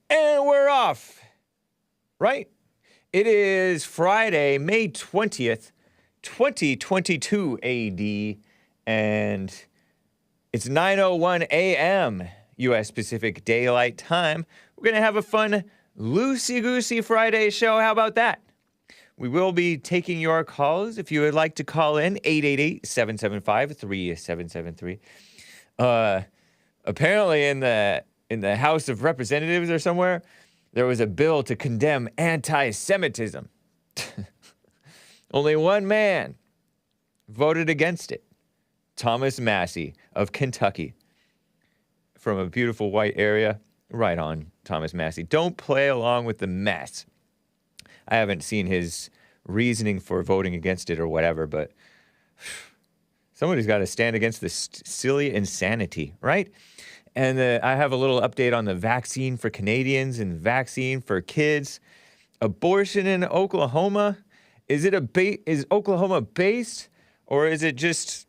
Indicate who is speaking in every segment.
Speaker 1: And we're off, right? It is Friday, May 20th, 2022 AD, and it's 9:01 a.m. U.S. Pacific Daylight Time. We're going to have a fun, loosey-goosey Friday show. How about that? We will be taking your calls if you would like to call in, 888-775-3773. Apparently in the House of Representatives or somewhere, there was a bill to condemn anti-Semitism. Only one man voted against it. Thomas Massie of Kentucky. From a beautiful white area. Right on, Thomas Massie. Don't play along with the mess. I haven't seen his reasoning for voting against it or whatever, but somebody's got to stand against this silly insanity, right? And I have a little update on the vaccine for Canadians and vaccine for kids. Abortion in Oklahoma. Is Oklahoma based, or is it just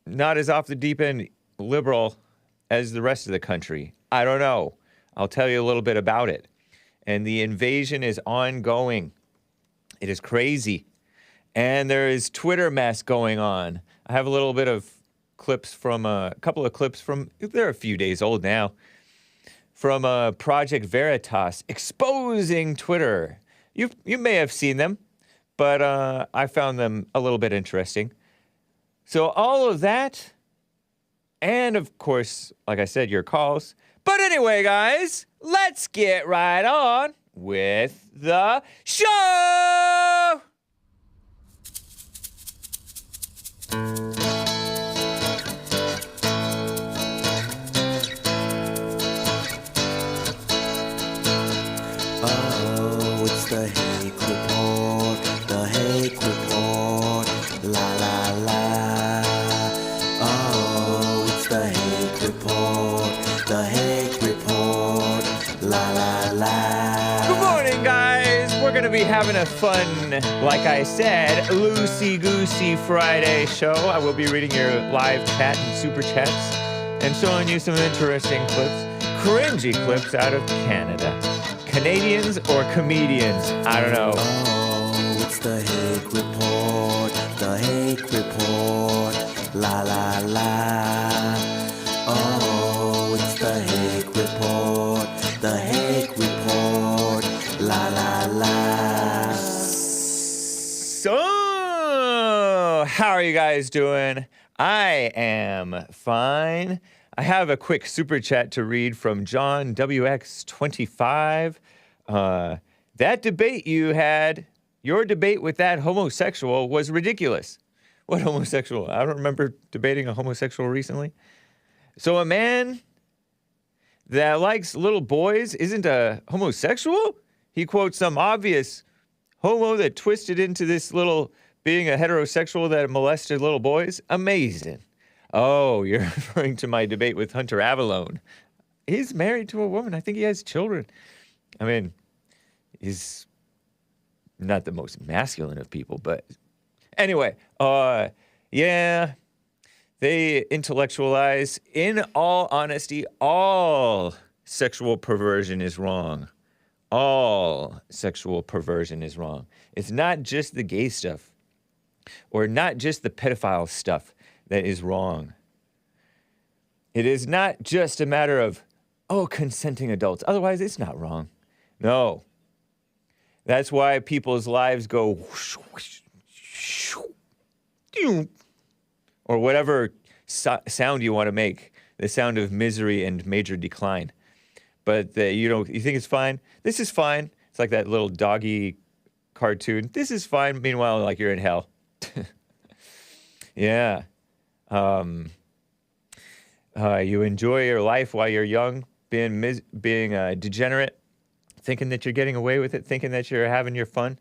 Speaker 1: not as off the deep end liberal as the rest of the country? I don't know. I'll tell you a little bit about it. And the invasion is ongoing. It is crazy. And there is Twitter mess going on. I have a little bit of clips from a couple of clips from, they're a few days old now, from Project Veritas exposing Twitter. You may have seen them, but I found them a little bit interesting. So all of that, and of course, like I said, your calls. But anyway, guys, let's get right on with the show!
Speaker 2: Oh, it's the Hake Report, the Hake Report, la la la. Oh, it's the Hake Report, the Hake Report, la la la.
Speaker 1: Good morning, guys. We're going to be having a fun, like I said, loosey-goosey Friday show. I will be reading your live chat and super chats and showing you some interesting clips, cringy clips out of Canada. Canadians or comedians? I don't know.
Speaker 2: Oh, it's the Hake Report, the Hake Report, la la la. Oh, it's the Hake Report, the Hake Report, la la la.
Speaker 1: So, how are you guys doing? I am fine. I have a quick super chat to read from John WX25. That debate you had, your debate with that homosexual was ridiculous. What homosexual? I don't remember debating a homosexual recently. So a man that likes little boys isn't a homosexual? He quotes some obvious homo that twisted into this little being a heterosexual that molested little boys? Amazing. Oh, you're referring to my debate with Hunter Avallone. He's married to a woman. I think he has children. I mean, he's not the most masculine of people, but anyway, yeah, they intellectualize. In all honesty, all sexual perversion is wrong. All sexual perversion is wrong. It's not just the gay stuff or not just the pedophile stuff that is wrong. It is not just a matter of, consenting adults. Otherwise, it's not wrong. No. That's why people's lives go whoosh, whoosh, whoosh, or whatever sound you want to make, the sound of misery and major decline. But you think it's fine? This is fine. It's like that little doggy cartoon. This is fine. Meanwhile, like you're in hell. Yeah. You enjoy your life while you're young, being degenerate, thinking that you're getting away with it, thinking that you're having your fun,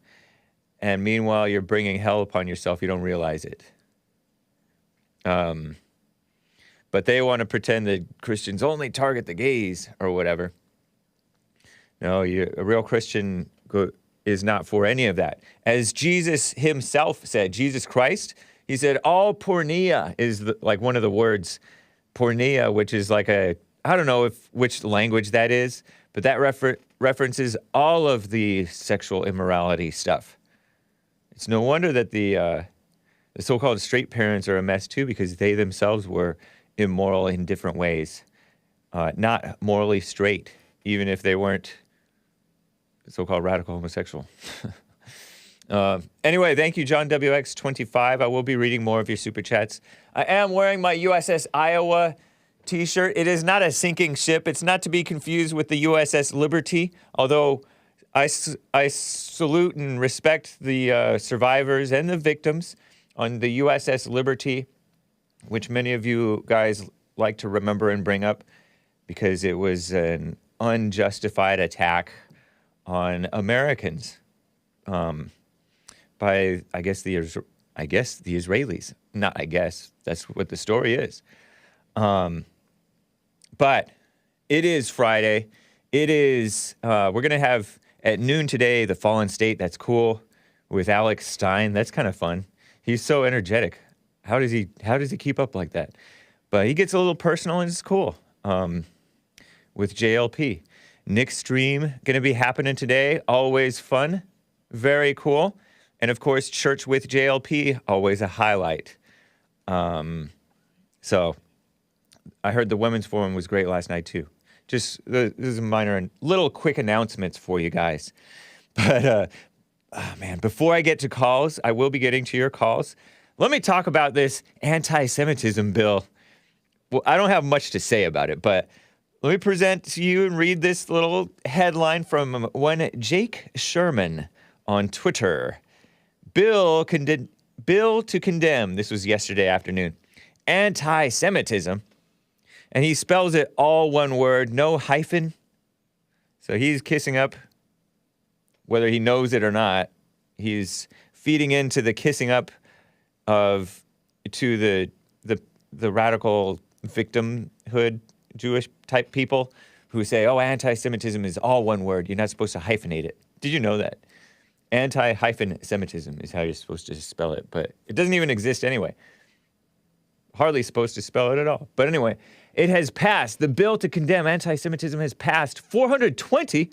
Speaker 1: and meanwhile you're bringing hell upon yourself. You don't realize it. But they want to pretend that Christians only target the gays or whatever. No, a real Christian is not for any of that. As Jesus himself said, Jesus Christ, He said all pornea is like one of the words, pornea, which is like I don't know which language that is, but that references all of the sexual immorality stuff. It's no wonder that the so-called straight parents are a mess too, because they themselves were immoral in different ways, not morally straight, even if they weren't so-called radical homosexual. Anyway, thank you, John WX25. I will be reading more of your super chats. I am wearing my USS Iowa t-shirt. It is not a sinking ship. It's not to be confused with the USS Liberty, although I salute and respect the survivors and the victims on the USS Liberty, which many of you guys like to remember and bring up because it was an unjustified attack on Americans by, I guess the Israelis. Not I guess. That's what the story is. But it is Friday. It is, we're going to have at noon today, The Fallen State. That's cool. With Alex Stein. That's kind of fun. He's so energetic. How does he keep up like that? But he gets a little personal and it's cool. With JLP. Nick's stream going to be happening today. Always fun. Very cool. And of course, Church with JLP, always a highlight. So I heard the Women's Forum was great last night too. Just, this is minor, little quick announcements for you guys. But, man, before I get to calls, I will be getting to your calls. Let me talk about this anti-Semitism bill. Well, I don't have much to say about it, but let me present to you and read this little headline from one Jake Sherman on Twitter. Bill to condemn, this was yesterday afternoon, anti-Semitism. And he spells it all one word, no hyphen. So he's kissing up, whether he knows it or not. He's feeding into the kissing up to the radical victimhood Jewish type people who say, oh, anti-Semitism is all one word. You're not supposed to hyphenate it. Did you know that? Anti-Semitism is how you're supposed to spell it, but it doesn't even exist anyway. Hardly supposed to spell it at all. But anyway, it has passed. The bill to condemn anti-Semitism has passed 420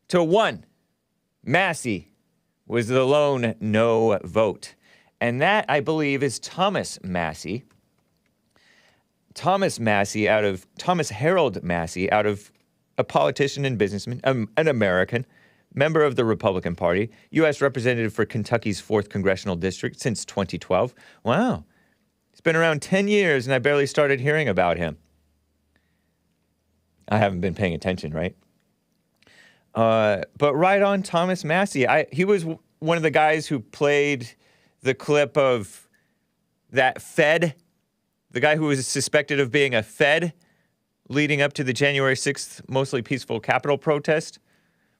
Speaker 1: to 1. Massie was the lone no vote. And that, I believe, is Thomas Massie. Thomas Harold Massie, out of a politician and businessman, an American, member of the Republican Party, U.S. representative for Kentucky's 4th Congressional District since 2012. Wow. It's been around 10 years, and I barely started hearing about him. I haven't been paying attention, right? But right on Thomas Massie. He was one of the guys who played the clip of that Fed, the guy who was suspected of being a Fed leading up to the January 6th mostly peaceful Capitol protest,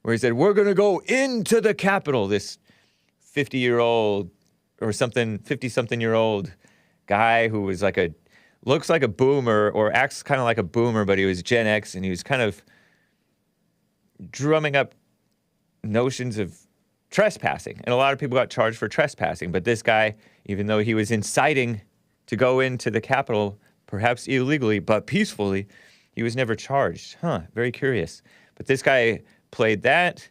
Speaker 1: where he said, we're going to go into the Capitol. This 50-year-old or something, 50-something-year-old guy who was looks like a boomer or acts kind of like a boomer, but he was Gen X, and he was kind of drumming up notions of trespassing. And a lot of people got charged for trespassing. But this guy, even though he was inciting to go into the Capitol, perhaps illegally, but peacefully, he was never charged. Very curious. But this guy played that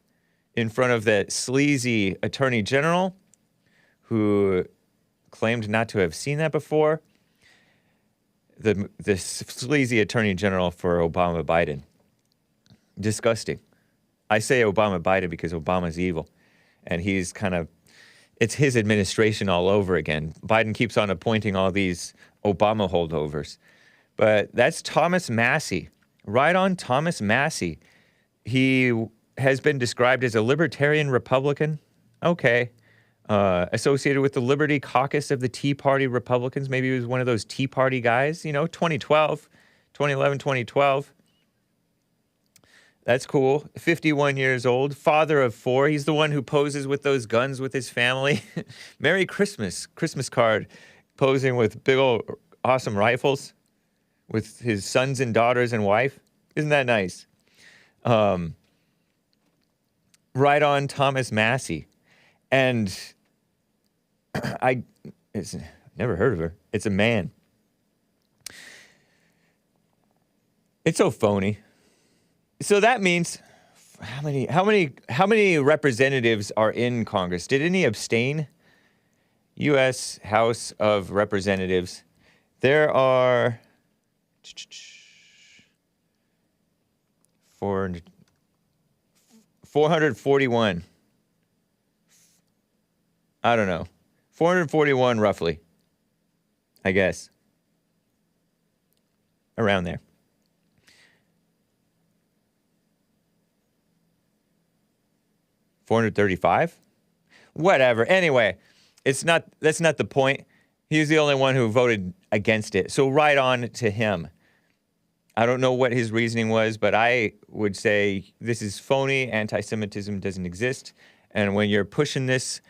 Speaker 1: in front of the sleazy attorney general who claimed not to have seen that before. The sleazy attorney general for Obama Biden. Disgusting. I say Obama Biden because Obama's evil. And he's it's his administration all over again. Biden keeps on appointing all these Obama holdovers. But that's Thomas Massie. Right on Thomas Massie. He has been described as a libertarian Republican. Okay. Associated with the Liberty Caucus of the Tea Party Republicans. Maybe he was one of those Tea Party guys, 2011, 2012. That's cool. 51 years old, father of 4. He's the one who poses with those guns with his family. Merry Christmas card, posing with big old awesome rifles with his sons and daughters and wife. Isn't that nice? Right on Thomas Massie. And It's never heard of her. It's a man. It's so phony. So that means how many representatives are in Congress? Did any abstain? U.S. House of Representatives. There are 441. I don't know. 441 roughly. I guess. Around there. $435? Whatever. Anyway, that's not the point. He's the only one who voted against it. So right on to him. I don't know what his reasoning was, but I would say this is phony. Anti-Semitism doesn't exist. And when you're pushing this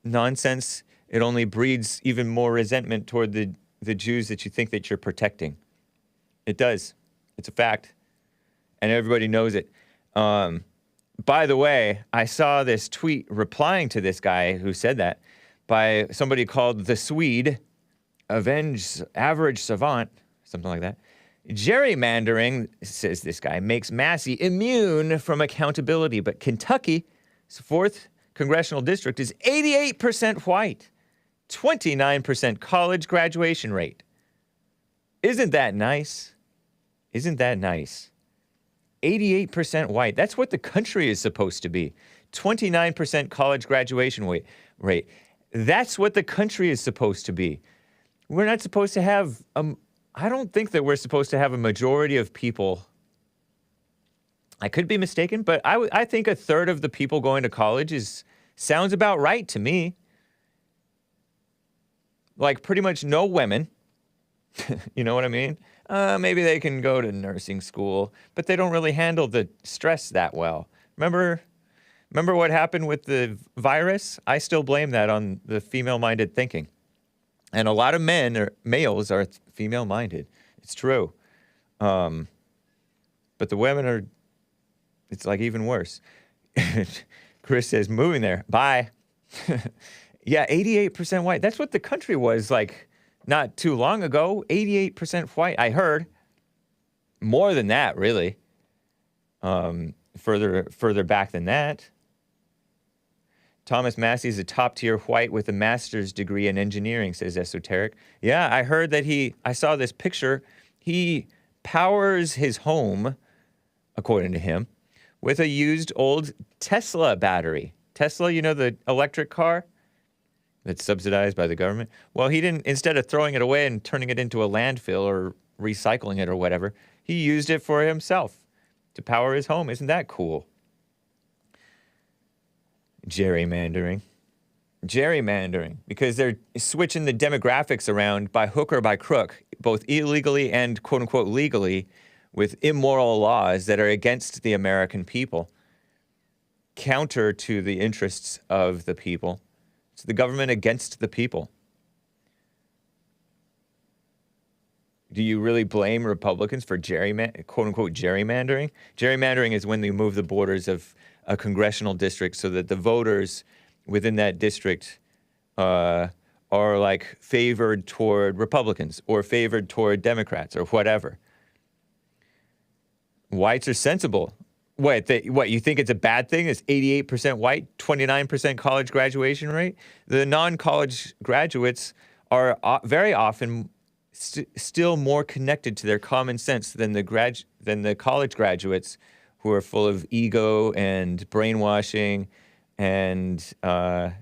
Speaker 1: nonsense, it only breeds even more resentment toward the Jews that you think that you're protecting. It does. It's a fact. And everybody knows it. By the way, I saw this tweet replying to this guy who said that by somebody called the Swede, Avenge Average Savant, something like that. Gerrymandering, says this guy, makes Massie immune from accountability, but Kentucky's 4th congressional district is 88% white, 29% college graduation rate. Isn't that nice? Isn't that nice? 88% white. That's what the country is supposed to be. 29% college graduation rate. That's what the country is supposed to be. We're not supposed to have, I don't think that we're supposed to have a majority of people. I could be mistaken, but I think a third of the people going to college sounds about right to me. Like pretty much no women. You know what I mean? Maybe they can go to nursing school, but they don't really handle the stress that well. Remember what happened with the virus? I still blame that on the female-minded thinking. And a lot of males are female-minded. It's true. But the women it's like even worse. Chris says, moving there. Bye. Yeah, 88% white. That's what the country was like not too long ago. 88% white, I heard. More than that, really. Further back than that. Thomas Massie is a top-tier white with a master's degree in engineering, says Esoteric. Yeah, I heard that I saw this picture. He powers his home, according to him, with a used old Tesla battery. Tesla, you know, the electric car that's subsidized by the government? Well, he didn't, instead of throwing it away and turning it into a landfill or recycling it or whatever, he used it for himself to power his home. Isn't that cool? Gerrymandering, because they're switching the demographics around by hook or by crook, both illegally and quote-unquote legally, with immoral laws that are against the American people, counter to the interests of the people. It's the government against the people. Do you really blame Republicans for quote-unquote gerrymandering? Gerrymandering is when they move the borders of a congressional district so that the voters within that district are like favored toward Republicans or favored toward Democrats or whatever. Whites are sensible. What, you think it's a bad thing? It's 88% white, 29% college graduation rate? The non-college graduates are very often still more connected to their common sense than the college graduates who are full of ego and brainwashing, and I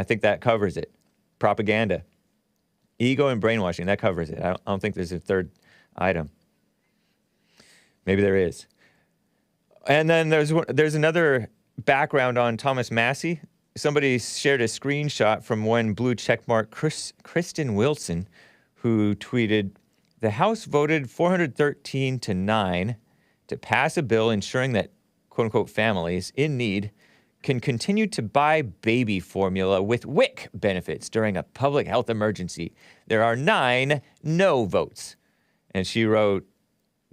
Speaker 1: think that covers it. Propaganda. Ego and brainwashing, that covers it. I don't think there's a third item. Maybe there is. And then there's another background on Thomas Massie. Somebody shared a screenshot from one blue checkmark Kristen Wilson, who tweeted, "The House voted 413-9 to pass a bill ensuring that, quote-unquote, families in need can continue to buy baby formula with WIC benefits during a public health emergency. There are 9 no votes." And she wrote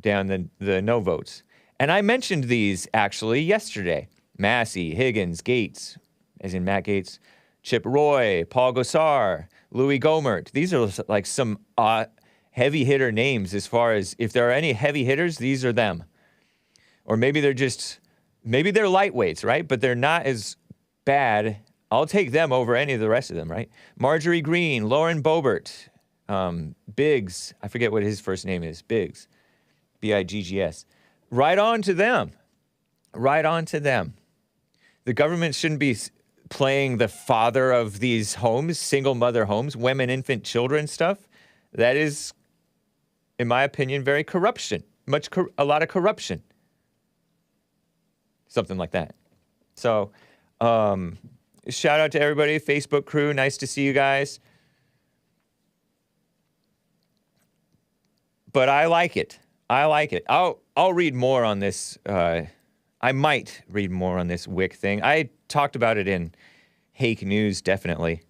Speaker 1: down the no votes. And I mentioned these, actually, yesterday. Massie, Higgins, Gates, as in Matt Gaetz, Chip Roy, Paul Gosar, Louis Gohmert. These are like some heavy hitter names as far as if there are any heavy hitters, these are them. Or maybe they're lightweights, right? But they're not as bad. I'll take them over any of the rest of them, right? Marjorie Greene, Lauren Boebert, Biggs. I forget what his first name is. Biggs. Biggs. Right on to them. Right on to them. The government shouldn't be playing the father of these homes, single mother homes, women, infant, children stuff. That is, in my opinion, very corruption. A lot of corruption. Something like that. So, shout out to everybody, Facebook crew. Nice to see you guys. But I like it. I'll read more on this. I might read more on this WIC thing. I talked about it in Hake News, definitely.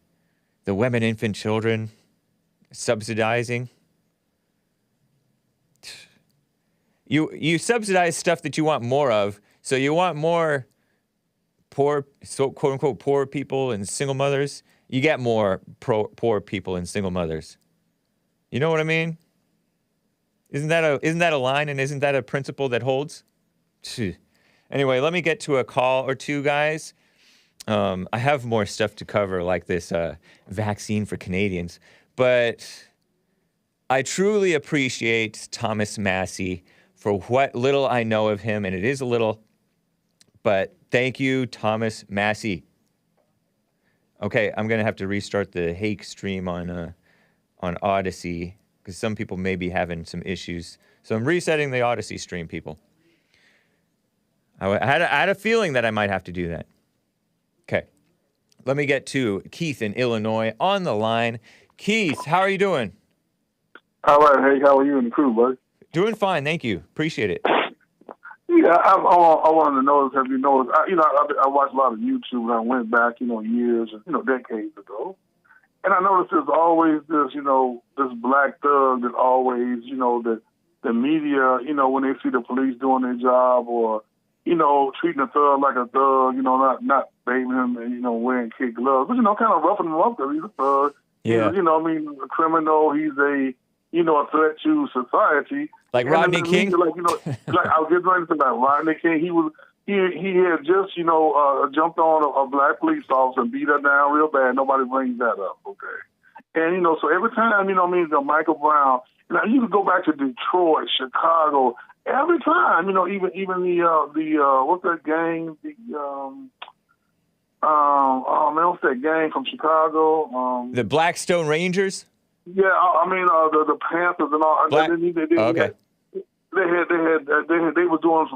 Speaker 1: The women, infant, children subsidizing. You subsidize stuff that you want more of, so you want more poor, so quote unquote poor people and single mothers. You get more poor people and single mothers. You know what I mean? Isn't that a line, and isn't that a principle that holds? Anyway, let me get to a call or two, guys. I have more stuff to cover, like this vaccine for Canadians. But I truly appreciate Thomas Massie for what little I know of him, and it is a little. But thank you, Thomas Massie. Okay, I'm going to have to restart the Hake stream on Odyssey, because some people may be having some issues. So I'm resetting the Odyssey stream, people. I had a feeling that I might have to do that. Okay. Let me get to Keith in Illinois on the line. Keith, how are you doing?
Speaker 3: All right, hey, how are you and the crew, buddy?
Speaker 1: Doing fine, thank you. Appreciate it.
Speaker 3: Yeah, I wanted to know, have you noticed, I watched a lot of YouTube, and I went back, years, decades ago. And I noticed there's always this black thug that always, the media, when they see the police doing their job, or, treating a thug like a thug, not bathing him and, wearing kid gloves, but, kind of roughing him up because he's a thug.
Speaker 1: Yeah.
Speaker 3: A criminal, he's a threat to society.
Speaker 1: Like Rodney King?
Speaker 3: Like I was just going to say about Rodney King. He had just, jumped on a black police officer and beat her down real bad. Nobody brings that up, okay? And, so every time, Michael Brown, you can go back to Detroit, Chicago, every time, even the what's that gang? What's that gang from Chicago?
Speaker 1: The Blackstone Rangers?
Speaker 3: Yeah, the Panthers and all.
Speaker 1: Okay.
Speaker 3: They were doing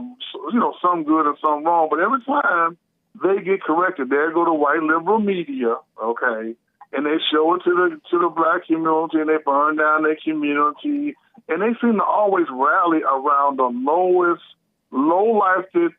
Speaker 3: some good and some wrong, but every time they get corrected, there go the white liberal media, okay, and they show it to the black community, and they burn down their community, and they seem to always rally around the lowest, low-life, thug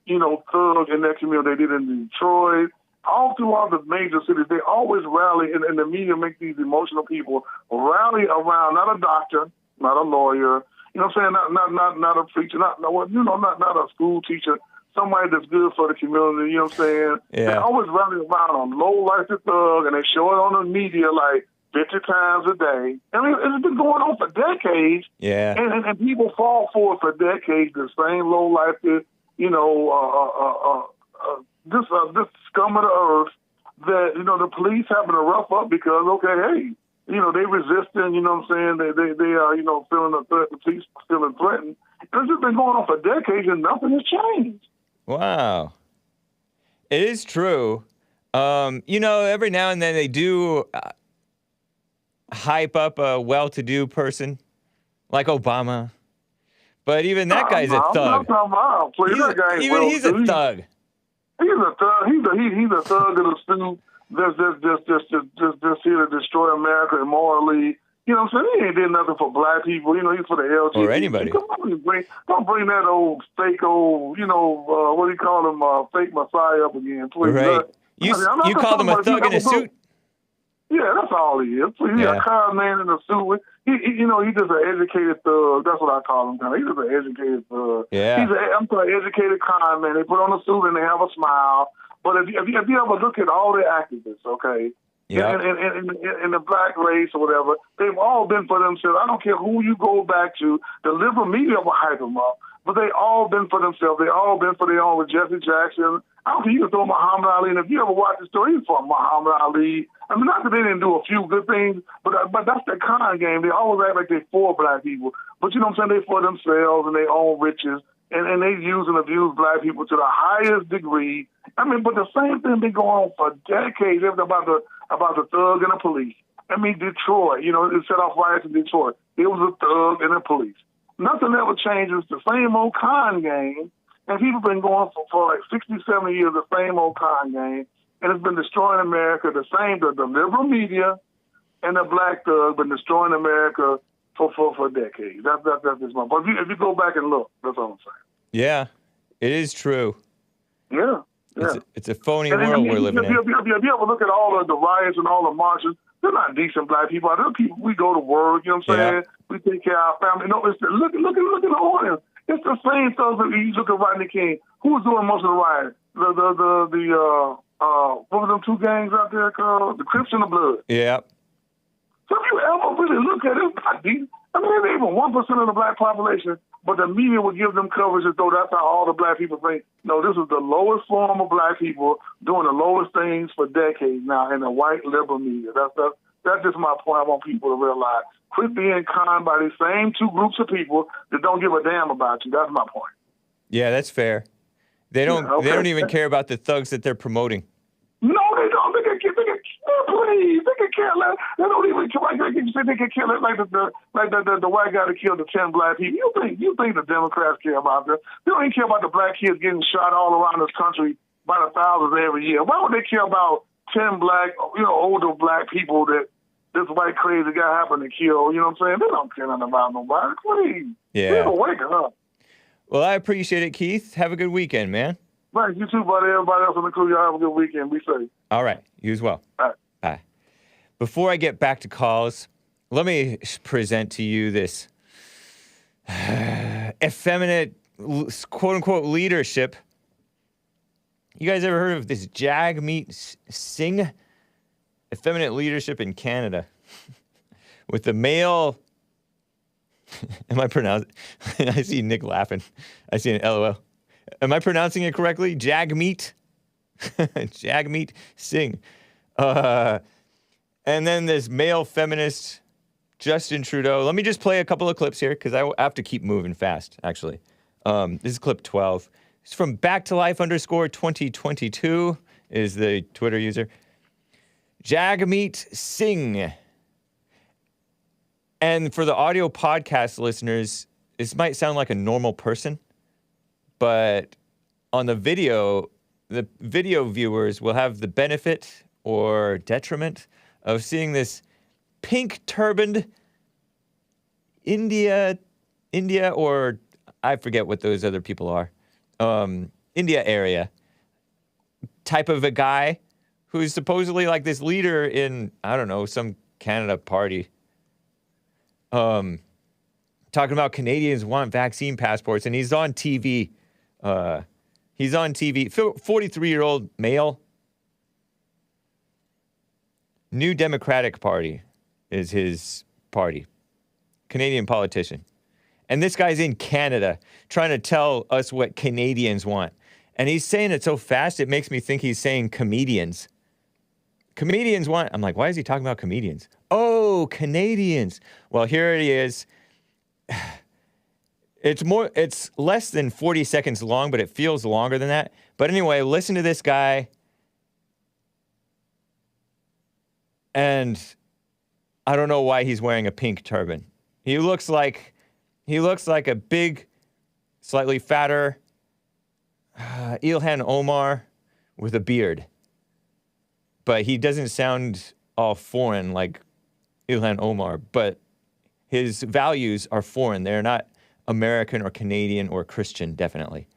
Speaker 3: in their community. They did in Detroit. All throughout the major cities, they always rally, and the media make these emotional people rally around, not a doctor, not a lawyer, not a preacher, not a school teacher, somebody that's good for the community,
Speaker 1: Yeah.
Speaker 3: They always rally around a low-life thug, and they show it on the media like 50 times a day. It's been going on for decades.
Speaker 1: Yeah.
Speaker 3: And people fall for it for decades, the same low-life, this scum of the earth that, the police having to rough up because, okay, hey, they resisting, they are, feeling a threat, the police feeling threatened. It's just been going on for decades and nothing has changed.
Speaker 1: Wow. It is true. Every now and then they do hype up a well-to-do person like Obama. But even that guy's a thug. He's a thug.
Speaker 3: He's a thug. He's a thug in a suit just here to destroy America immorally. You know what I'm saying? He ain't did nothing for black people. He's for the LGBT.
Speaker 1: Or anybody.
Speaker 3: Come on, don't bring that old fake what do you call him, fake Messiah up again, please.
Speaker 1: Right. You called him a thug in a suit?
Speaker 3: Yeah, that's all he is. He's a con man in a suit. He's just an educated thug. That's what I call him. He's just an educated thug.
Speaker 1: Yeah.
Speaker 3: I'm sorry, educated con man. They put on a suit and they have a smile. But if you ever look at all the activists, okay,
Speaker 1: Yep.
Speaker 3: in the black race or whatever, they've all been for themselves. I don't care who you go back to. The liberal media will hype them up, but they all been for themselves. They all been for their own. With Jesse Jackson, I don't care. You can throw Muhammad Ali, and if you ever watch the story, he's for Muhammad Ali. I mean, not that they didn't do a few good things, but that's their con game. They always act like they're for black people, but you know what I'm saying? They for themselves and their own riches. And they use and abuse black people to the highest degree. I mean, but the same thing been going on for decades. It was about the thug and the police. I mean, Detroit, you know, it set off riots in Detroit. It was a thug and the police. Nothing ever changes. The same old con game. And people been going for like 60, 70 years, the same old con game. And it's been destroying America. The liberal media and the black thug been destroying America for decades. That's just my point. If you go back and look, that's all I'm saying.
Speaker 1: Yeah, it is true.
Speaker 3: Yeah.
Speaker 1: It's a phony world we're living in.
Speaker 3: If you ever look at all of the riots and all the marches, they're not decent black people. They're people, we go to work, you know what I'm saying? We take care of our family. No, look at the audience. It's the same stuff that you look at Rodney King. Who's doing most of the riots? What were them two gangs out there called? The Crips and the Blood.
Speaker 1: Yeah.
Speaker 3: So if you ever really look at it, I mean, they're even 1% of the black population, but the media will give them coverage as though that's how all the black people think. No, this is the lowest form of black people doing the lowest things for decades now in the white liberal media. That's just my point. I want people to realize. Quit being conned by these same two groups of people that don't give a damn about you. That's my point.
Speaker 1: Yeah, that's fair. They don't. Yeah, okay. They don't even care about the thugs that they're promoting.
Speaker 3: No, they don't. They can please. They can care less. They don't even care. Like you say, they can kill it like the white guy that killed the 10 black people. You think the Democrats care about this? They don't even care about the black kids getting shot all around this country by the thousands every year. Why would they care about 10 black, older black people that this white crazy guy happened to kill? You know what I'm saying? They don't care nothing about nobody. Please.
Speaker 1: Yeah.
Speaker 3: People wake up.
Speaker 1: Well, I appreciate it, Keith. Have a good weekend, man.
Speaker 3: Right, you too, buddy. Everybody else on the crew, y'all have a good weekend. Be safe.
Speaker 1: All right, you as well.
Speaker 3: All right.
Speaker 1: Bye. Before I get back to calls, let me present to you this effeminate, quote-unquote, leadership. You guys ever heard of this Jagmeet Singh? Effeminate leadership in Canada. With the male... Am I pronouncing? I see Nick laughing. I see an LOL. Am I pronouncing it correctly? Jagmeet? Jagmeet Singh. And then this male feminist, Justin Trudeau. Let me just play a couple of clips here because I have to keep moving fast, actually. This is clip 12. It's from _2022 is the Twitter user. Jagmeet Singh. And for the audio podcast listeners, this might sound like a normal person, but on the video viewers will have the benefit or detriment of seeing this pink turbaned India, or I forget what those other people are, India area type of a guy who's supposedly like this leader in, I don't know, some Canada party. Talking about Canadians want vaccine passports, and he's on TV. He's on TV. 43-year-old male. New Democratic Party is his party. Canadian politician. And this guy's in Canada trying to tell us what Canadians want. And he's saying it so fast, it makes me think he's saying comedians. Comedians want... I'm like, why is he talking about comedians? Oh, Canadians. Well, here it is. It's less than 40 seconds long, but it feels longer than that. But anyway, listen to this guy. And I don't know why he's wearing a pink turban. He looks like a big, slightly fatter Ilhan Omar with a beard. But he doesn't sound all foreign like Ilhan Omar, but his values are foreign. They're not American or Canadian or Christian, definitely.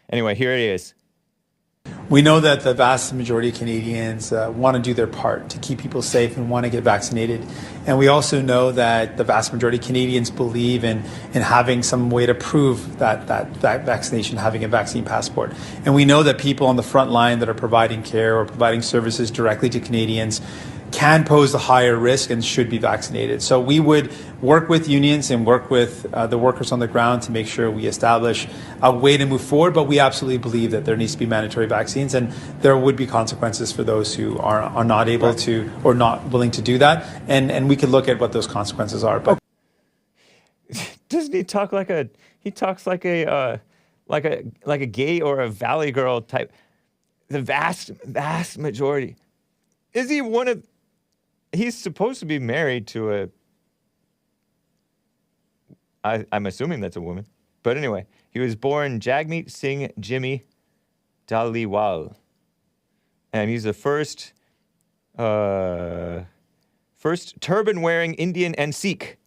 Speaker 1: Anyway, here it is.
Speaker 4: We know that the vast majority of Canadians want to do their part to keep people safe and want to get vaccinated. And we also know that the vast majority of Canadians believe in having some way to prove that vaccination, having a vaccine passport. And we know that people on the front line that are providing care or providing services directly to Canadians can pose a higher risk and should be vaccinated. So we would work with unions and work with the workers on the ground to make sure we establish a way to move forward. But we absolutely believe that there needs to be mandatory vaccines, and there would be consequences for those who are not able to or not willing to do that. And we could look at what those consequences are. But
Speaker 1: doesn't he talk like a? He talks like a gay or a valley girl type. The vast majority. Is he one of? He's supposed to be married to I'm assuming that's a woman. But anyway, he was born Jagmeet Singh Jimmy Dhaliwal. And he's the first turban-wearing Indian and Sikh.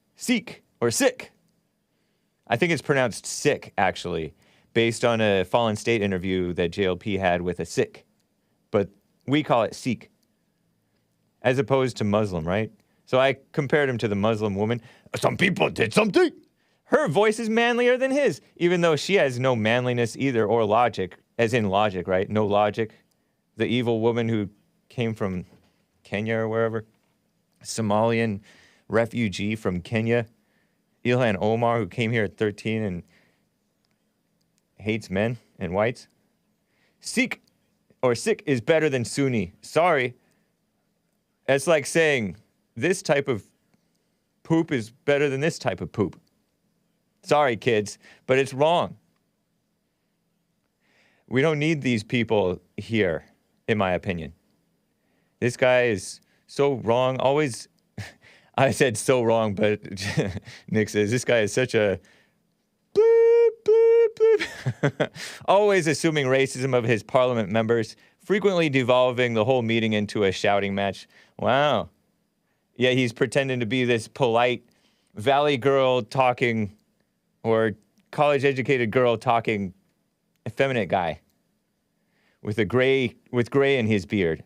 Speaker 1: I think it's pronounced Sikh, actually, based on a Fallen State interview that JLP had with a Sikh. But we call it Sikh, as opposed to Muslim, right? So I compared him to the Muslim woman. Some people did something. Her voice is manlier than his, even though she has no manliness either, or logic, as in logic, right? No logic. The evil woman who came from Kenya or wherever. Somalian refugee from Kenya. Ilhan Omar, who came here at 13 and hates men and whites. Sikh is better than Sunni. Sorry. It's like saying this type of poop is better than this type of poop. Sorry, kids, but it's wrong. We don't need these people here, in my opinion. This guy is so wrong. Always, I said so wrong, but Nick says this guy is such a bleep, bleep, bleep. Always assuming racism of his parliament members, frequently devolving the whole meeting into a shouting match. Wow. Yeah, he's pretending to be this polite valley girl talking, or college-educated girl talking, effeminate guy with gray in his beard.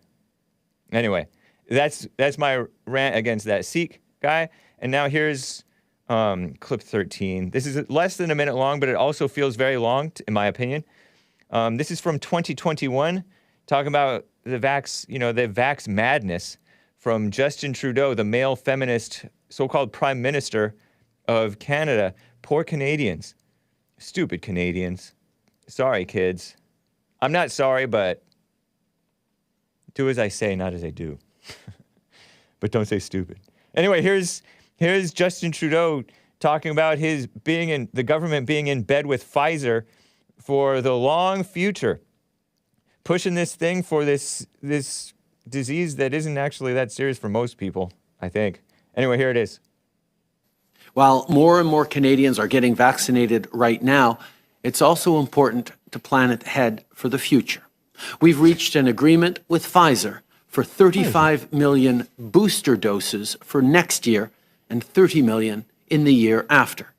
Speaker 1: Anyway, that's my rant against that Sikh guy. And now here's clip 13. This is less than a minute long, but it also feels very long, in my opinion. This is from 2021, talking about the vax madness from Justin Trudeau, the male feminist, so-called Prime Minister of Canada. Poor Canadians. Stupid Canadians. Sorry, kids. I'm not sorry, but do as I say, not as I do. But don't say stupid. Anyway, here's Justin Trudeau talking about the government being in bed with Pfizer for the long future, pushing this thing for this disease that isn't actually that serious for most people, I think. Anyway, here it is.
Speaker 5: While more and more Canadians are getting vaccinated right now, it's also important to plan ahead for the future. We've reached an agreement with Pfizer for 35 million booster doses for next year and 30 million in the year after.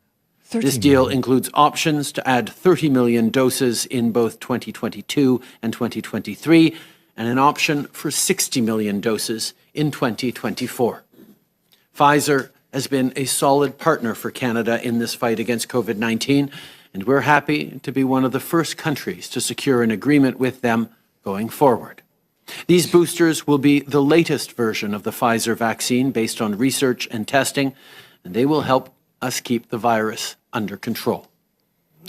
Speaker 5: This deal includes options to add 30 million doses in both 2022 and 2023, and an option for 60 million doses in 2024. Pfizer has been a solid partner for Canada in this fight against COVID-19, and we're happy to be one of the first countries to secure an agreement with them going forward. These boosters will be the latest version of the Pfizer vaccine based on research and testing, and they will help us keep the virus under control.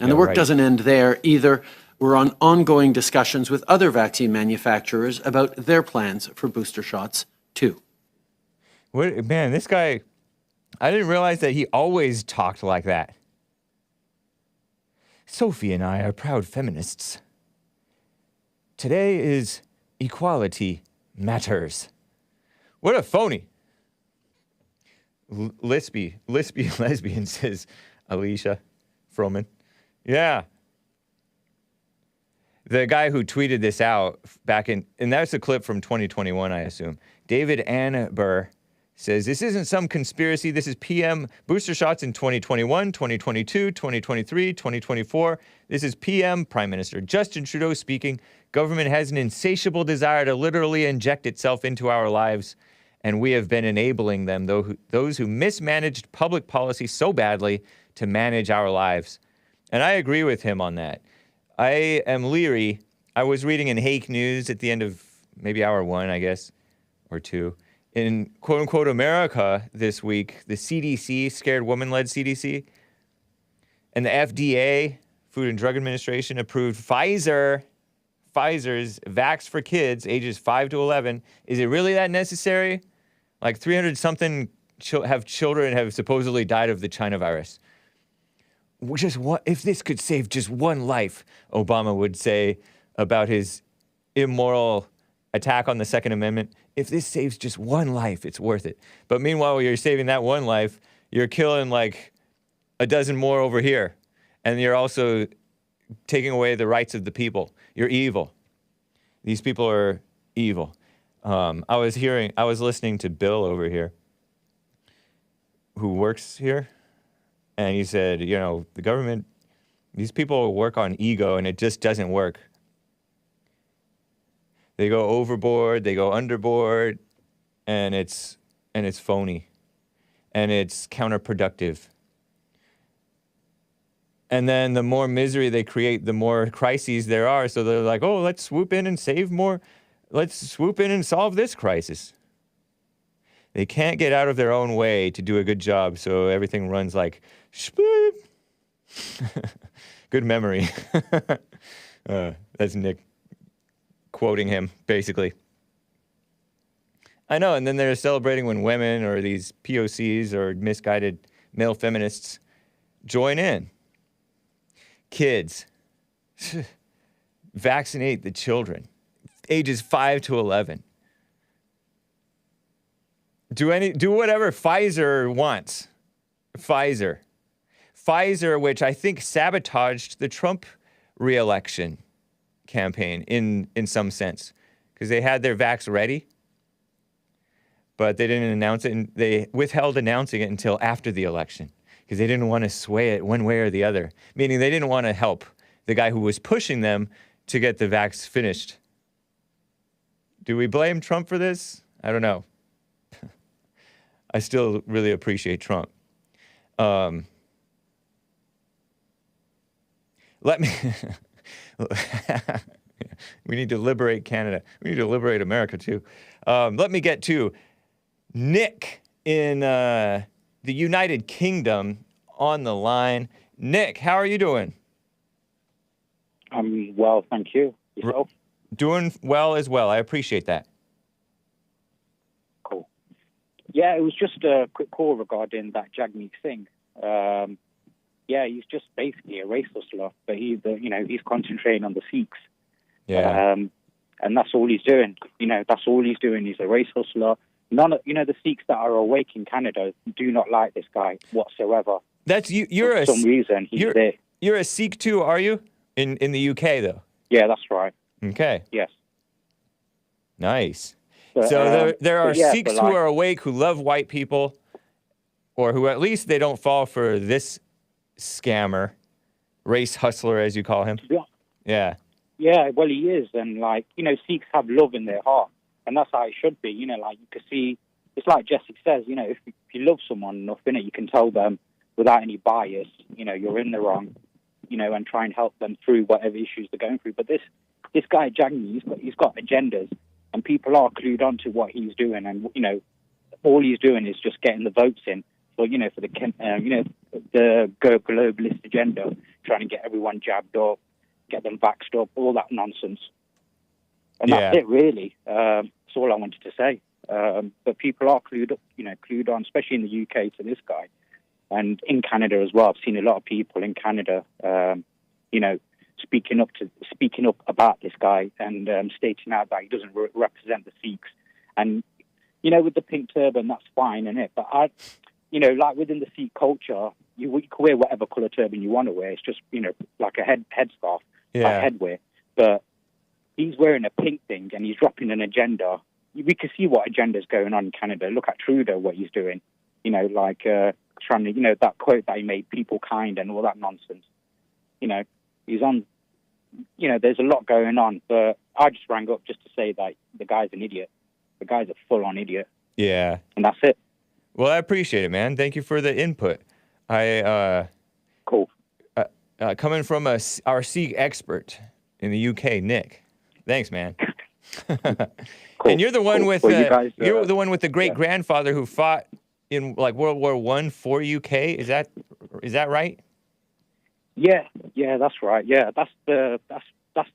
Speaker 5: And the work doesn't end there either. We're on ongoing discussions with other vaccine manufacturers about their plans for booster shots, too.
Speaker 1: Man, this guy, I didn't realize that he always talked like that. Sophie and I are proud feminists. Today is Equality Matters. What a phony. Lesbian, says Alicia Froman. Yeah. The guy who tweeted this out and that's a clip from 2021, I assume. David Anber says, this isn't some conspiracy. This is PM booster shots in 2021, 2022, 2023, 2024. This is PM, Prime Minister Justin Trudeau speaking. Government has an insatiable desire to literally inject itself into our lives, and we have been enabling them, those who mismanaged public policy so badly to manage our lives. And I agree with him on that. I am leery. I was reading in Hake News at the end of maybe hour 1, I guess, or 2. in quote unquote America this week, the CDC, scared woman-led CDC, and the FDA, Food and Drug Administration, approved Pfizer's Vax for kids ages 5 to 11. Is it really that necessary? Like 300-something children have supposedly died of the China virus. Just what if this could save just one life? Obama would say about his immoral attack on the Second Amendment. If this saves just one life, it's worth it. But meanwhile, you're saving that one life, you're killing like a dozen more over here, and you're also taking away the rights of the people. You're evil. These people are evil. I was listening to Bill over here, who works here, and he said, you know, the government, these people work on ego, and it just doesn't work. They go overboard, they go underboard, and it's phony, and it's counterproductive. And then the more misery they create, the more crises there are. So they're like, oh, let's swoop in and save more. Let's swoop in and solve this crisis. They can't get out of their own way to do a good job, so everything runs like, shboop. Good memory. That's Nick quoting him, basically. I know, and then they're celebrating when women or these POCs or misguided male feminists join in. Kids, vaccinate the children, ages 5 to 11. Do whatever Pfizer wants. Pfizer, which I think sabotaged the Trump re-election campaign in some sense, because they had their vax ready, but they didn't announce it, and they withheld announcing it until after the election because they didn't want to sway it one way or the other, meaning they didn't want to help the guy who was pushing them to get the vax finished. Do we blame Trump for this? I don't know. I still really appreciate Trump. Let me... We need to liberate Canada. We need to liberate America, too. Let me get to Nick in the United Kingdom on the line. Nick, how are you doing?
Speaker 6: I'm well, thank you. Yourself?
Speaker 1: Doing well as well. I appreciate that.
Speaker 6: Cool. Yeah, it was just a quick call regarding that Jagmeet Singh. Yeah, he's just basically a race hustler, but he's concentrating on the Sikhs.
Speaker 1: Yeah.
Speaker 6: And that's all he's doing. That's all he's doing. He's a race hustler. The Sikhs that are awake in Canada do not like this guy whatsoever.
Speaker 1: That's you.
Speaker 6: For some reason, he's there.
Speaker 1: You're a Sikh too, are you? In the UK though.
Speaker 6: Yeah, that's right.
Speaker 1: Okay.
Speaker 6: Yes.
Speaker 1: Nice.
Speaker 6: But,
Speaker 1: so there are Sikhs who are awake, who love white people, or who at least they don't fall for this scammer, race hustler, as you call him. Yeah.
Speaker 6: Yeah, well, he is. And, Sikhs have love in their heart. And that's how it should be. You can see, it's like Jesse says, if you love someone enough, you can tell them without any bias, you're in the wrong, and try and help them through whatever issues they're going through. But this guy, Jagmeet, he's got agendas, and people are clued on to what he's doing. And, all he's doing is just getting the votes in for the globalist agenda, trying to get everyone jabbed up, get them vaxxed up, all that nonsense. And that's it, really. That's all I wanted to say. But people are clued on, especially in the UK, to this guy. And in Canada as well. I've seen a lot of people in Canada, speaking up about this guy and stating out that he doesn't represent the Sikhs. And, with the pink turban, that's fine, innit? But within the Sikh culture, you can wear whatever colour turban you want to wear. It's just, like a headscarf, like headwear. But he's wearing a pink thing and he's dropping an agenda. We can see what agenda's going on in Canada. Look at Trudeau, what he's doing. Trying to, that quote that he made, people kind and all that nonsense. He's on, there's a lot going on. But I just rang up just to say that the guy's an idiot. The guy's a full-on idiot.
Speaker 1: Yeah.
Speaker 6: And that's it.
Speaker 1: Well, I appreciate it, man. Thank you for the input.
Speaker 6: Cool.
Speaker 1: Coming from our Sikh expert in the UK, Nick. Thanks, man.
Speaker 6: Cool.
Speaker 1: And you're the one
Speaker 6: Cool.
Speaker 1: with
Speaker 6: Well, you guys,
Speaker 1: you're the one with the great grandfather who fought in like World War I for UK. Is that right?
Speaker 6: Yeah, that's right. Yeah, that's the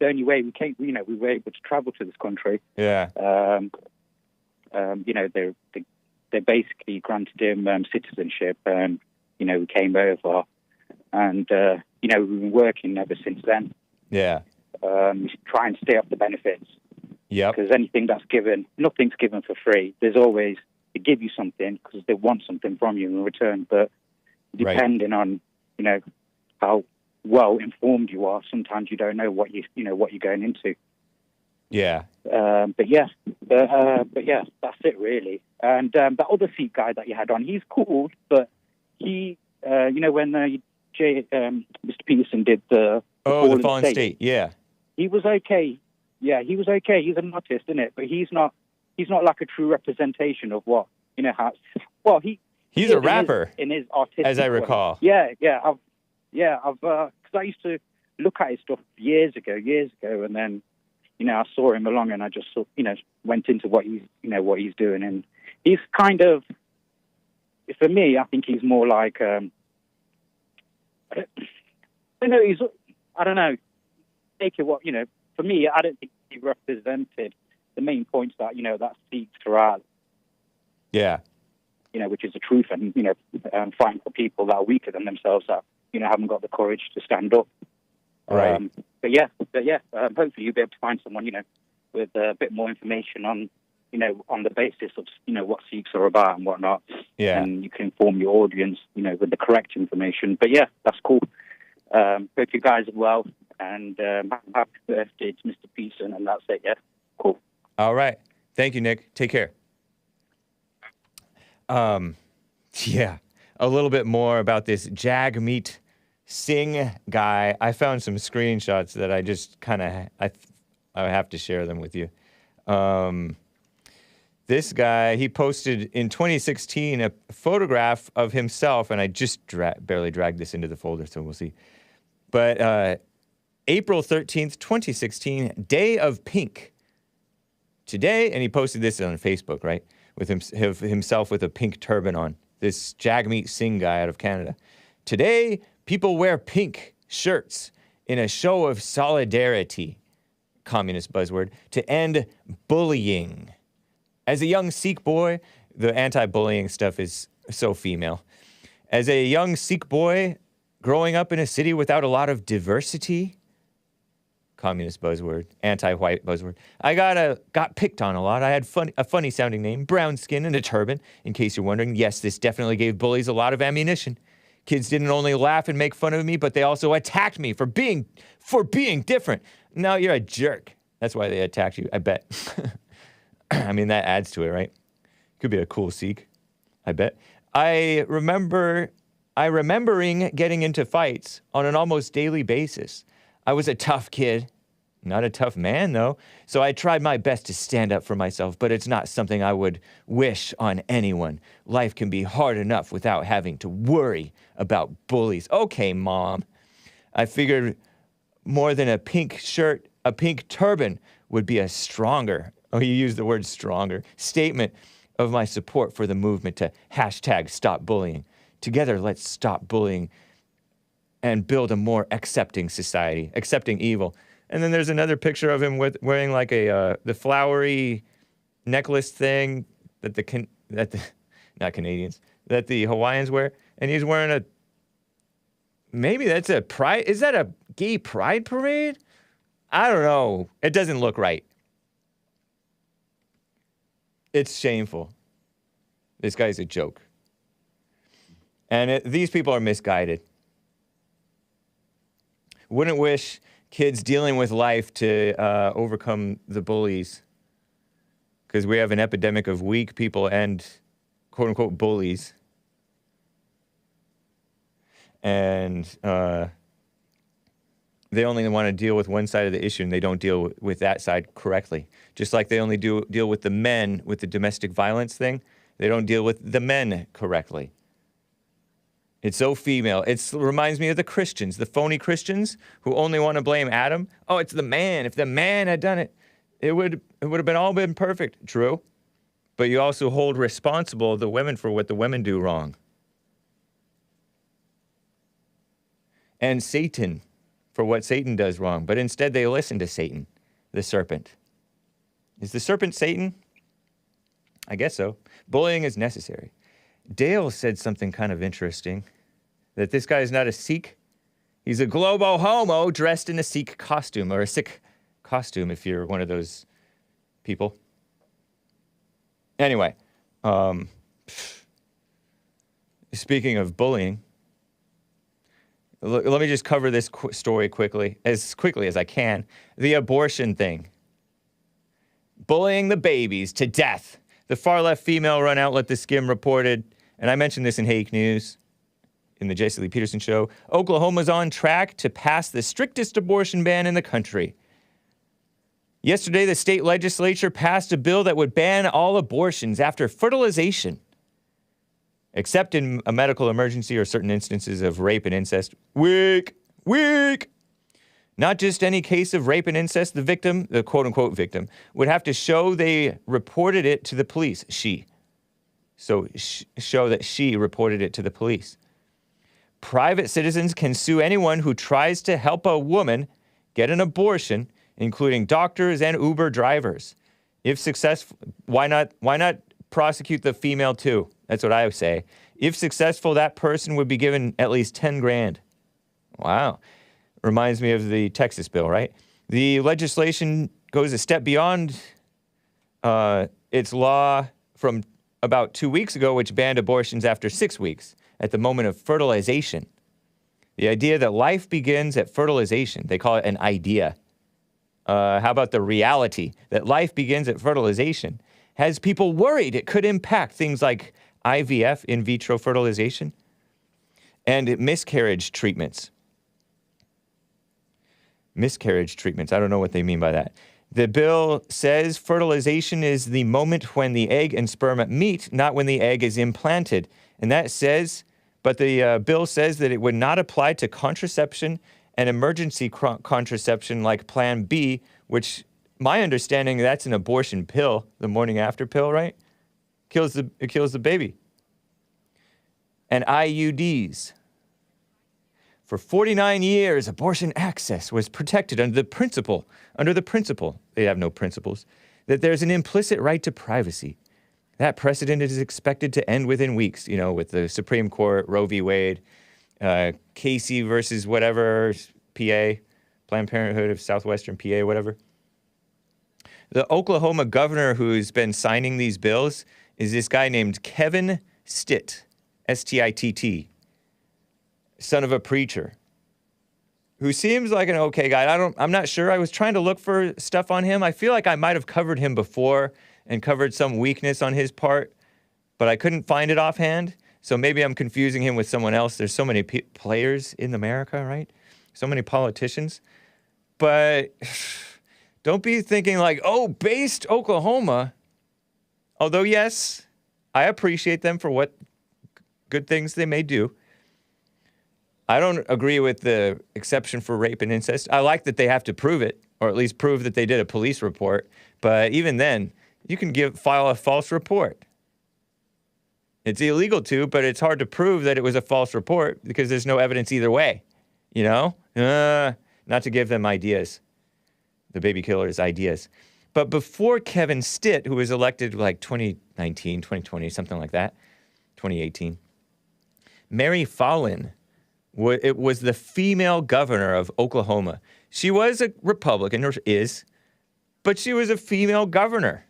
Speaker 6: only way we came. You know, we were able to travel to this country.
Speaker 1: Yeah.
Speaker 6: You know, they basically granted him citizenship, and you know, we came over, and you know, we've been working ever since then.
Speaker 1: Yeah.
Speaker 6: Try and stay up the benefits.
Speaker 1: Yeah.
Speaker 6: Because anything that's given, nothing's given for free. There's always, they give you something because they want something from you in return. But depending on, you know, how well informed you are, sometimes you don't know what you're going into.
Speaker 1: Yeah.
Speaker 6: But yeah, that's it really. And that other Sikh guy that you had on, he's cool, but he, you know, when Mr. Peterson did the
Speaker 1: Fallen State, yeah.
Speaker 6: He was okay. Yeah, he was okay. He's an artist, isn't it? But he's not like a true representation of what, you know, how, well,
Speaker 1: he's a rapper
Speaker 6: in his artistic
Speaker 1: as I recall.
Speaker 6: way. I've because I used to look at his stuff years ago, and then, you know, I saw him along and I just sort, you know, went into what he's doing, and he's kind of, for me, I think he's more like, I don't know, take it what, you know, for me, I don't think he represented the main points that, you know, that Sikhs are,
Speaker 1: yeah,
Speaker 6: you know, which is the truth, and, you know, fighting for people that are weaker than themselves, that, you know, haven't got the courage to stand up.
Speaker 1: Right.
Speaker 6: Hopefully you'll be able to find someone, you know, with a bit more information on, you know, on the basis of, you know, what Sikhs are about and whatnot.
Speaker 1: Yeah.
Speaker 6: And you can inform your audience, you know, with the correct information. But yeah, that's cool. Hope you guys are well. And happy birthday to Mr. Peterson, and that's it, yeah? Cool.
Speaker 1: All right. Thank you, Nick. Take care. Yeah. A little bit more about this Jagmeet Singh guy. I found some screenshots that I just kind of, I have to share them with you. This guy, he posted in 2016 a photograph of himself, and I just barely dragged this into the folder, so we'll see. But April 13th, 2016, Day of Pink. Today, and he posted this on Facebook, right? With himself with a pink turban on. This Jagmeet Singh guy out of Canada. Today, people wear pink shirts in a show of solidarity, communist buzzword, to end bullying. As a young Sikh boy, the anti-bullying stuff is so female. As a young Sikh boy growing up in a city without a lot of diversity, communist buzzword, anti-white buzzword, I got picked on a lot. I had a funny sounding name, brown skin and a turban. In case you're wondering, yes, this definitely gave bullies a lot of ammunition. Kids didn't only laugh and make fun of me, but they also attacked me for being different. No, you're a jerk. That's why they attacked you, I bet. I mean, that adds to it, right? Could be a cool Sikh, I bet. I remembering getting into fights on an almost daily basis. I was a tough kid, not a tough man, though, so I tried my best to stand up for myself, but it's not something I would wish on anyone. Life can be hard enough without having to worry about bullies. Okay, Mom. I figured more than a pink shirt, a pink turban would be a stronger, you used the word stronger, statement of my support for the movement to #stop bullying. Together, let's stop bullying and build a more accepting society, accepting evil. And then there's another picture of him wearing like the flowery necklace thing that not Canadians, that the Hawaiians wear. And he's wearing maybe that's a pride, is that a gay pride parade? I don't know. It doesn't look right. It's shameful. This guy's a joke. And these people are misguided. Wouldn't wish kids dealing with life to overcome the bullies, because we have an epidemic of weak people and quote-unquote bullies. And they only want to deal with one side of the issue, and they don't deal with that side correctly. Just like they only deal with the men with the domestic violence thing, they don't deal with the men correctly. It's so female. It reminds me of the Christians, the phony Christians who only want to blame Adam. Oh, it's the man. If the man had done it. it would have been perfect, true. But you also hold responsible the women for what the women do wrong. And Satan for what Satan does wrong. But instead they listen to Satan, the serpent. Is the serpent Satan? I guess so. Bullying is necessary. Dale said something kind of interesting, that this guy is not a Sikh. He's a globo homo dressed in a Sikh costume, or a Sikh costume if you're one of those people. Anyway, speaking of bullying, let me just cover this story quickly as I can. The abortion thing. Bullying the babies to death. The far-left female-run outlet The Skim reported, and I mentioned this in Hake News, in the Jesse Lee Peterson show, Oklahoma's on track to pass the strictest abortion ban in the country. Yesterday, the state legislature passed a bill that would ban all abortions after fertilization, except in a medical emergency or certain instances of rape and incest. Weak. Not just any case of rape and incest, the victim, the quote-unquote victim, would have to show they reported it to the police, show that she reported it to the police. Private citizens can sue anyone who tries to help a woman get an abortion, including doctors and Uber drivers. If successful, why not prosecute the female too? That's what I would say. If successful, that person would be given at least 10 grand. Wow. Reminds me of the Texas bill, right? The legislation goes a step beyond its law from about 2 weeks ago, which banned abortions after 6 weeks at the moment of fertilization. The idea that life begins at fertilization, they call it an idea. How about the reality that life begins at fertilization? Has people worried it could impact things like IVF, in vitro fertilization, and miscarriage treatments. Miscarriage treatments, I don't know what they mean by that. The bill says fertilization is the moment when the egg and sperm meet, not when the egg is implanted. And that says, but the bill says that it would not apply to contraception and emergency contraception like Plan B, which my understanding, that's an abortion pill, the morning after pill, right? It kills the baby. And IUDs. For 49 years, abortion access was protected under the principle, they have no principles, that there's an implicit right to privacy. That precedent is expected to end within weeks, with the Supreme Court, Roe v. Wade, Casey versus whatever, PA, Planned Parenthood of Southwestern PA, whatever. The Oklahoma governor who's been signing these bills is this guy named Kevin Stitt, S-T-I-T-T, son of a preacher, who seems like an okay guy. I'm not sure. I was trying to look for stuff on him. I feel like I might have covered him before and covered some weakness on his part, but I couldn't find it offhand. So maybe I'm confusing him with someone else. There's so many players in America, right? So many politicians. But don't be thinking like, based Oklahoma. Although, yes, I appreciate them for what good things they may do. I don't agree with the exception for rape and incest. I like that they have to prove it, or at least prove that they did a police report. But even then, you can file a false report. It's illegal to, but it's hard to prove that it was a false report because there's no evidence either way. Not to give them ideas, the baby killers ideas. But before Kevin Stitt, who was elected like 2019, 2020, something like that, 2018, Mary Fallin was the female governor of Oklahoma. She was a Republican, or is, but she was a female governor.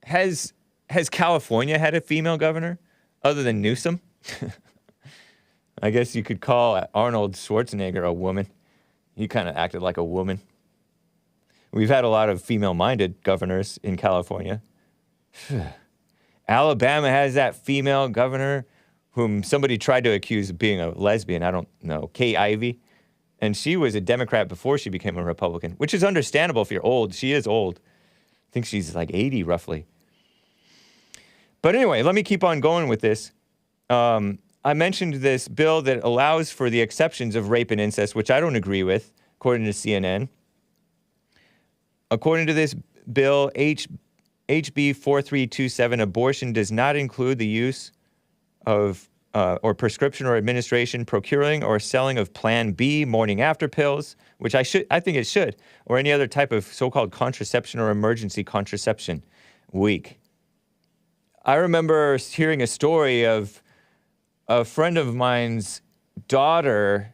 Speaker 1: Has California had a female governor other than Newsom? I guess you could call Arnold Schwarzenegger a woman. He kind of acted like a woman. We've had a lot of female-minded governors in California. Alabama has that female governor whom somebody tried to accuse of being a lesbian. I don't know, Kay Ivey. And she was a Democrat before she became a Republican, which is understandable if you're old. She is old. I think she's like 80 roughly. But anyway, let me keep on going with this. I mentioned this bill that allows for the exceptions of rape and incest, which I don't agree with, according to CNN. According to this bill, HB 4327, abortion does not include the use of or prescription or administration, procuring or selling of Plan B morning after pills, which I think it should, or any other type of so-called contraception or emergency contraception. Weak. I remember hearing a story of a friend of mine's daughter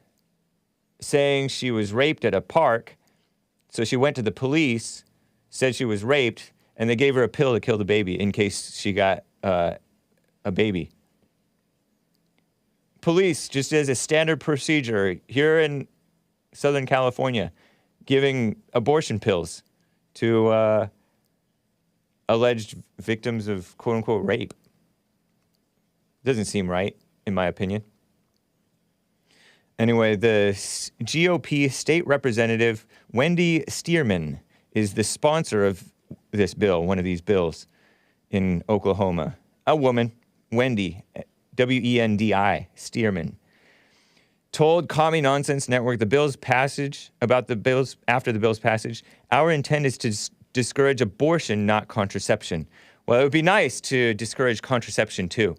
Speaker 1: saying she was raped at a park. So she went to the police, said she was raped, and they gave her a pill to kill the baby in case she got a baby. Police, just as a standard procedure here in Southern California, giving abortion pills to alleged victims of quote-unquote rape. Doesn't seem right, in my opinion. Anyway, the GOP state representative, Wendy Stearman, is the sponsor of this bill, one of these bills in Oklahoma. A woman, Wendy, W-E-N-D-I, Stearman, told Commie Nonsense Network after the bill's passage, our intent is to discourage abortion, not contraception. Well, it would be nice to discourage contraception too.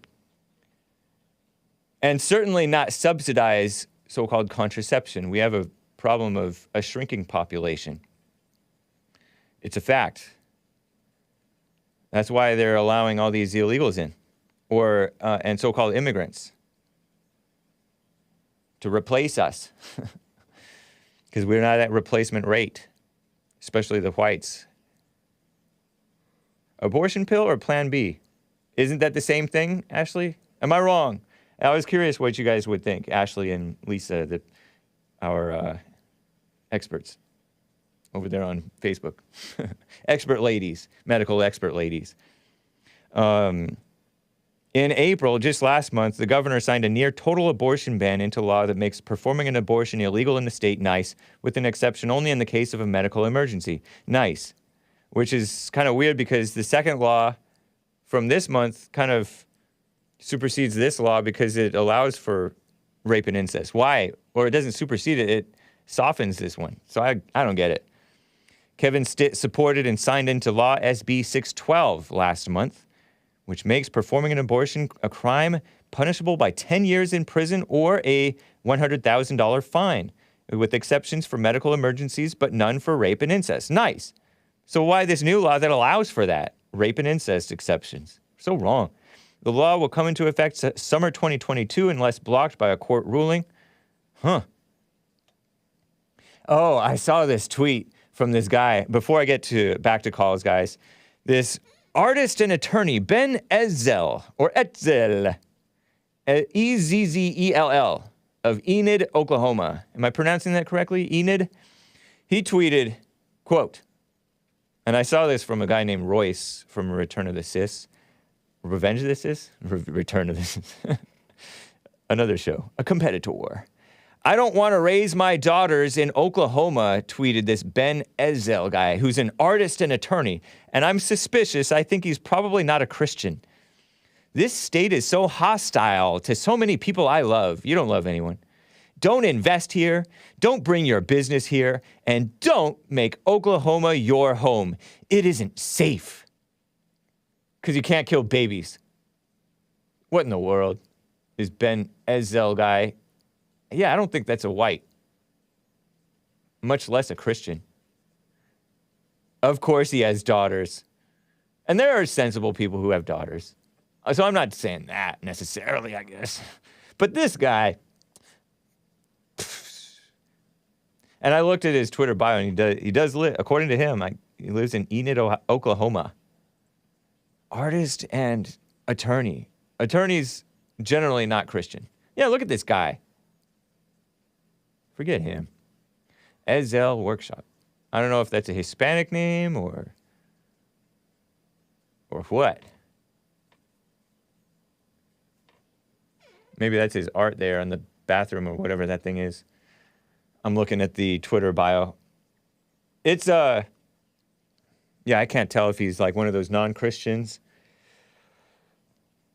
Speaker 1: And certainly not subsidize so-called contraception. We have a problem of a shrinking population. It's a fact. That's why they're allowing all these illegals in, and so-called immigrants, to replace us, because we're not at replacement rate, especially the whites. Abortion pill or Plan B? Isn't that the same thing, Ashley? Am I wrong? I was curious what you guys would think, Ashley and Lisa, our experts over there on Facebook. Expert ladies, medical expert ladies. In April, just last month, the governor signed a near total abortion ban into law that makes performing an abortion illegal in the state. Nice, with an exception only in the case of a medical emergency. Nice. Which is kind of weird because the second law from this month kind of supersedes this law because it allows for rape and incest. Why? Or it doesn't supersede it, it softens this one. So I don't get it. Kevin Stitt supported and signed into law SB 612 last month, which makes performing an abortion a crime punishable by 10 years in prison or a $100,000 fine, with exceptions for medical emergencies, but none for rape and incest. Nice. So why this new law that allows for that? Rape and incest exceptions. So wrong. The law will come into effect summer 2022 unless blocked by a court ruling. Huh. Oh, I saw this tweet from this guy. Before I get back to calls, guys. This artist and attorney, Ben Ezzell, or Etzel, E-Z-Z-E-L-L, of Enid, Oklahoma. Am I pronouncing that correctly? Enid? He tweeted, quote, and I saw this from a guy named Royce from Return of the Sis. Revenge of the Sis? Return of the Sis. Another show. A competitor. I don't want to raise my daughters in Oklahoma, tweeted this Ben Ezzell guy, who's an artist and attorney. And I'm suspicious. I think he's probably not a Christian. This state is so hostile to so many people I love. You don't love anyone. Don't invest here, don't bring your business here, and don't make Oklahoma your home. It isn't safe. Because you can't kill babies. What in the world is Ben Ezzell guy? Yeah, I don't think that's a white. Much less a Christian. Of course he has daughters. And there are sensible people who have daughters. So I'm not saying that necessarily, I guess. But this guy... And I looked at his Twitter bio, and he does live, according to him, he lives in Enid, Oklahoma. Artist and attorney. Attorney's generally not Christian. Yeah, look at this guy. Forget him. Ezzell Workshop. I don't know if that's a Hispanic name or what. Maybe that's his art there in the bathroom or whatever that thing is. I'm looking at the Twitter bio. It's, yeah, I can't tell if he's like one of those non-Christians.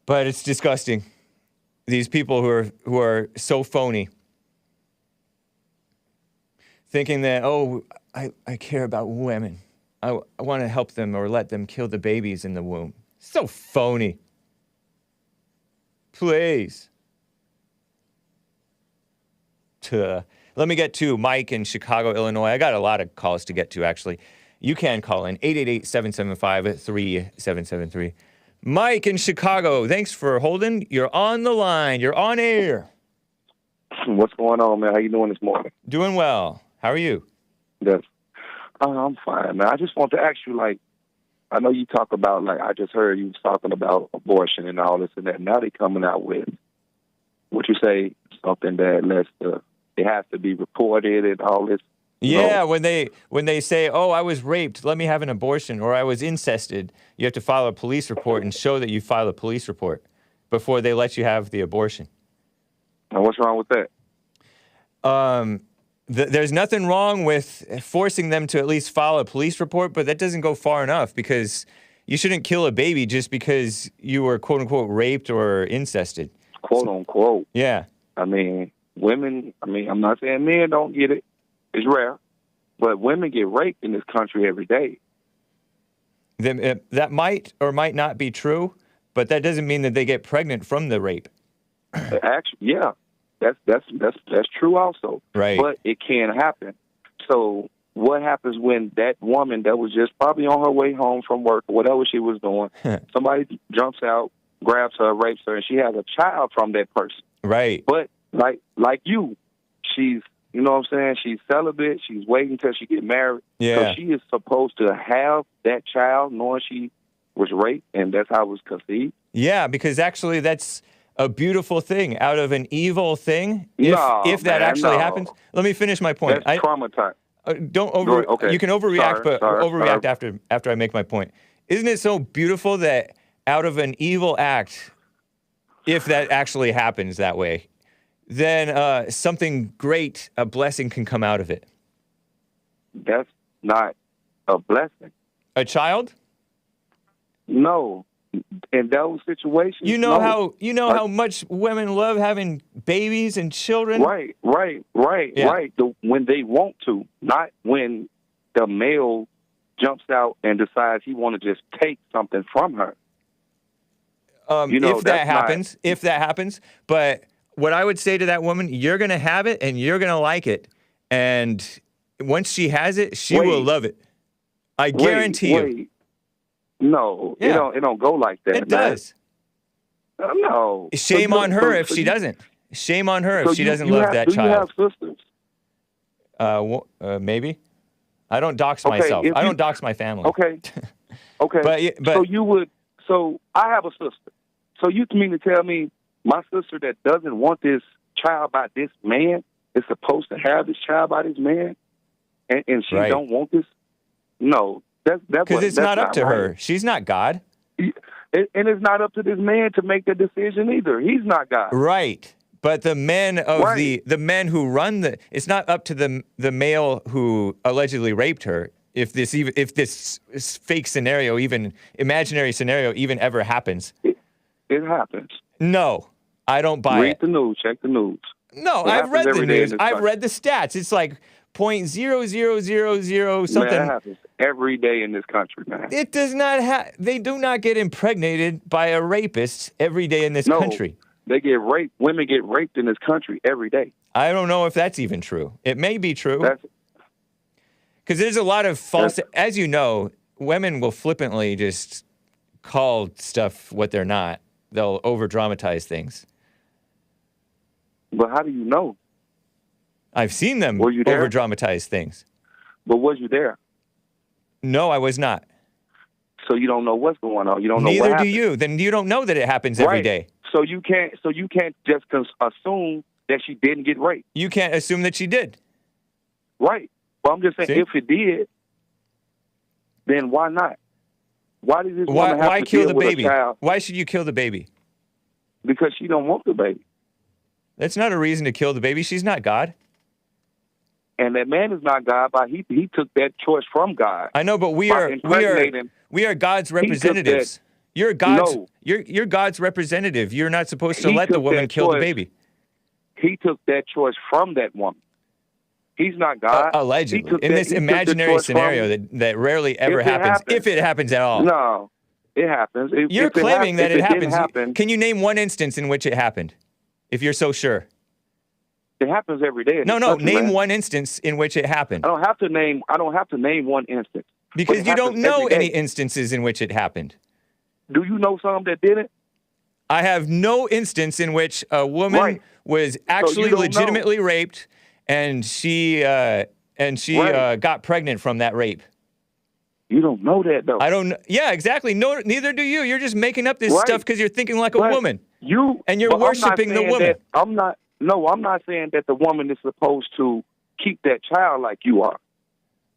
Speaker 1: But it's disgusting. These people who are so phony. Thinking that, oh, I care about women. I want to help them or let them kill the babies in the womb. So phony. Please. Let me get to Mike in Chicago, Illinois. I got a lot of calls to get to, actually. You can call in 888-775-3773. Mike in Chicago, thanks for holding. You're on the line. You're on air.
Speaker 7: What's going on, man? How you doing this morning?
Speaker 1: Doing well. How are you?
Speaker 7: Yes. I'm fine, man. I just want to ask you, like, I know you talk about, like, I just heard you talking about abortion and all this and that. Now they coming out with, what you say, something that it has to be reported and all this.
Speaker 1: Yeah, when they say, oh, I was raped, let me have an abortion, or I was incested, you have to file a police report and show that you file a police report before they let you have the abortion.
Speaker 7: And what's wrong with that?
Speaker 1: There's nothing wrong with forcing them to at least file a police report, but that doesn't go far enough because you shouldn't kill a baby just because you were, quote unquote, raped or incested.
Speaker 7: Quote unquote.
Speaker 1: Yeah.
Speaker 7: I mean, women, I'm not saying men don't get it. It's rare. But women get raped in this country every day.
Speaker 1: That might or might not be true, but that doesn't mean that they get pregnant from the rape.
Speaker 7: Actually, yeah. That's true also.
Speaker 1: Right.
Speaker 7: But it can happen. So what happens when that woman that was just probably on her way home from work or whatever she was doing, somebody jumps out, grabs her, rapes her, and she has a child from that person.
Speaker 1: Right.
Speaker 7: But like you, she's, you know what I'm saying, she's celibate, she's waiting till she get married.
Speaker 1: Yeah.
Speaker 7: So she is supposed to have that child knowing she was raped and that's how it was conceived.
Speaker 1: Yeah, because actually that's a beautiful thing out of an evil thing. If that actually happens. Let me finish my point.
Speaker 7: That's traumatized.
Speaker 1: Okay. You can overreact,
Speaker 7: Sorry.
Speaker 1: after I make my point. Isn't it so beautiful that out of an evil act, if that actually happens that way, then something great, a blessing can come out of it?
Speaker 7: That's not a blessing.
Speaker 1: A child?
Speaker 7: No. In those situations,
Speaker 1: you know how much women love having babies and children.
Speaker 7: Right.
Speaker 1: Yeah.
Speaker 7: Right. When they want to, not when the male jumps out and decides he want to just take something from her.
Speaker 1: If that happens. But what I would say to that woman, you're going to have it and you're going to like it, and once she has it, she will love it. I guarantee you.
Speaker 7: No,
Speaker 1: yeah.
Speaker 7: It don't go like that.
Speaker 1: It does.
Speaker 7: No.
Speaker 1: Shame on her if she doesn't. Shame on her if she doesn't love that child.
Speaker 7: Do you have sisters?
Speaker 1: Maybe. I don't dox myself. I don't dox my family.
Speaker 7: Okay. Okay.
Speaker 1: But
Speaker 7: So I have a sister. So you mean to tell me my sister that doesn't want this child by this man is supposed to have this child by this man, and she don't want this? No.
Speaker 1: Because it's not up to her. She's not God.
Speaker 7: And it's not up to this man to make the decision either. He's not God.
Speaker 1: Right. But the men of the men who run it's not up to the male who allegedly raped her. If this fake scenario, even imaginary scenario, even ever happens.
Speaker 7: It happens.
Speaker 1: No, I don't buy it.
Speaker 7: Read the news. Check the news.
Speaker 1: No, I've read the news. I've read the stats. It's like 0.0000 something.
Speaker 7: Man, that happens every day in this country, man.
Speaker 1: It does not they do not get impregnated by a rapist every day in this country.
Speaker 7: They get raped. Women get raped in this country every day.
Speaker 1: I don't know if that's even true. It may be true. Because there's a lot of false, as you know, women will flippantly just call stuff what they're not. They'll over-dramatize things.
Speaker 7: But how do you know?
Speaker 1: I've seen them
Speaker 7: Were you there?
Speaker 1: over-dramatize things.
Speaker 7: But was you there?
Speaker 1: No, I was not.
Speaker 7: So you don't know what's going on. You don't know what
Speaker 1: happened. Neither do
Speaker 7: happened.
Speaker 1: you. Then you don't know that it happens every day.
Speaker 7: So you can't just assume that she didn't get raped.
Speaker 1: You can't assume that she did.
Speaker 7: Right. Well, I'm just saying, if it did, then why not? Why did this woman have to
Speaker 1: kill the
Speaker 7: with
Speaker 1: baby?
Speaker 7: A child?
Speaker 1: Why should you kill the baby?
Speaker 7: Because she don't want the baby.
Speaker 1: That's not a reason to kill the baby. She's not God.
Speaker 7: And that man is not God, but he took that choice from God.
Speaker 1: I know, but we are God's representatives. You're God's representative. You're not supposed to let the woman kill the baby.
Speaker 7: He took that choice from that woman. He's not God.
Speaker 1: Allegedly,
Speaker 7: He took
Speaker 1: in
Speaker 7: that-
Speaker 1: this
Speaker 7: he took the
Speaker 1: imaginary
Speaker 7: choice from
Speaker 1: scenario
Speaker 7: him.
Speaker 1: that rarely ever
Speaker 7: If it
Speaker 1: happens,
Speaker 7: happens.
Speaker 1: if it happens at all.
Speaker 7: No, it happens.
Speaker 1: You're claiming that it
Speaker 7: didn't
Speaker 1: happens.
Speaker 7: happen,
Speaker 1: Can you name one instance in which it happened? If you're so sure.
Speaker 7: it happens every day. in
Speaker 1: No,
Speaker 7: this
Speaker 1: no.
Speaker 7: country,
Speaker 1: Name
Speaker 7: man.
Speaker 1: one instance in which it happened.
Speaker 7: I don't have to name one instance. But
Speaker 1: Because
Speaker 7: it
Speaker 1: you don't
Speaker 7: happens
Speaker 1: know
Speaker 7: every
Speaker 1: any
Speaker 7: day.
Speaker 1: instances in which it happened.
Speaker 7: Do you know some that didn't?
Speaker 1: I have no instance in which a woman
Speaker 7: Right.
Speaker 1: was actually
Speaker 7: don't know.
Speaker 1: legitimately raped, and she
Speaker 7: Right.
Speaker 1: got pregnant from that rape.
Speaker 7: You don't know that though.
Speaker 1: I don't. Yeah, exactly. No, neither do you. You're just making up this
Speaker 7: Right.
Speaker 1: stuff because you're thinking like a
Speaker 7: But
Speaker 1: woman.
Speaker 7: And
Speaker 1: you're worshiping the woman.
Speaker 7: I'm not saying that the woman is supposed to keep that child like you are.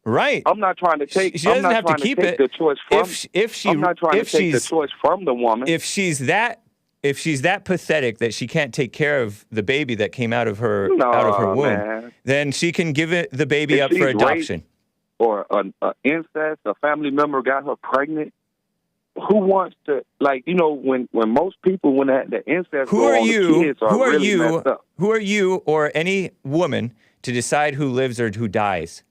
Speaker 1: Right.
Speaker 7: I'm not trying to take.
Speaker 1: She doesn't
Speaker 7: I'm not
Speaker 1: have to
Speaker 7: trying
Speaker 1: keep
Speaker 7: take
Speaker 1: it.
Speaker 7: the choice from. I'm not trying to take the
Speaker 1: she's
Speaker 7: choice from the woman.
Speaker 1: if she's that pathetic that she can't take care of the baby that came out of her womb,
Speaker 7: man.
Speaker 1: then she can give the baby
Speaker 7: If
Speaker 1: up for
Speaker 7: she's raped,
Speaker 1: adoption.
Speaker 7: or an incest, a family member got her pregnant. Who wants to, when most people, when the incest
Speaker 1: Who
Speaker 7: go
Speaker 1: are
Speaker 7: on,
Speaker 1: you?
Speaker 7: the kids are
Speaker 1: Who are
Speaker 7: really
Speaker 1: you?
Speaker 7: messed up.
Speaker 1: Who are you or any woman to decide who lives or who dies?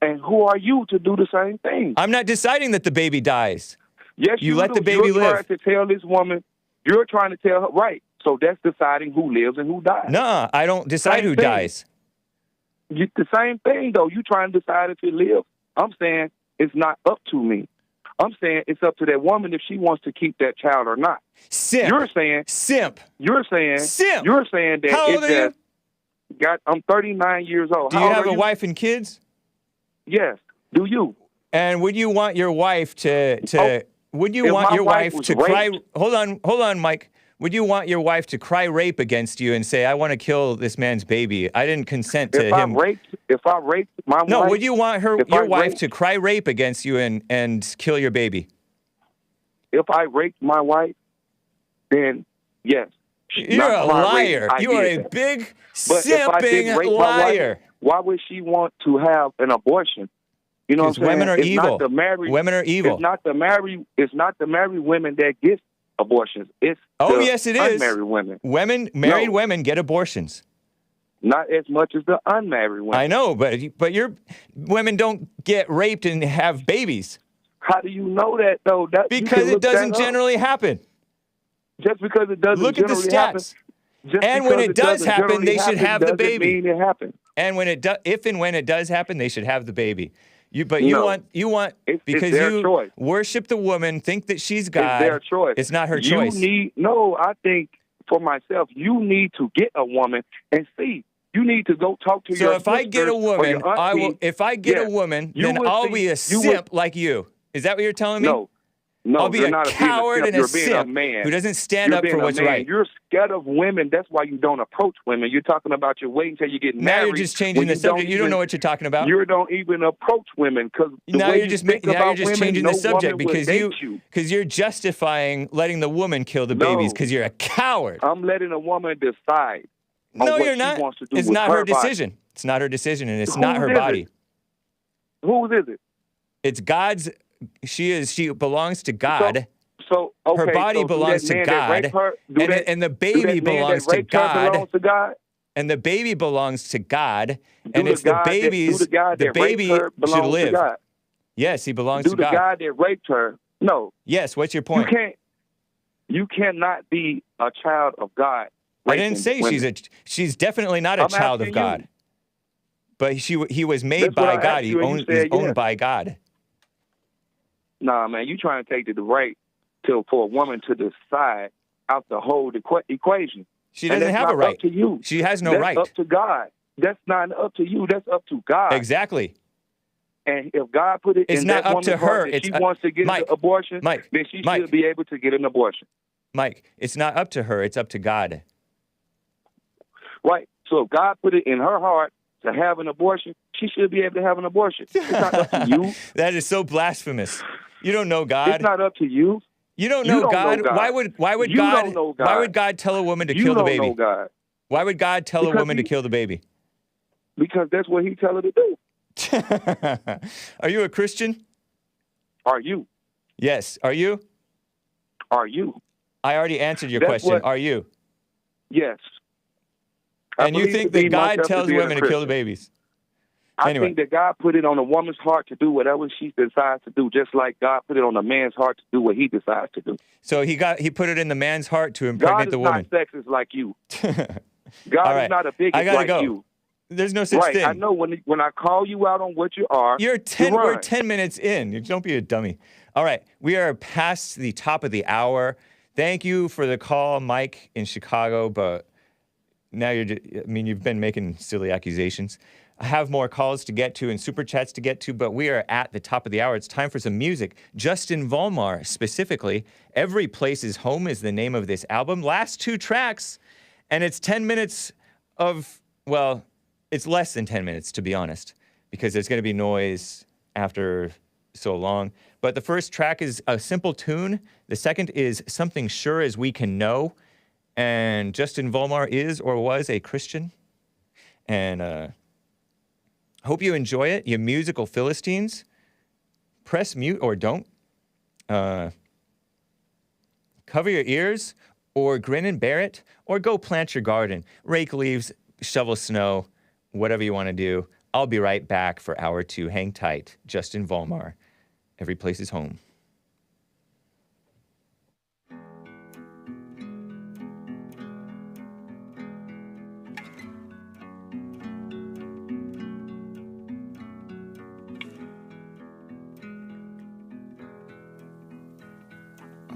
Speaker 7: And who are you to do the same thing?
Speaker 1: I'm not deciding that the baby dies.
Speaker 7: Yes,
Speaker 1: You let
Speaker 7: do.
Speaker 1: the baby
Speaker 7: You're
Speaker 1: live.
Speaker 7: trying to tell this woman, you're trying to tell her, right. So that's deciding who lives and who dies.
Speaker 1: Nah, I don't decide
Speaker 7: Same
Speaker 1: who
Speaker 7: thing.
Speaker 1: dies.
Speaker 7: The same thing, though. You trying to decide if it lives. I'm saying it's not up to me. I'm saying it's up to that woman if she wants to keep that child or not.
Speaker 1: Simp.
Speaker 7: You're saying
Speaker 1: Simp.
Speaker 7: Simp. You're saying that
Speaker 1: How old are you?
Speaker 7: I'm 39 years old.
Speaker 1: Do
Speaker 7: How
Speaker 1: you
Speaker 7: old
Speaker 1: have
Speaker 7: are
Speaker 1: a wife and kids?
Speaker 7: Yes. Do you?
Speaker 1: And would you want your wife to would you
Speaker 7: If
Speaker 1: want
Speaker 7: my
Speaker 1: your
Speaker 7: wife
Speaker 1: wife
Speaker 7: was
Speaker 1: to cry?
Speaker 7: raped-
Speaker 1: Hold on, Mike. Would you want your wife to cry rape against you and say, "I want to kill this man's baby. I didn't consent to
Speaker 7: If I
Speaker 1: him."
Speaker 7: raped my
Speaker 1: No,
Speaker 7: wife,
Speaker 1: would you want your
Speaker 7: if I
Speaker 1: wife
Speaker 7: raped-
Speaker 1: to cry rape against you and kill your baby?
Speaker 7: If I raped my wife, then yes.
Speaker 1: You're
Speaker 7: Not
Speaker 1: a
Speaker 7: cry rape,
Speaker 1: liar.
Speaker 7: I
Speaker 1: You are
Speaker 7: did
Speaker 1: a
Speaker 7: that.
Speaker 1: big
Speaker 7: But if I didn't
Speaker 1: simping
Speaker 7: rape my wife,
Speaker 1: liar.
Speaker 7: why would she want to have an abortion? You know what I'm saying?
Speaker 1: Women are
Speaker 7: It's
Speaker 1: evil.
Speaker 7: Not the married,
Speaker 1: Women are evil.
Speaker 7: It's not the married women that get abortions. It's
Speaker 1: Oh,
Speaker 7: the
Speaker 1: yes, it is.
Speaker 7: unmarried women.
Speaker 1: Married
Speaker 7: No.
Speaker 1: women get abortions.
Speaker 7: Not as much as the unmarried women.
Speaker 1: I know, but your women don't get raped and have babies
Speaker 7: How do you know that though? You
Speaker 1: because
Speaker 7: can
Speaker 1: it
Speaker 7: look that
Speaker 1: doesn't
Speaker 7: up.
Speaker 1: generally happen.
Speaker 7: Just because it doesn't
Speaker 1: Look at the
Speaker 7: generally happen.
Speaker 1: stats.
Speaker 7: Just
Speaker 1: And when
Speaker 7: because
Speaker 1: it does
Speaker 7: doesn't
Speaker 1: happen,
Speaker 7: generally
Speaker 1: they should have the
Speaker 7: doesn't
Speaker 1: baby.
Speaker 7: mean it happened.
Speaker 1: And when if and when it does happen, they should have the baby. You
Speaker 7: No.
Speaker 1: want
Speaker 7: It's
Speaker 1: because
Speaker 7: their
Speaker 1: you
Speaker 7: choice.
Speaker 1: worship the woman, think that she's God.
Speaker 7: It's their choice.
Speaker 1: It's not her choice.
Speaker 7: I think for myself, you need to get a woman and see. You need to go talk to your
Speaker 1: So if I get a
Speaker 7: sisters or
Speaker 1: woman,
Speaker 7: your
Speaker 1: I will.
Speaker 7: auntie.
Speaker 1: If I get
Speaker 7: Yes.
Speaker 1: a woman,
Speaker 7: You
Speaker 1: then
Speaker 7: would
Speaker 1: I'll
Speaker 7: see-
Speaker 1: be a
Speaker 7: you would-
Speaker 1: simp like you. Is that what you're telling me?
Speaker 7: No,
Speaker 1: I'll be
Speaker 7: you're
Speaker 1: a
Speaker 7: not
Speaker 1: coward
Speaker 7: being
Speaker 1: and a
Speaker 7: You're being
Speaker 1: simp
Speaker 7: a man
Speaker 1: who doesn't stand
Speaker 7: You're
Speaker 1: up for
Speaker 7: being a
Speaker 1: what's
Speaker 7: man.
Speaker 1: right.
Speaker 7: You're scared of women. That's why you don't approach women. You're talking about you wait until you get
Speaker 1: Now
Speaker 7: married.
Speaker 1: you're just changing
Speaker 7: when
Speaker 1: the
Speaker 7: you
Speaker 1: subject. You don't
Speaker 7: even-
Speaker 1: know what you're talking about.
Speaker 7: You don't even approach women because
Speaker 1: Now you're just changing the subject
Speaker 7: because
Speaker 1: because you're justifying letting the woman kill the babies because you're a coward.
Speaker 7: I'm letting a woman decide. on
Speaker 1: No,
Speaker 7: what
Speaker 1: you're
Speaker 7: she
Speaker 1: not.
Speaker 7: wants to do
Speaker 1: It's
Speaker 7: with
Speaker 1: not her
Speaker 7: body.
Speaker 1: decision. It's not her decision, and it's
Speaker 7: Whose
Speaker 1: not her
Speaker 7: is
Speaker 1: body.
Speaker 7: it? Whose is it?
Speaker 1: It's God's. She belongs to God.
Speaker 7: So okay,
Speaker 1: her body
Speaker 7: so do
Speaker 1: belongs
Speaker 7: that
Speaker 1: to
Speaker 7: man that
Speaker 1: God,
Speaker 7: raped her- do
Speaker 1: and,
Speaker 7: that-
Speaker 1: and the
Speaker 7: do
Speaker 1: baby
Speaker 7: that man that
Speaker 1: belongs to
Speaker 7: raped her
Speaker 1: God.
Speaker 7: belongs to God?
Speaker 1: And the baby belongs to God,
Speaker 7: Do
Speaker 1: and
Speaker 7: the
Speaker 1: it's the
Speaker 7: guy that- do
Speaker 1: baby's.
Speaker 7: the guy
Speaker 1: The
Speaker 7: that raped
Speaker 1: baby
Speaker 7: her
Speaker 1: should
Speaker 7: belongs to
Speaker 1: live.
Speaker 7: God?
Speaker 1: Yes, he belongs
Speaker 7: Do
Speaker 1: to
Speaker 7: the
Speaker 1: God.
Speaker 7: guy that raped her? No.
Speaker 1: Yes. What's your point?
Speaker 7: You cannot be a child of God.
Speaker 1: I didn't say
Speaker 7: women.
Speaker 1: she's definitely not a
Speaker 7: I'm
Speaker 1: child of
Speaker 7: asking
Speaker 1: God.
Speaker 7: you.
Speaker 1: But he was made
Speaker 7: That's what
Speaker 1: by
Speaker 7: I
Speaker 1: God.
Speaker 7: asked
Speaker 1: He
Speaker 7: you, and you
Speaker 1: he's
Speaker 7: said
Speaker 1: owned
Speaker 7: yes.
Speaker 1: by God.
Speaker 7: Nah, man, you trying to take the right for a woman to decide out the whole equation.
Speaker 1: She
Speaker 7: And
Speaker 1: doesn't
Speaker 7: that's
Speaker 1: have a
Speaker 7: not
Speaker 1: right.
Speaker 7: Up to you.
Speaker 1: She has no
Speaker 7: That's
Speaker 1: right.
Speaker 7: up to God. That's not up to you. That's up to God.
Speaker 1: Exactly.
Speaker 7: And if God put it
Speaker 1: It's
Speaker 7: in
Speaker 1: not
Speaker 7: that
Speaker 1: up to
Speaker 7: woman's heart
Speaker 1: her.
Speaker 7: that
Speaker 1: It's
Speaker 7: she wants to get
Speaker 1: Mike,
Speaker 7: an abortion,
Speaker 1: Mike,
Speaker 7: then she
Speaker 1: Mike.
Speaker 7: should be able to get an abortion.
Speaker 1: Mike, it's not up to her. It's up to God.
Speaker 7: Right. So if God put it in her heart to have an abortion, she should be able to have an abortion. It's not up to you.
Speaker 1: That is so blasphemous. You don't know God.
Speaker 7: It's not up to you.
Speaker 1: You don't
Speaker 7: You
Speaker 1: know
Speaker 7: don't
Speaker 1: God.
Speaker 7: know God.
Speaker 1: Why would
Speaker 7: You
Speaker 1: God?
Speaker 7: don't know
Speaker 1: Why
Speaker 7: God.
Speaker 1: would God tell a woman to
Speaker 7: You
Speaker 1: kill the
Speaker 7: don't
Speaker 1: baby?
Speaker 7: know God.
Speaker 1: Why would God tell a
Speaker 7: Because
Speaker 1: woman to kill the baby?
Speaker 7: Because that's what he tell her to do.
Speaker 1: Are you a Christian?
Speaker 7: Are you?
Speaker 1: Yes. Are you?
Speaker 7: Are you?
Speaker 1: I already answered your
Speaker 7: That's
Speaker 1: question.
Speaker 7: what-
Speaker 1: Are you?
Speaker 7: Yes. I
Speaker 1: And you
Speaker 7: believe
Speaker 1: think
Speaker 7: to
Speaker 1: that
Speaker 7: be
Speaker 1: God
Speaker 7: myself to
Speaker 1: tells
Speaker 7: being a
Speaker 1: women to kill the
Speaker 7: Christian.
Speaker 1: babies?
Speaker 7: I
Speaker 1: Anyway.
Speaker 7: think that God put it on a woman's heart to do whatever she decides to do, just like God put it on a man's heart to do what he decides to do.
Speaker 1: So he put it in the man's heart to
Speaker 7: God
Speaker 1: impregnate
Speaker 7: is
Speaker 1: the woman.
Speaker 7: not sexist like you.
Speaker 1: All
Speaker 7: God
Speaker 1: right.
Speaker 7: is not a bigot
Speaker 1: I gotta
Speaker 7: like
Speaker 1: go.
Speaker 7: you.
Speaker 1: There's no such
Speaker 7: Right.
Speaker 1: thing.
Speaker 7: I know when I call you out on what you are,
Speaker 1: We're
Speaker 7: run.
Speaker 1: 10 minutes in. Don't be a dummy. All right. We are past the top of the hour. Thank you for the call, Mike in Chicago, but now you've been making silly accusations. I have more calls to get to and super chats to get to, but we are at the top of the hour. It's time for some music. Justin Vollmar, specifically. Every Place is Home is the name of this album. Last 2 tracks, and it's 10 minutes of, well, it's less than 10 minutes, to be honest, because there's going to be noise after so long. But the first track is a simple tune. The second is Something Sure As We Can Know. And Justin Vollmar is or was a Christian. And hope you enjoy it, you musical Philistines. Press mute or don't. Cover your ears or grin and bear it or go plant your garden. Rake leaves, shovel snow, whatever you want to do. I'll be right back for hour 2. Hang tight. Justin Vollmar. Every Place is Home.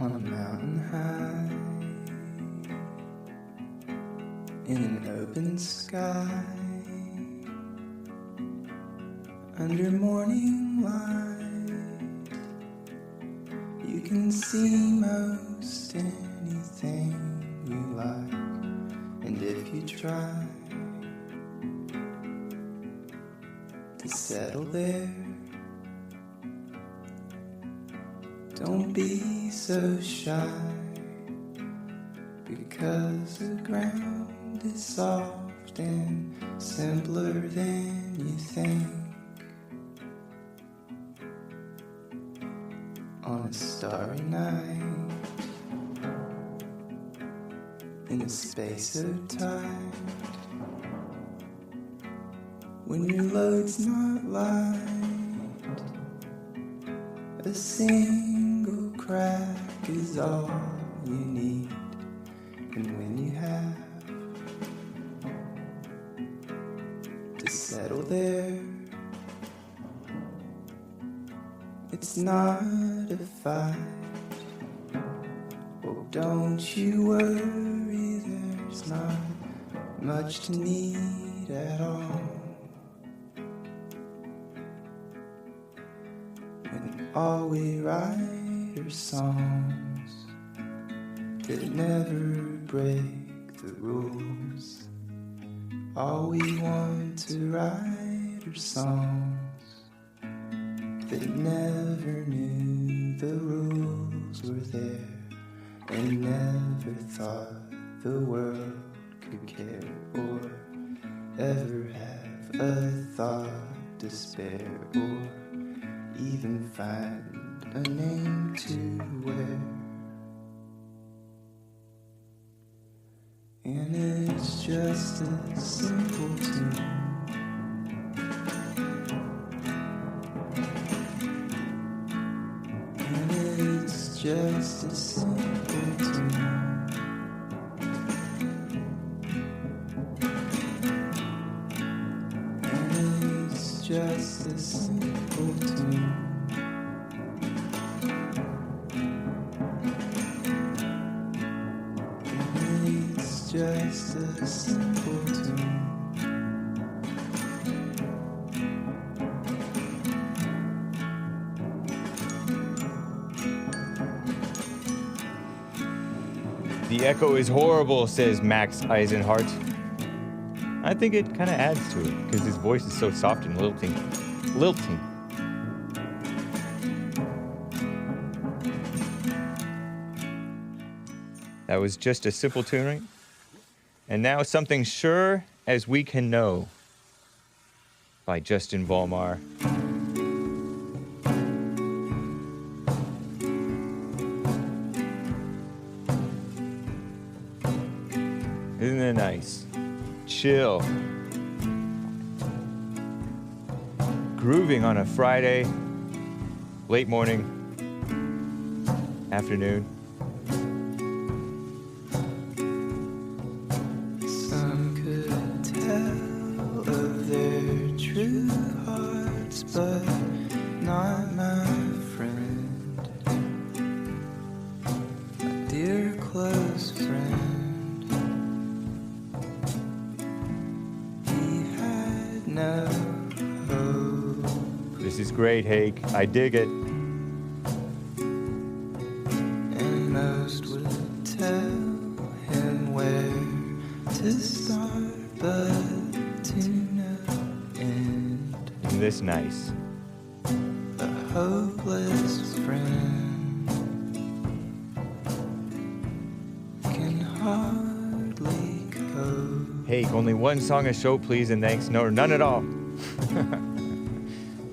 Speaker 2: On a mountain high, in an open sky, under morning light, you can see most anything you like, and if you try to settle there, don't be so shy, because the ground is soft and simpler than you think. On a starry night, in a space of time, when your load's not light, a single crack is all you need. And when you have to settle there, it's not a fight. Oh, don't you worry, there's not much to need at all. When all we write are songs that never break the rules. All we want to write are songs that never knew the rules were there, and never thought the world could care or ever have a thought to spare, or even find a name to wear. And it's just a simple tune. And it's just a simple tune. And it's just a simple tune. Just a simple tune.
Speaker 1: The echo is horrible, says Max Eisenhart. I think it kind of adds to it because his voice is so soft and lilting. That was just a simple tune, right? And now Something Sure As We Can Know by Justin Vollmar. Isn't it nice? Chill. grooving on a Friday, late morning, afternoon.
Speaker 2: Some could tell of their true hearts, but not my friend, a dear close friend. He had no hope,
Speaker 1: This is great, Hake. I dig it.
Speaker 2: and most would tell him where to start, but to no end.
Speaker 1: Isn't this nice?
Speaker 2: A hopeless friend can hardly cope.
Speaker 1: Hake, only one song a show, please, and thanks. No, none at all.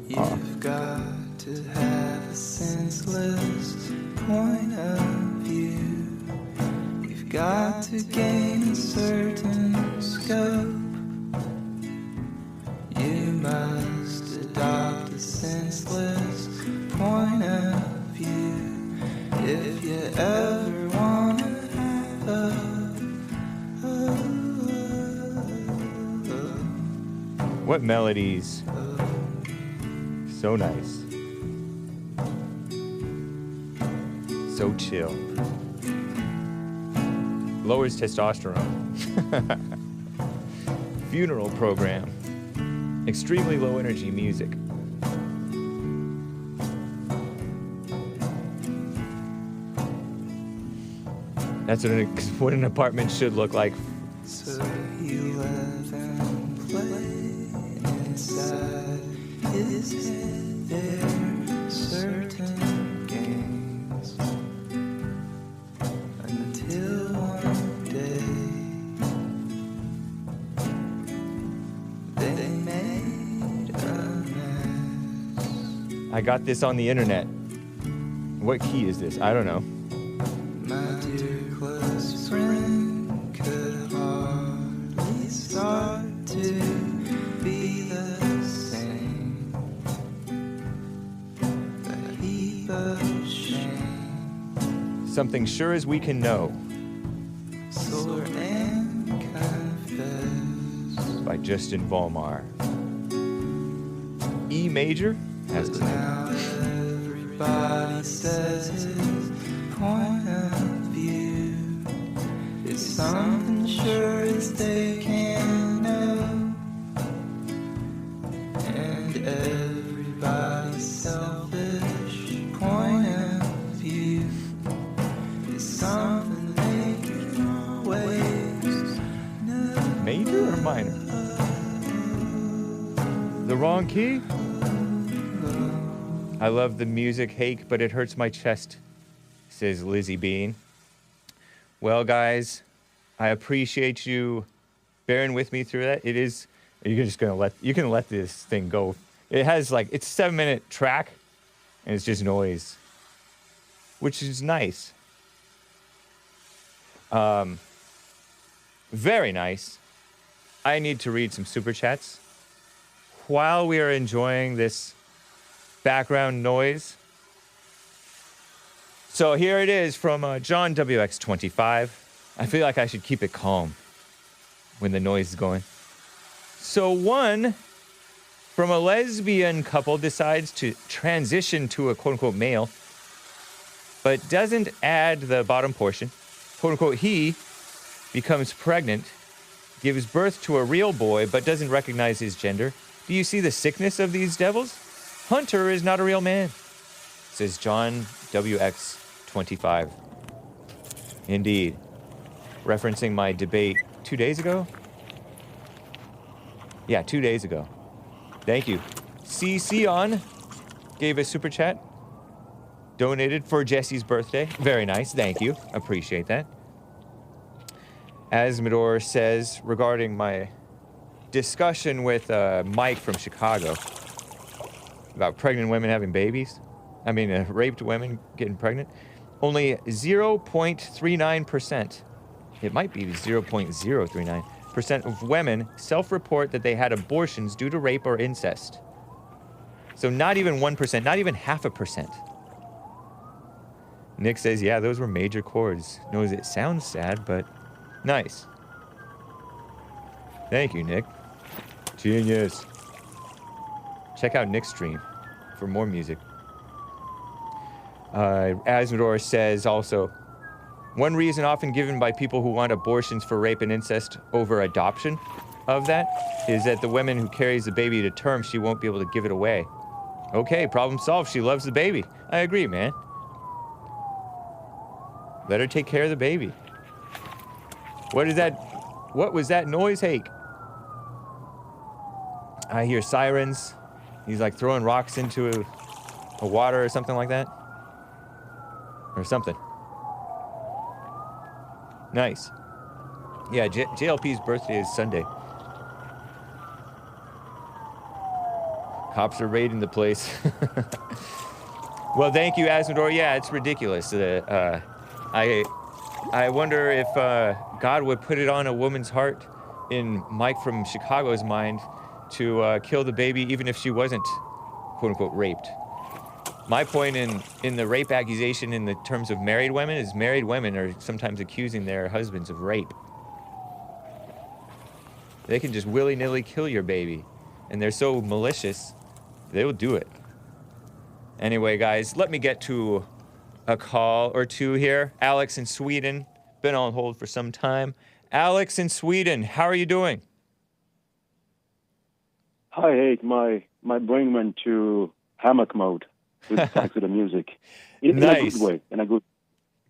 Speaker 2: You've got to have a senseless point of view. You've got to gain a certain scope. You must adopt a senseless point of view if you ever want to have
Speaker 1: What melodies? So nice. So chill. Lowers testosterone. Funeral program. Extremely low energy music. That's what an apartment should look like.
Speaker 2: So he let them play inside his head their certain games until one day they made a mess.
Speaker 1: I got this on the internet. What key is this? I don't know.
Speaker 2: My dear close friend could hardly start to be the same. A heap of shame,
Speaker 1: Something sure as we can know.
Speaker 2: sore and confess.
Speaker 1: By Justin Vollmar. E major has
Speaker 2: But
Speaker 1: the
Speaker 2: now everybody says his point of view is something sure as they can know, and everybody's selfish point of view is something they can always know.
Speaker 1: major or minor? The wrong key? I love the music, Hake, but it hurts my chest, says Lizzie Bean. Well, guys, I appreciate you bearing with me through that. It is, you're just gonna let this thing go. It has it's a 7-minute track, and it's just noise, which is nice. Very nice. I need to read some super chats while we are enjoying this background noise. So here it is from John WX25. I feel like I should keep it calm when the noise is going. So one from a lesbian couple decides to transition to a quote-unquote male, but doesn't add the bottom portion. Quote-unquote, he becomes pregnant, gives birth to a real boy, but doesn't recognize his gender. Do you see the sickness of these devils? Hunter is not a real man, says John WX25. Indeed. Referencing my debate 2 days ago? Yeah, 2 days ago. Thank you. CCon gave a super chat. Donated for Jesse's birthday. Very nice. Thank you. Appreciate that. Asmodor says, regarding my discussion with Mike from Chicago about pregnant women having babies, raped women getting pregnant, only 0.39%, it might be 0.039% of women self-report that they had abortions due to rape or incest. So not even 1%, not even 0.5%. Nick says, yeah, those were major chords. Knows it sounds sad, but nice. Thank you, Nick. Genius. Check out Nick's stream for more music. Asmodor says also, one reason often given by people who want abortions for rape and incest over adoption of that is that the woman who carries the baby to term, she won't be able to give it away. Okay, problem solved. She loves the baby. I agree, man. Let her take care of the baby. What is that? What was that noise, Hake? I hear sirens. He's like throwing rocks into a water or something like that. Or something. Nice. Yeah, JLP's birthday is Sunday. Cops are raiding the place. Well, thank you, Asmodor. Yeah, it's ridiculous. I wonder if God would put it on a woman's heart, in Mike from Chicago's mind, to kill the baby even if she wasn't, quote-unquote, raped. My point in the rape accusation in the terms of married women is married women are sometimes accusing their husbands of rape. They can just willy-nilly kill your baby, and they're so malicious, they will do it. Anyway, guys, let me get to a call or two here. Alex in Sweden, been on hold for some time. Alex in Sweden, how are you doing?
Speaker 8: Hi, Hake. My brain went to hammock mode with thanks to the music. In
Speaker 1: Nice.
Speaker 8: a good way. In a good.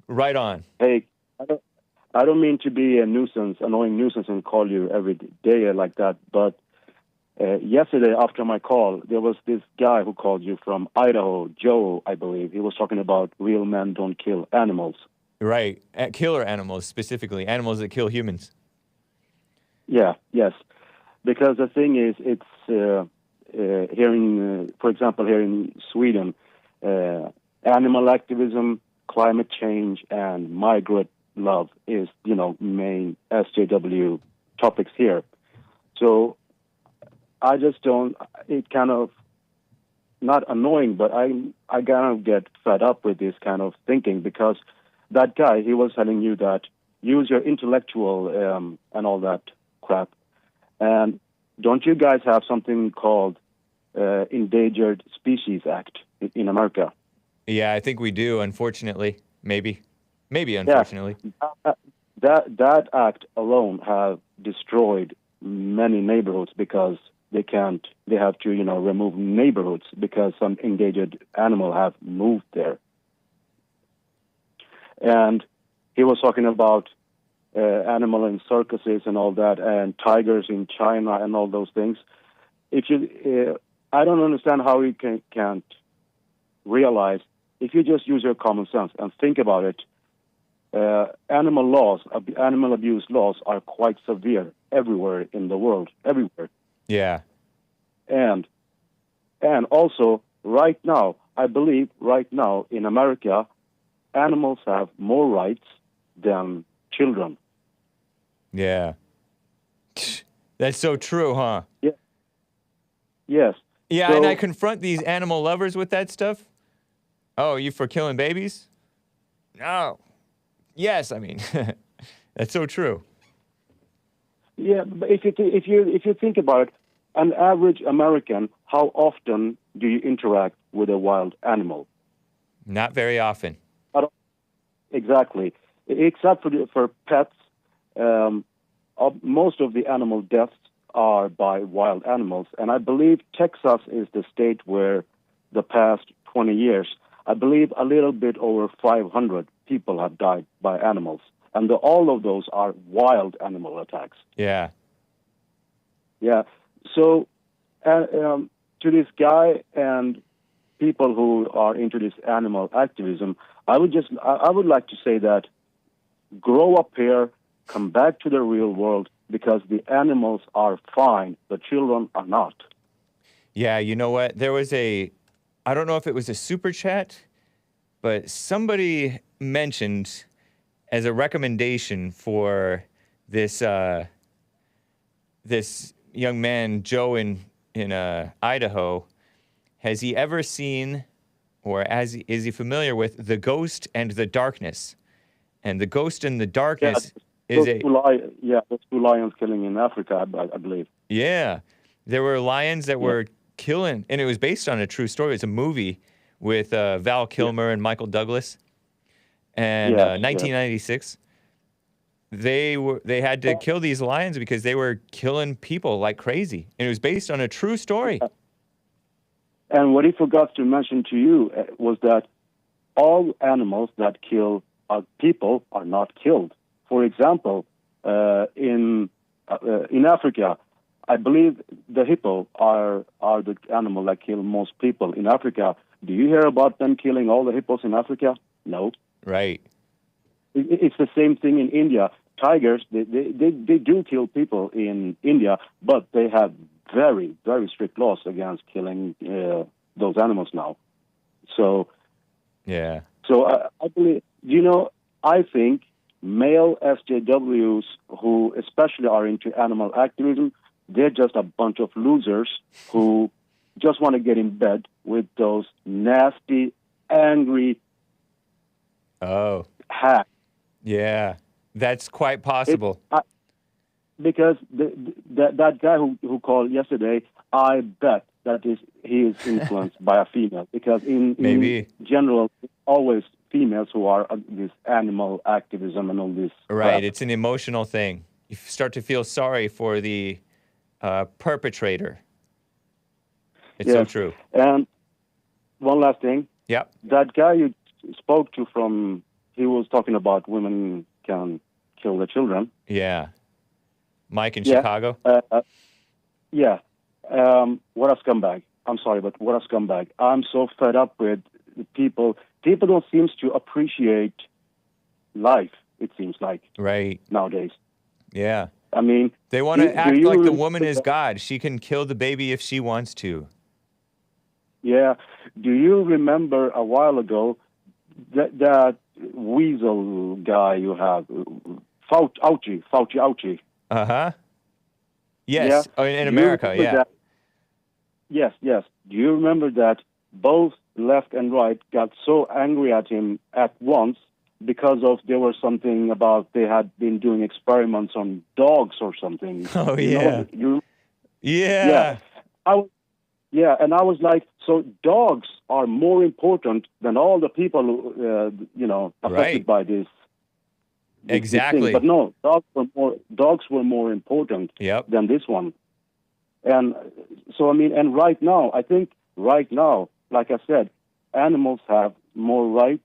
Speaker 1: Right on.
Speaker 8: Hey, I don't mean to be a nuisance, annoying nuisance, and call you every day like that. But yesterday, after my call, there was this guy who called you from Idaho, Joe, I believe. He was talking about real men don't kill animals.
Speaker 1: Right. Killer animals, specifically. Animals that kill humans.
Speaker 8: Yeah. Yes. Because the thing is, it's here in, for example, here in Sweden, animal activism, climate change, and migrant love is, main SJW topics here. So I just don't, it kind of, not annoying, but I kind of get fed up with this kind of thinking, because that guy, he was telling you that use your intellectual and all that crap. And don't you guys have something called Endangered Species Act in America?
Speaker 1: Yeah, I think we do, unfortunately. Maybe unfortunately.
Speaker 8: Yeah. That act alone have destroyed many neighborhoods because they have to, remove neighborhoods because some endangered animal have moved there. And he was talking about animal in circuses and all that, and tigers in China and all those things. I don't understand how you can't realize, if you just use your common sense and think about it, animal abuse laws are quite severe everywhere in the world, everywhere.
Speaker 1: Yeah.
Speaker 8: And also, right now, I believe right now in America, animals have more rights than children.
Speaker 1: Yeah. That's so true, huh?
Speaker 8: Yeah. Yes.
Speaker 1: Yeah,
Speaker 8: So-
Speaker 1: and I confront these animal lovers with that stuff. Oh, you for killing babies? No. Yes, I mean, that's so true.
Speaker 8: Yeah, but if you think about it, an average American, how often do you interact with a wild animal?
Speaker 1: Not very often.
Speaker 8: Exactly. Except for pets, most of the animal deaths are by wild animals. And I believe Texas is the state where the past 20 years, I believe a little bit over 500 people have died by animals. And all of those are wild animal attacks.
Speaker 1: Yeah.
Speaker 8: Yeah. So to this guy and people who are into this animal activism, I would like to say that grow up here, come back to the real world, because the animals are fine, the children are not.
Speaker 1: Yeah, you know what? There was I don't know if it was a super chat, but somebody mentioned as a recommendation for this this young man, Joe in Idaho, has he ever seen, or is he familiar with the ghost and the darkness? And the ghost and the darkness is
Speaker 8: those two lions killing in Africa, I believe.
Speaker 1: Yeah. There were lions that were killing, and it was based on a true story. It's a movie with Val Kilmer and Michael Douglas. And 1996, they had to kill these lions because they were killing people like crazy. And it was based on a true story.
Speaker 8: And what he forgot to mention to you was that all animals that kill people are not killed. For example, in Africa, I believe the hippo are the animal that kill most people in Africa. Do you hear about them killing all the hippos in Africa? No.
Speaker 1: Right.
Speaker 8: It's the same thing in India. Tigers, they do kill people in India, but they have very, very strict laws against killing those animals now. So,
Speaker 1: yeah.
Speaker 8: So I believe, I think male SJWs who especially are into animal activism, they're just a bunch of losers who just want to get in bed with those nasty, angry hacks.
Speaker 1: Yeah, that's quite possible.
Speaker 8: Because that guy who called yesterday, I bet that he is influenced by a female. Because in general, always females who are this animal activism and all this.
Speaker 1: Right,
Speaker 8: crap.
Speaker 1: It's an emotional thing. You start to feel sorry for the perpetrator. It's so true.
Speaker 8: And one last thing.
Speaker 1: Yep.
Speaker 8: That guy you spoke to he was talking about women can kill their children.
Speaker 1: Yeah. Mike in Chicago?
Speaker 8: Yeah. What a scumbag. I'm sorry, but what a scumbag. I'm so fed up with people. People don't seem to appreciate life, it seems like.
Speaker 1: Right.
Speaker 8: Nowadays.
Speaker 1: Yeah.
Speaker 8: I mean...
Speaker 1: They want to act like the woman is God. She can kill the baby if she wants to.
Speaker 8: Yeah. Do you remember a while ago that weasel guy you have, Fauci?
Speaker 1: Uh-huh. Yes,
Speaker 8: yeah?
Speaker 1: In America, yeah.
Speaker 8: That? Yes. Do you remember that both left and right got so angry at him at once because there was something about they had been doing experiments on dogs or something?
Speaker 1: Oh, yeah.
Speaker 8: Yeah. And I was like, so dogs are more important than all the people who, affected by this.
Speaker 1: Exactly.
Speaker 8: Thing. But no, dogs were more important than this one. And so, I mean, and right now, like I said, animals have more right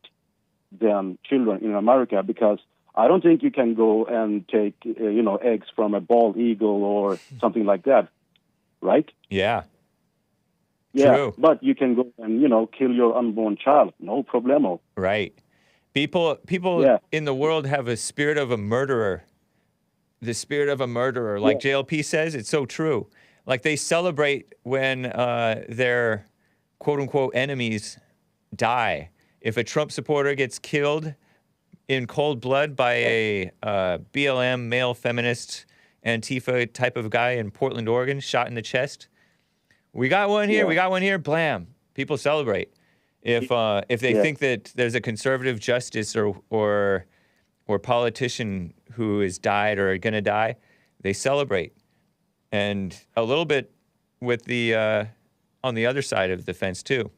Speaker 8: than children in America, because I don't think you can go and take, eggs from a bald eagle or something like that, right?
Speaker 1: Yeah.
Speaker 8: Yeah,
Speaker 1: True.
Speaker 8: but you can go and, kill your unborn child. No problemo.
Speaker 1: Right. People in the world have a spirit of a murderer. The spirit of a murderer. Like JLP says, it's so true. Like they celebrate when their quote-unquote enemies die. If a Trump supporter gets killed in cold blood by a BLM, male feminist, Antifa type of guy in Portland, Oregon, shot in the chest, we got one here, blam. People celebrate. If they think that there's a conservative justice or politician who has died or going to die, they celebrate. And a little bit with the on the other side of the fence too.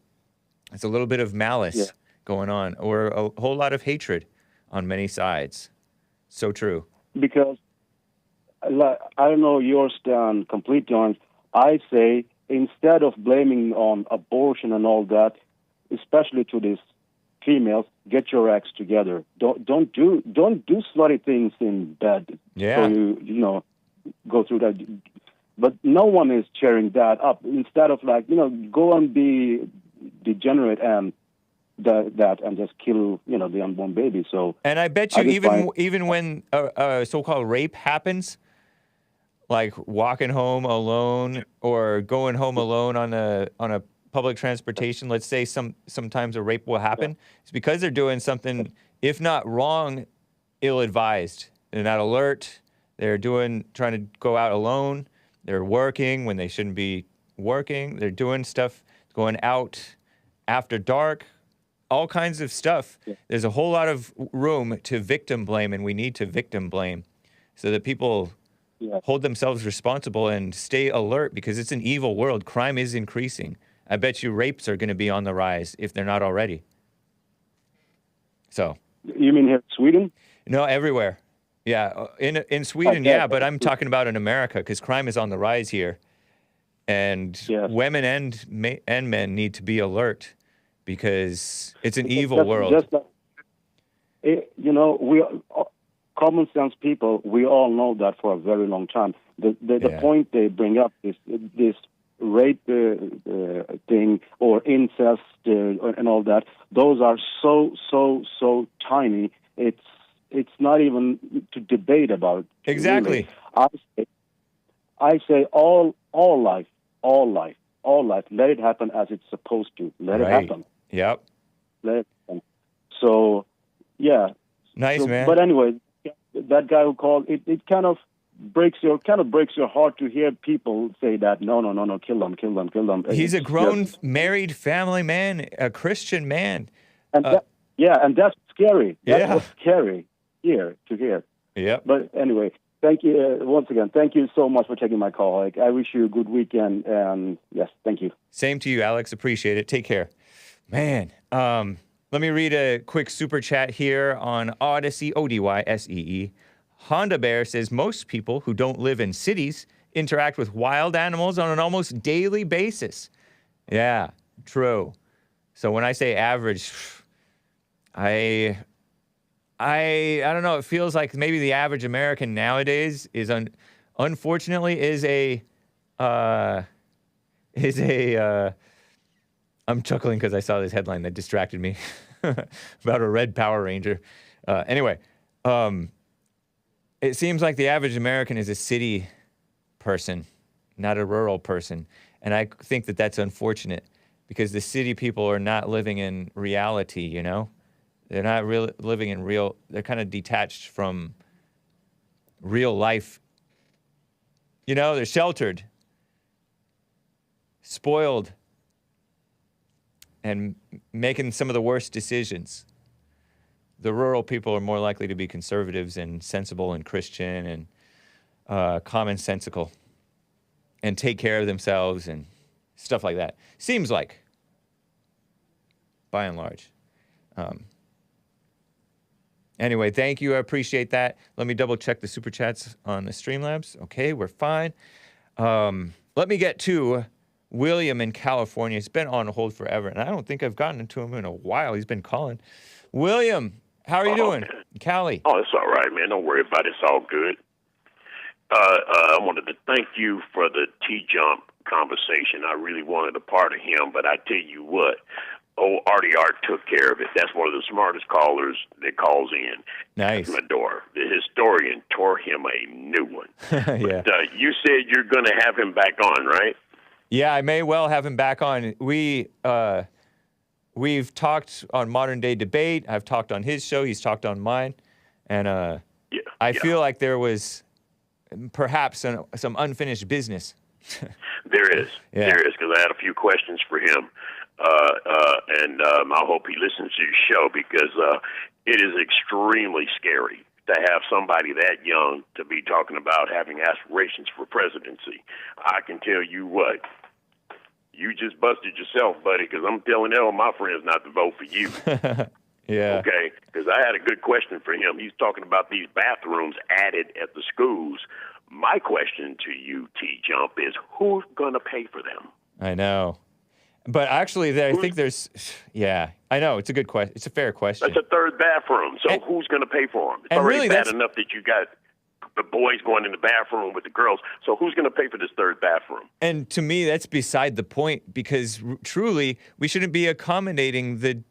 Speaker 1: It's a little bit of malice going on, or a whole lot of hatred on many sides. So true.
Speaker 8: Because I don't know your stand completely on. I say, instead of blaming on abortion and all that, especially to these females, get your acts together. Don't do slutty things in bed.
Speaker 1: Yeah.
Speaker 8: So you go through that. But no one is cheering that up. Instead of go and be degenerate and that and just kill the unborn baby. So. And
Speaker 1: I bet you even when a so-called rape happens, like walking home alone or going home alone on a public transportation, let's say sometimes a rape will happen. It's because they're doing something, if not wrong, ill-advised. They're not alert. They're trying to go out alone. They're working when they shouldn't be working. They're doing stuff going out after dark, all kinds of stuff.
Speaker 8: Yeah.
Speaker 1: There's a whole lot of room to victim blame, and we need to victim blame so that people hold themselves responsible and stay alert, because it's an evil world. Crime is increasing. I bet you rapes are going to be on the rise if they're not already. So.
Speaker 8: You mean here in Sweden?
Speaker 1: No, everywhere. Yeah, in Sweden, yeah, but I'm talking about in America, because crime is on the rise here. And women and men need to be alert, because it's an evil world.
Speaker 8: Just we common sense people, we all know that for a very long time. The point they bring up is this rape thing or incest and all that. Those are so tiny. It's not even to debate about.
Speaker 1: Exactly.
Speaker 8: Really. I say all life. Let it happen as it's supposed to. Let it happen.
Speaker 1: Yep.
Speaker 8: Let it happen. So, yeah.
Speaker 1: Nice, man.
Speaker 8: But anyway, that guy who called, it kind of breaks your heart to hear people say that no, kill them.
Speaker 1: He's a grown, married family man, a Christian man.
Speaker 8: And and that's scary. That's scary to hear.
Speaker 1: Yeah.
Speaker 8: But anyway, thank you once again. Thank you so much for taking my call. I wish you a good weekend. And yes, thank you.
Speaker 1: Same to you, Alex. Appreciate it. Take care, man. Let me read a quick super chat here on Odyssey, ODYSEE. Honda Bear says most people who don't live in cities interact with wild animals on an almost daily basis. Yeah, true. So when I say average, I don't know. It feels like maybe the average American nowadays is unfortunately is a I'm chuckling because I saw this headline that distracted me about a red Power Ranger. Anyway, it seems like the average American is a city person, not a rural person. And I think that that's unfortunate, because the city people are not living in reality, you know? They're not really living in real, they're kind of detached from real life. You know, they're sheltered, spoiled, and making some of the worst decisions. The rural people are more likely to be conservatives and sensible and Christian and commonsensical and take care of themselves and stuff like that. Seems like, by and large. Anyway, thank you. I appreciate that. Let me double check the super chats on the Streamlabs. Okay, we're fine. Let me get to William in California. He's been on hold forever, and I don't think I've gotten to him in a while. He's been calling. William, how are you doing?
Speaker 9: Man.
Speaker 1: Cali.
Speaker 9: Oh, it's all right, man. Don't worry about it. It's all good. I wanted to thank you for the TJump conversation. I really wanted a part of him, but I tell you what, old Artie Art took care of it. That's one of the smartest callers that calls in.
Speaker 1: Nice.
Speaker 9: At my door. The historian tore him a new one.
Speaker 1: Yeah.
Speaker 9: But you said you're going to have him back on, right?
Speaker 1: Yeah, I may well have him back on. We've talked on Modern Day Debate. I've talked on his show. He's talked on mine. And I feel like there was perhaps some unfinished business.
Speaker 9: There is.
Speaker 1: Yeah.
Speaker 9: There is, because I had a few questions for him. And I hope he listens to your show, because it is extremely scary to have somebody that young to be talking about having aspirations for presidency. I can tell you what, you just busted yourself, buddy, because I'm telling all my friends not to vote for you.
Speaker 1: Yeah.
Speaker 9: Okay? Because I had a good question for him. He's talking about these bathrooms added at the schools. My question to you, TJump, is who's going to pay for them?
Speaker 1: I know. But actually, I think there's, yeah, I know. It's a good question. It's a fair question.
Speaker 9: That's a third bathroom. So who's going to pay for them? It's
Speaker 1: and
Speaker 9: already
Speaker 1: really,
Speaker 9: bad enough that you got the boys going in the bathroom with the girls. So who's going to pay for this third bathroom?
Speaker 1: And to me, that's beside the point, because truly, we shouldn't be accommodating the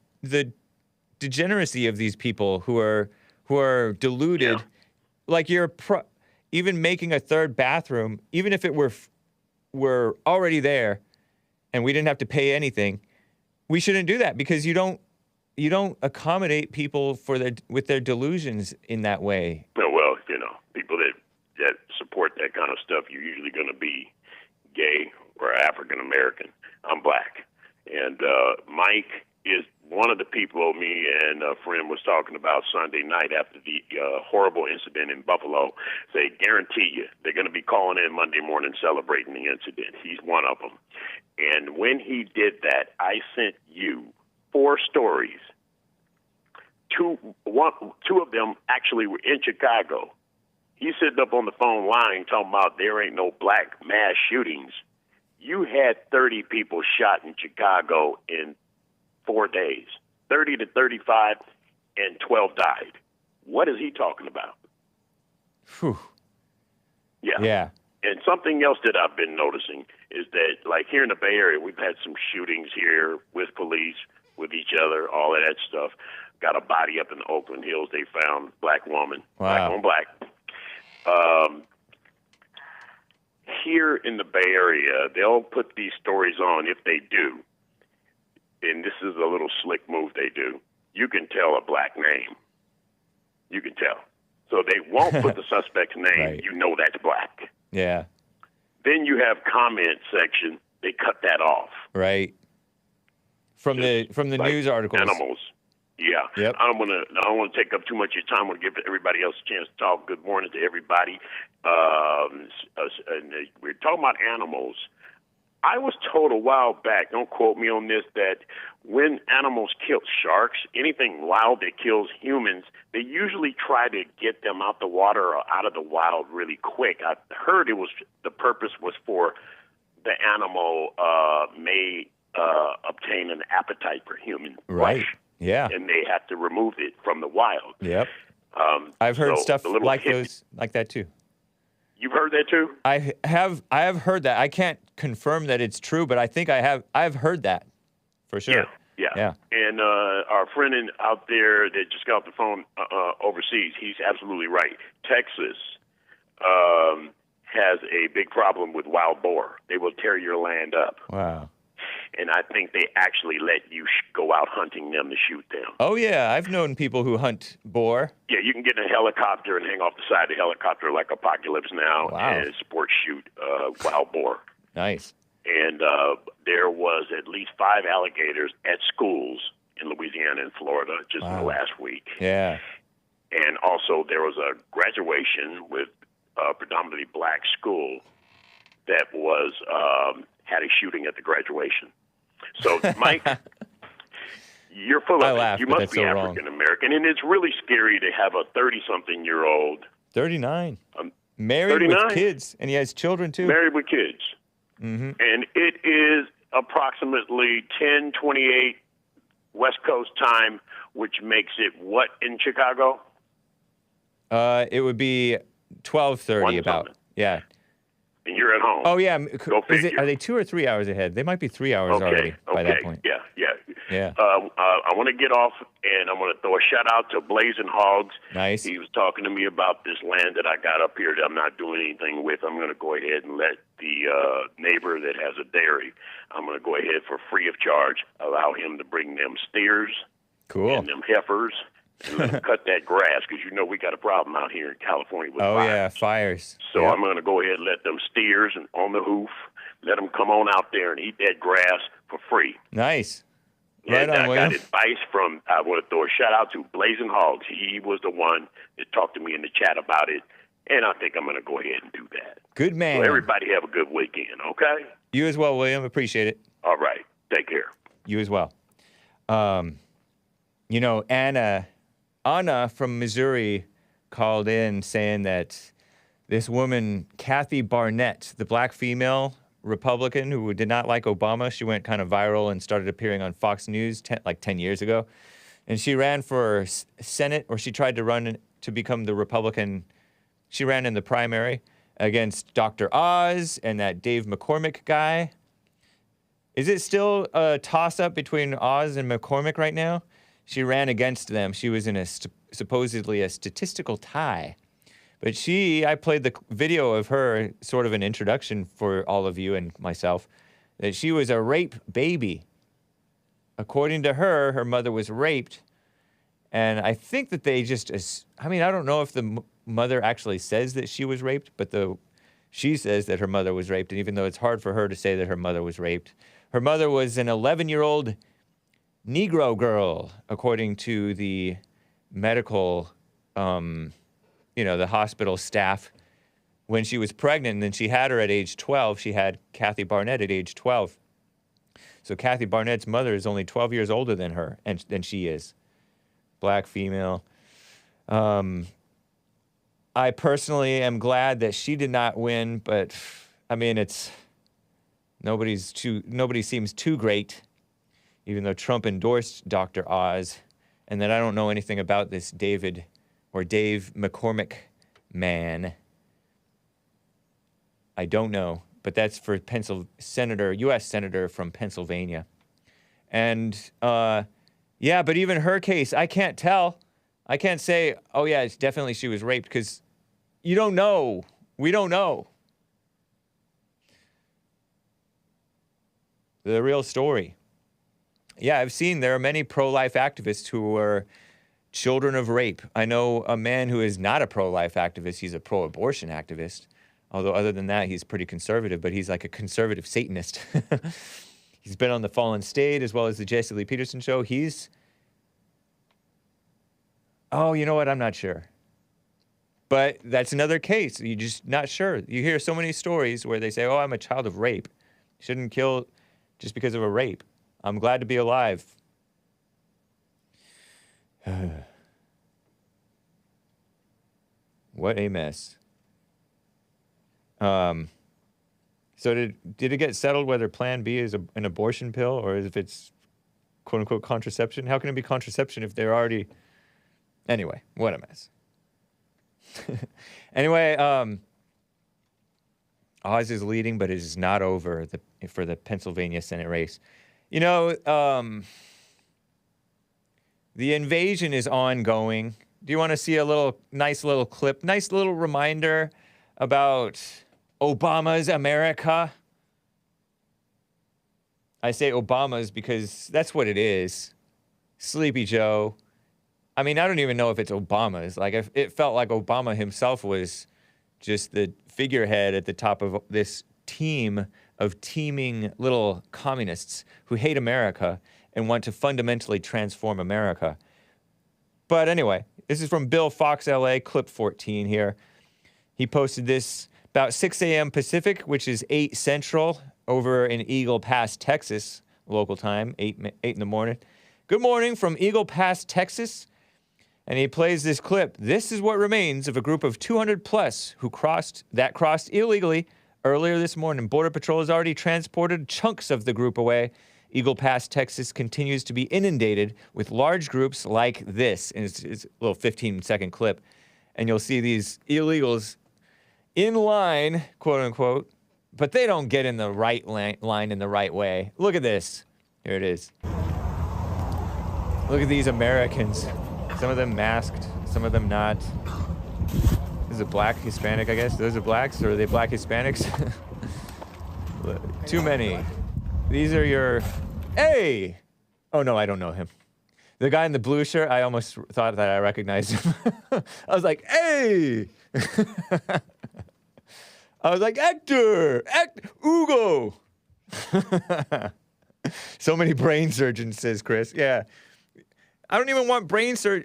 Speaker 1: degeneracy of these people who are deluded.
Speaker 9: Yeah.
Speaker 1: Like even making a third bathroom, even if it were already there, and we didn't have to pay anything, we shouldn't do that, because you don't accommodate people with their delusions in that way.
Speaker 9: Well, people that support that kind of stuff, you're usually going to be gay or African American. I'm black, And Mike is one of the people me and a friend was talking about Sunday night after the horrible incident in Buffalo. They guarantee you they're going to be calling in Monday morning celebrating the incident. He's one of them. And when he did that, I sent you 4 stories. Two of them actually were in Chicago. He's sitting up on the phone lying, talking about there ain't no black mass shootings. You had 30 people shot in Chicago in 4 days, 30 to 35, and 12 died. What is he talking about?
Speaker 1: Whew.
Speaker 9: Yeah.
Speaker 1: Yeah.
Speaker 9: And something else that I've been noticing is that, like here in the Bay Area, we've had some shootings here with police, with each other, all of that stuff. Got a body up in the Oakland Hills. They found black woman, black on black. Here in the Bay Area, they'll put these stories on if they do. And this is a little slick move they do. You can tell a black name. You can tell. So they won't put the suspect's name.
Speaker 1: Right.
Speaker 9: You know that's black.
Speaker 1: Yeah.
Speaker 9: Then you have comment section. They cut that off.
Speaker 1: Right. From the
Speaker 9: Like
Speaker 1: news articles.
Speaker 9: Animals. Yeah.
Speaker 1: Yep.
Speaker 9: I don't want to take up too much of your time. I want to give everybody else a chance to talk. Good morning to everybody. And we're talking about animals. I was told a while back, don't quote me on this, that when animals kill sharks, anything wild that kills humans, they usually try to get them out the water or out of the wild really quick. I heard the purpose was for the animal may obtain an appetite for human flesh.
Speaker 1: Yeah.
Speaker 9: And they have to remove it from the wild.
Speaker 1: Yep. I've heard stuff like that too.
Speaker 9: You've heard that too?
Speaker 1: I have heard that. I can't confirm that it's true, but I think I've heard that for sure.
Speaker 9: Yeah. And our friend out there that just got off the phone overseas, he's absolutely right. Texas has a big problem with wild boar. They will tear your land up.
Speaker 1: Wow.
Speaker 9: And I think they actually let you go out hunting them to shoot them.
Speaker 1: Oh, yeah. I've known people who hunt boar.
Speaker 9: Yeah, you can get in a helicopter and hang off the side of the helicopter like Apocalypse Now and sport shoot wild boar.
Speaker 1: Nice.
Speaker 9: And there was at least 5 alligators at schools in Louisiana and Florida just in the last week.
Speaker 1: Yeah.
Speaker 9: And also there was a graduation with a predominantly black school that was had a shooting at the graduation. So, Mike, you're full of it. You must be African American, and it's really scary to have a 30-something-year-old.
Speaker 1: 39. Married with kids, and he has children too.
Speaker 9: Married with kids.
Speaker 1: Mm-hmm.
Speaker 9: And it is approximately 10:28 West Coast time, which makes it what in Chicago?
Speaker 1: It would be 12:30 about. Yeah.
Speaker 9: And you're at home.
Speaker 1: Oh, yeah.
Speaker 9: Go figure.
Speaker 1: Are they 2 or 3 hours ahead? They might be 3 hours already by that point.
Speaker 9: Yeah.
Speaker 1: Yeah.
Speaker 9: I want to get off, and I want to throw a shout-out to Blazing Hogs.
Speaker 1: Nice.
Speaker 9: He was talking to me about this land that I got up here that I'm not doing anything with. I'm going to go ahead and let the neighbor that has a dairy, I'm going to go ahead for free of charge, allow him to bring them steers and them heifers, and let them cut that grass, because you know we got a problem out here in California with fires.
Speaker 1: Yeah, fires.
Speaker 9: So I'm going to go ahead and let them steers and on the hoof, let them come on out there and eat that grass for free.
Speaker 1: Nice. Right
Speaker 9: And
Speaker 1: on,
Speaker 9: I
Speaker 1: William.
Speaker 9: got advice from, I want to throw a shout-out to Blazing Hogs. He was the one that talked to me in the chat about it, and I think I'm going to go ahead and do that.
Speaker 1: Good man.
Speaker 9: So everybody have a good weekend, okay?
Speaker 1: You as well, William. Appreciate it.
Speaker 9: All right. Take care.
Speaker 1: You as well. You know, Anna from Missouri called in saying that this woman, Kathy Barnette, the black female Republican who did not like Obama, she went kind of viral and started appearing on Fox News like 10 years ago. And she ran for Senate, or she tried to run to become the Republican. She ran in the primary against Dr. Oz and that Dave McCormick guy. Is it still a toss-up between Oz and McCormick right now? She ran against them. She was in supposedly a statistical tie. But I played the video of her, sort of an introduction for all of you and myself, that she was a rape baby. According to her, her mother was raped. And I think that they I don't know if the mother actually says that she was raped, but she says that her mother was raped. And even though it's hard for her to say that her mother was raped, Her mother was an 11-year-old Negro girl, according to the medical, the hospital staff. When she was pregnant, and then she had her at age 12, she had Kathy Barnette at age 12. So Kathy Barnett's mother is only 12 years older than her, and than she is. Black female. I personally am glad that she did not win, but I mean, nobody seems too great, even though Trump endorsed Dr. Oz, and that I don't know anything about this Dave McCormick man. I don't know, but that's for U.S. Senator from Pennsylvania. And, but even her case, I can't tell. I can't say, oh yeah, it's definitely she was raped, because you don't know. We don't know the real story. Yeah, I've seen there are many pro-life activists who are children of rape. I know a man who is not a pro-life activist. He's a pro-abortion activist. Although other than that, he's pretty conservative, but he's like a conservative Satanist. He's been on the Fallen State as well as the Jesse Lee Peterson show. Oh, you know what? I'm not sure. But that's another case. You're just not sure. You hear so many stories where they say, oh, I'm a child of rape. Shouldn't kill just because of a rape. I'm glad to be alive. What a mess. So did it get settled whether Plan B is an abortion pill or if it's quote-unquote contraception? How can it be contraception if they're already... Anyway, what a mess. Anyway, Oz is leading, but it is not over for the Pennsylvania Senate race. You know, the invasion is ongoing. Do you want to see a nice little clip, nice little reminder about Obama's America? I say Obama's because that's what it is. Sleepy Joe. I mean, I don't even know if it's Obama's. Like, it felt like Obama himself was just the figurehead at the top of this team of teeming little communists who hate America and want to fundamentally transform America. But anyway, this is from Bill Fox, LA, clip 14 here. He posted this about 6 a.m. Pacific, which is 8 Central, over in Eagle Pass, Texas, local time, 8 in the morning. Good morning from Eagle Pass, Texas. And he plays this clip. This is what remains of a group of 200 plus who crossed illegally earlier this morning. Border Patrol has already transported chunks of the group away. Eagle Pass, Texas continues to be inundated with large groups like this. And it's a little 15-second clip. And you'll see these illegals in line, quote unquote, but they don't get in the right line in the right way. Look at this. Here it is. Look at these Americans. Some of them masked, some of them not. This is a black Hispanic, I guess. Those are blacks, or are they black Hispanics? Too many. These are your... Hey! Oh, no, I don't know him. The guy in the blue shirt, I almost thought that I recognized him. I was like, hey! I was like, Ugo! So many brain surgeons, says Chris. Yeah. I don't even want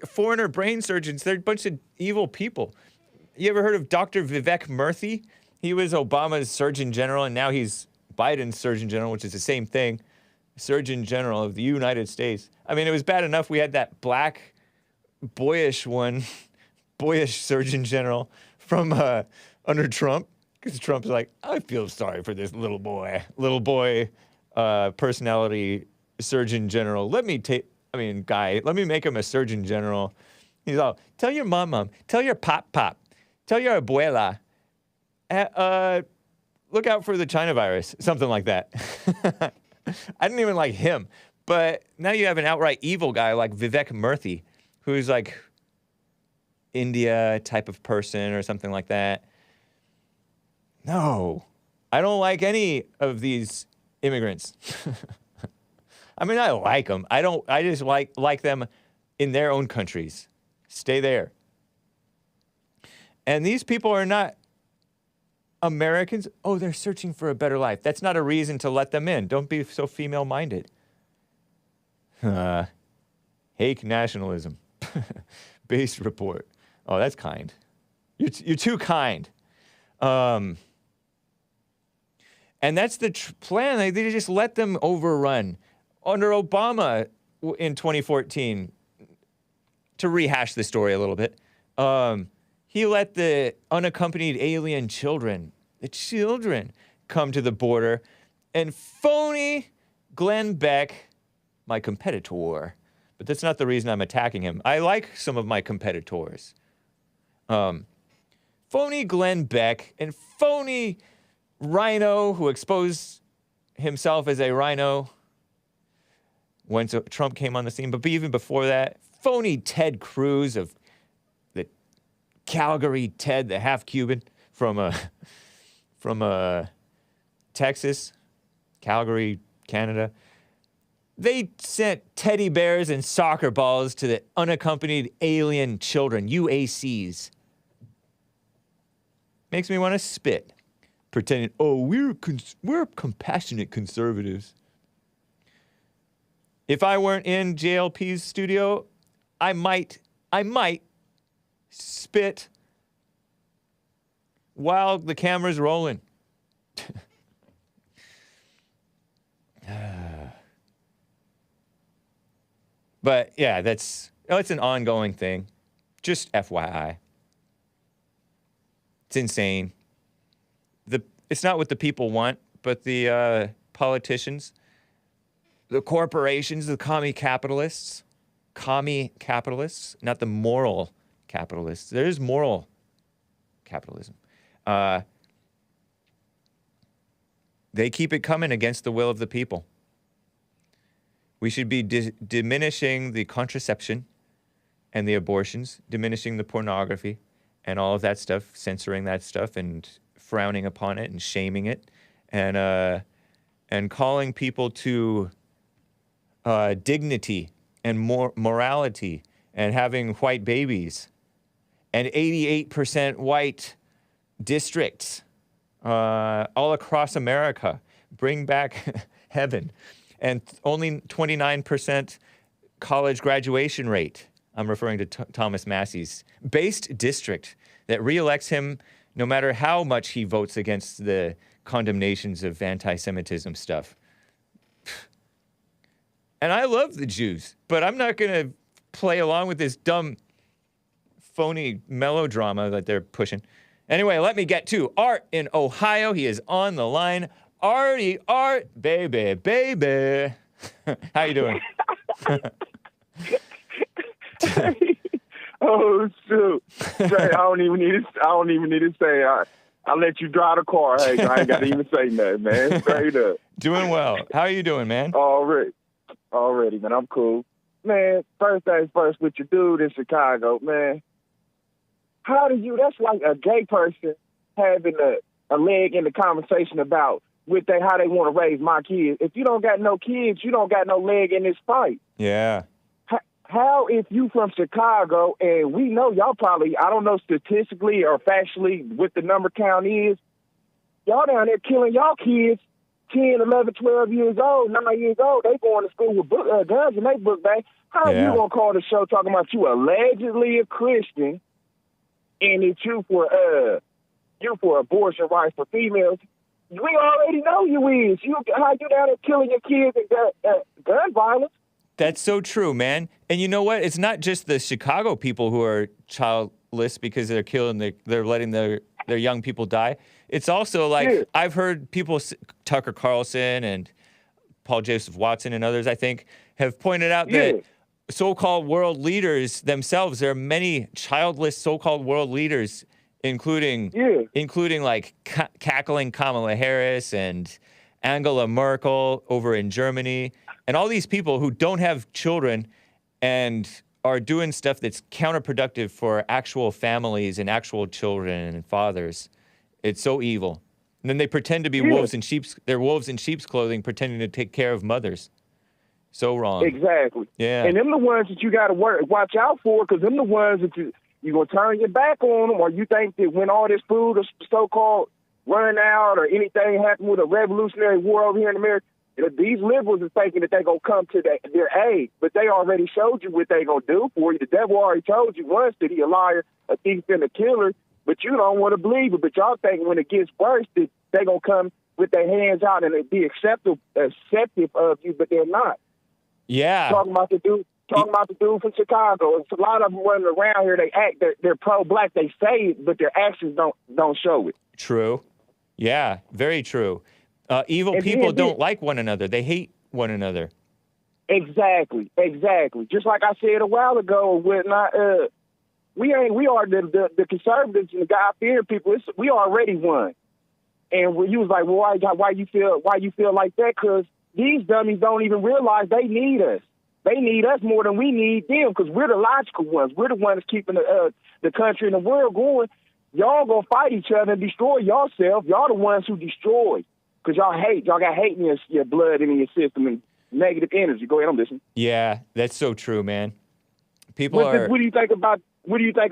Speaker 1: foreigner brain surgeons. They're a bunch of evil people. You ever heard of Dr. Vivek Murthy? He was Obama's Surgeon General, and now he's Biden's Surgeon General, which is the same thing. Surgeon General of the United States. I mean, it was bad enough we had that black, boyish Surgeon General from under Trump, because Trump's like, I feel sorry for this little boy personality Surgeon General. Let me make him a Surgeon General. He's all, tell your mom, tell your pop, tell your abuela, look out for the China virus, something like that. I didn't even like him. But now you have an outright evil guy like Vivek Murthy, who's like India type of person or something like that. No, I don't like any of these immigrants. I mean, I like them. I just like them in their own countries. Stay there. And these people are not Americans, oh, they're searching for a better life. That's not a reason to let them in. Don't be so female-minded. Hake nationalism. Based report. Oh, that's kind. You're too kind. And that's the plan. They just let them overrun. Under Obama in 2014, to rehash the story a little bit, he let the unaccompanied alien children, come to the border, and phony Glenn Beck, my competitor, but that's not the reason I'm attacking him. I like some of my competitors. Phony Glenn Beck and phony Rhino, who exposed himself as a rhino when Trump came on the scene, but even before that, phony Ted Cruz of the Calgary Ted, the half Cuban from Texas, Calgary, Canada. They sent teddy bears and soccer balls to the unaccompanied alien children, UACs. Makes me want to spit, pretending, oh, we're compassionate conservatives. If I weren't in JLP's studio, I might spit while the camera's rolling. But yeah, it's an ongoing thing. Just FYI. It's insane. It's not what the people want, but the politicians, the corporations, the commie capitalists, not the moral capitalists. There is moral capitalism. They keep it coming against the will of the people. We should be diminishing the contraception and the abortions, diminishing the pornography and all of that stuff, censoring that stuff and frowning upon it and shaming it, and calling people to dignity and morality and having white babies and 88% white districts all across America. Bring back heaven. And only 29% college graduation rate. I'm referring to Thomas Massie's based district that reelects him no matter how much he votes against the condemnations of anti-Semitism stuff. And I love the Jews, but I'm not going to play along with this dumb, phony melodrama that they're pushing. Anyway, let me get to Art in Ohio. He is on the line. Art, baby. How you doing?
Speaker 10: Oh shoot! Say, I don't even need to say. I'll let you drive the car. Hey, I ain't got to even say nothing, man. Straight up.
Speaker 1: Doing well. How are you doing, man?
Speaker 10: Already, man. I'm cool, man. First things first, with your dude in Chicago, man. How do you? That's like a gay person having a leg in the conversation about how they want to raise my kids. If you don't got no kids, you don't got no leg in this fight.
Speaker 1: Yeah.
Speaker 10: How if you from Chicago, and we know y'all probably, I don't know statistically or factually what the number count is, y'all down there killing y'all kids 10, 11, 12 years old, 9 years old. They going to school with guns in their book bag. How you going to call the show talking about you allegedly a Christian and it's you for abortion rights for females? We already know you is. How you down there killing your kids and gun violence?
Speaker 1: That's so true, man. And you know what? It's not just the Chicago people who are childless because they're letting their young people die. It's also like, I've heard people, Tucker Carlson and Paul Joseph Watson and others, I think, have pointed out that so-called world leaders themselves, there are many childless so-called world leaders, including like cackling Kamala Harris and Angela Merkel over in Germany, and all these people who don't have children and are doing stuff that's counterproductive for actual families and actual children and fathers. It's so evil. And then they pretend to be wolves in sheep's clothing, pretending to take care of mothers. So wrong.
Speaker 10: Exactly.
Speaker 1: Yeah.
Speaker 10: And them the ones that you got to watch out for, because them the ones that you're going to turn your back on them, or you think that when all this food is so-called run out or anything happen with a revolutionary war over here in America, these liberals are thinking that they're going to come to their aid, but they already showed you what they're going to do for you. The devil already told you once that he a liar, a thief, and a killer, but you don't want to believe it. But y'all think when it gets worse that they're going to come with their hands out and be acceptive of you, but they're not.
Speaker 1: Yeah.
Speaker 10: Talking about the dude from Chicago. It's a lot of them running around here. They act, they're pro-black. They say it, but their actions don't show it.
Speaker 1: True. Yeah, very true. Evil people don't like one another. They hate one another.
Speaker 10: Exactly. Just like I said a while ago, whatnot. We are the conservatives and the God-fearing people. We already won. And when you was like, well, why you feel like that? Because these dummies don't even realize they need us. They need us more than we need them because we're the logical ones. We're the ones keeping the country and the world going. Y'all gonna fight each other and destroy yourself. Y'all the ones who destroy because y'all hate. Y'all got hate in your blood and in your system and negative energy. Go ahead, I'm listening.
Speaker 1: Yeah, that's so true, man. People
Speaker 10: What do you think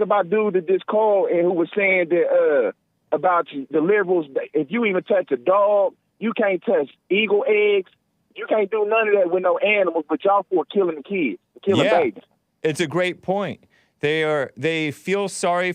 Speaker 10: about dude that just called and who was saying that about the liberals? If you even touch a dog, you can't touch eagle eggs. You can't do none of that with no animals, but y'all for killing the kids, killing babies.
Speaker 1: It's a great point. They feel sorry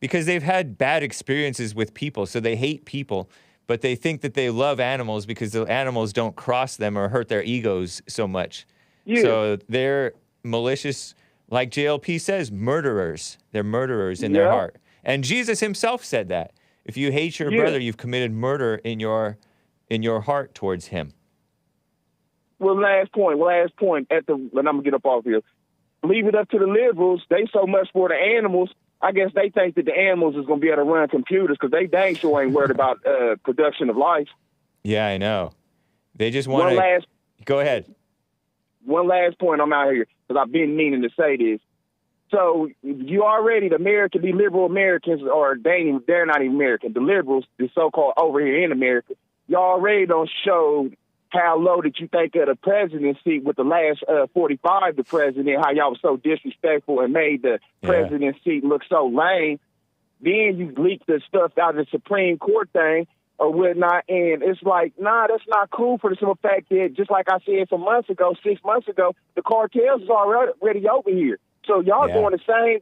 Speaker 1: because they've had bad experiences with people, so they hate people, but they think that they love animals because the animals don't cross them or hurt their egos so much. Yeah. So they're malicious, like JLP says, murderers. They're murderers in their heart. And Jesus himself said that. If you hate your brother, you've committed murder in your heart towards him.
Speaker 10: Well, last point. And I'm gonna get up off here. Leave it up to the liberals. They so much for the animals. I guess they think that the animals is gonna be able to run computers because they dang sure ain't worried about production of life.
Speaker 1: Yeah, I know. They just want to. Go ahead.
Speaker 10: One last point. I'm out here because I've been meaning to say this. So you already the liberal Americans, or they're not even American. The liberals, the so-called over here in America, y'all already don't show how low did you think of the presidency with the last 45, the president, how y'all was so disrespectful and made the presidency look so lame. Then you leaked the stuff out of the Supreme Court thing or whatnot, and it's like, nah, that's not cool for the simple fact that, just like I said 6 months ago, the cartels is already over here. So y'all doing the same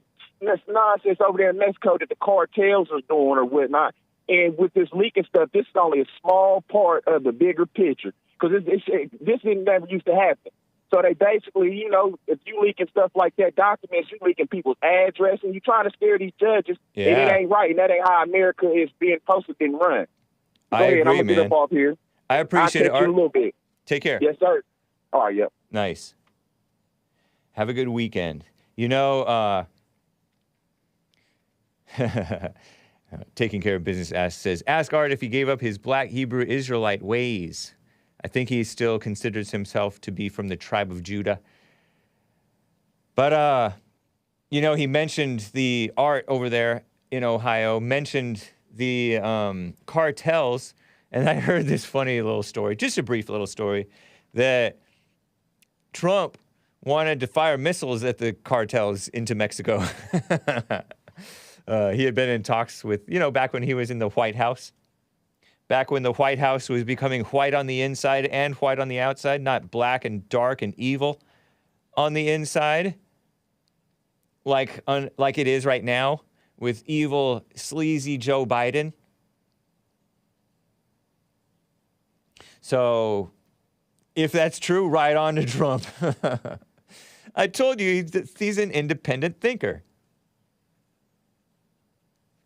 Speaker 10: nonsense over there in Mexico that the cartels are doing or whatnot. And with this leaking stuff, this is only a small part of the bigger picture. Because this didn't never used to happen. So they basically, if you leaking stuff like that, documents, you leaking people's address, and you trying to scare these judges, and it ain't right, and that ain't how America is being posted and run. Go ahead,
Speaker 1: agree,
Speaker 10: I'm gonna
Speaker 1: man.
Speaker 10: get up off here.
Speaker 1: I appreciate it,
Speaker 10: Art. You a little bit.
Speaker 1: Take care.
Speaker 10: Yes, sir. All right, yep.
Speaker 1: Nice. Have a good weekend. Taking Care of Business says, ask Art if he gave up his black Hebrew Israelite ways. I think he still considers himself to be from the tribe of Judah. But, he mentioned the Art over there in Ohio, mentioned the cartels, and I heard this funny little story, just a brief little story, that Trump wanted to fire missiles at the cartels into Mexico. He had been in talks with, back when he was in the White House. Back when the White House was becoming white on the inside and white on the outside, not black and dark and evil on the inside, like it is right now with evil, sleazy Joe Biden. So, if that's true, right on to Trump. I told you he's an independent thinker.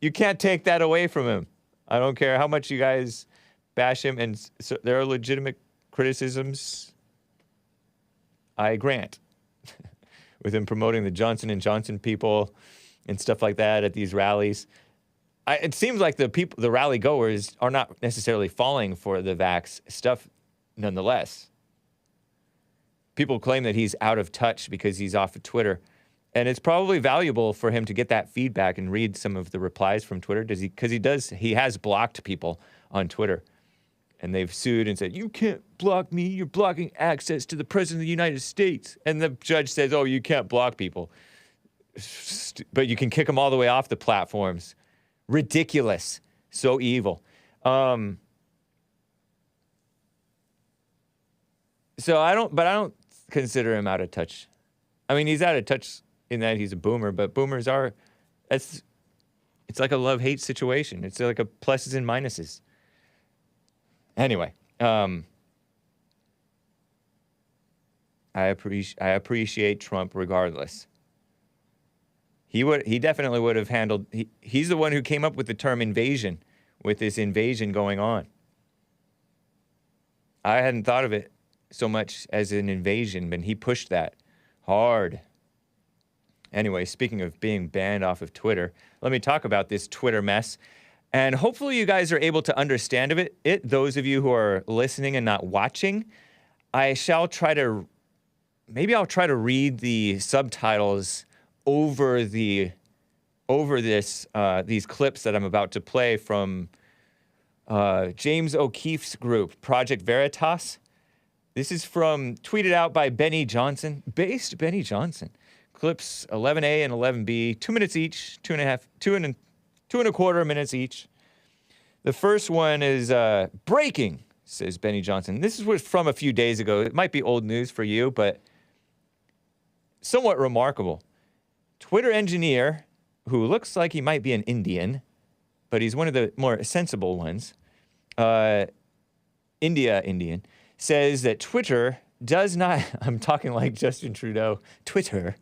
Speaker 1: You can't take that away from him. I don't care how much you guys bash him, and so there are legitimate criticisms I grant with him promoting the Johnson & Johnson people and stuff like that at these rallies. It seems like the rally goers are not necessarily falling for the vax stuff nonetheless. People claim that he's out of touch because he's off of Twitter. And it's probably valuable for him to get that feedback and read some of the replies from Twitter. Because he has blocked people on Twitter. And they've sued and said, you can't block me. You're blocking access to the President of the United States. And the judge says, oh, you can't block people. But you can kick them all the way off the platforms. Ridiculous. So evil. So I don't consider him out of touch. I mean, he's out of touch in that he's a boomer, but boomers are, it's like a love-hate situation. It's like a pluses and minuses. Anyway, I appreciate Trump regardless. He definitely would have handled, he's the one who came up with the term invasion, with this invasion going on. I hadn't thought of it so much as an invasion, but he pushed that hard. Anyway, speaking of being banned off of Twitter, let me talk about this Twitter mess. And hopefully you guys are able to understand it. Those of you who are listening and not watching, maybe I'll try to read the subtitles over these clips that I'm about to play from James O'Keefe's group, Project Veritas. This is tweeted out by Benny Johnson, based Benny Johnson. Clips 11A and 11B, 2 minutes each, 2.25 minutes each. The first one is breaking, says Benny Johnson. This was from a few days ago. It might be old news for you, but somewhat remarkable. Twitter engineer, who looks like he might be an Indian, but he's one of the more sensible ones, Indian, says that Twitter does not, I'm talking like Justin Trudeau, Twitter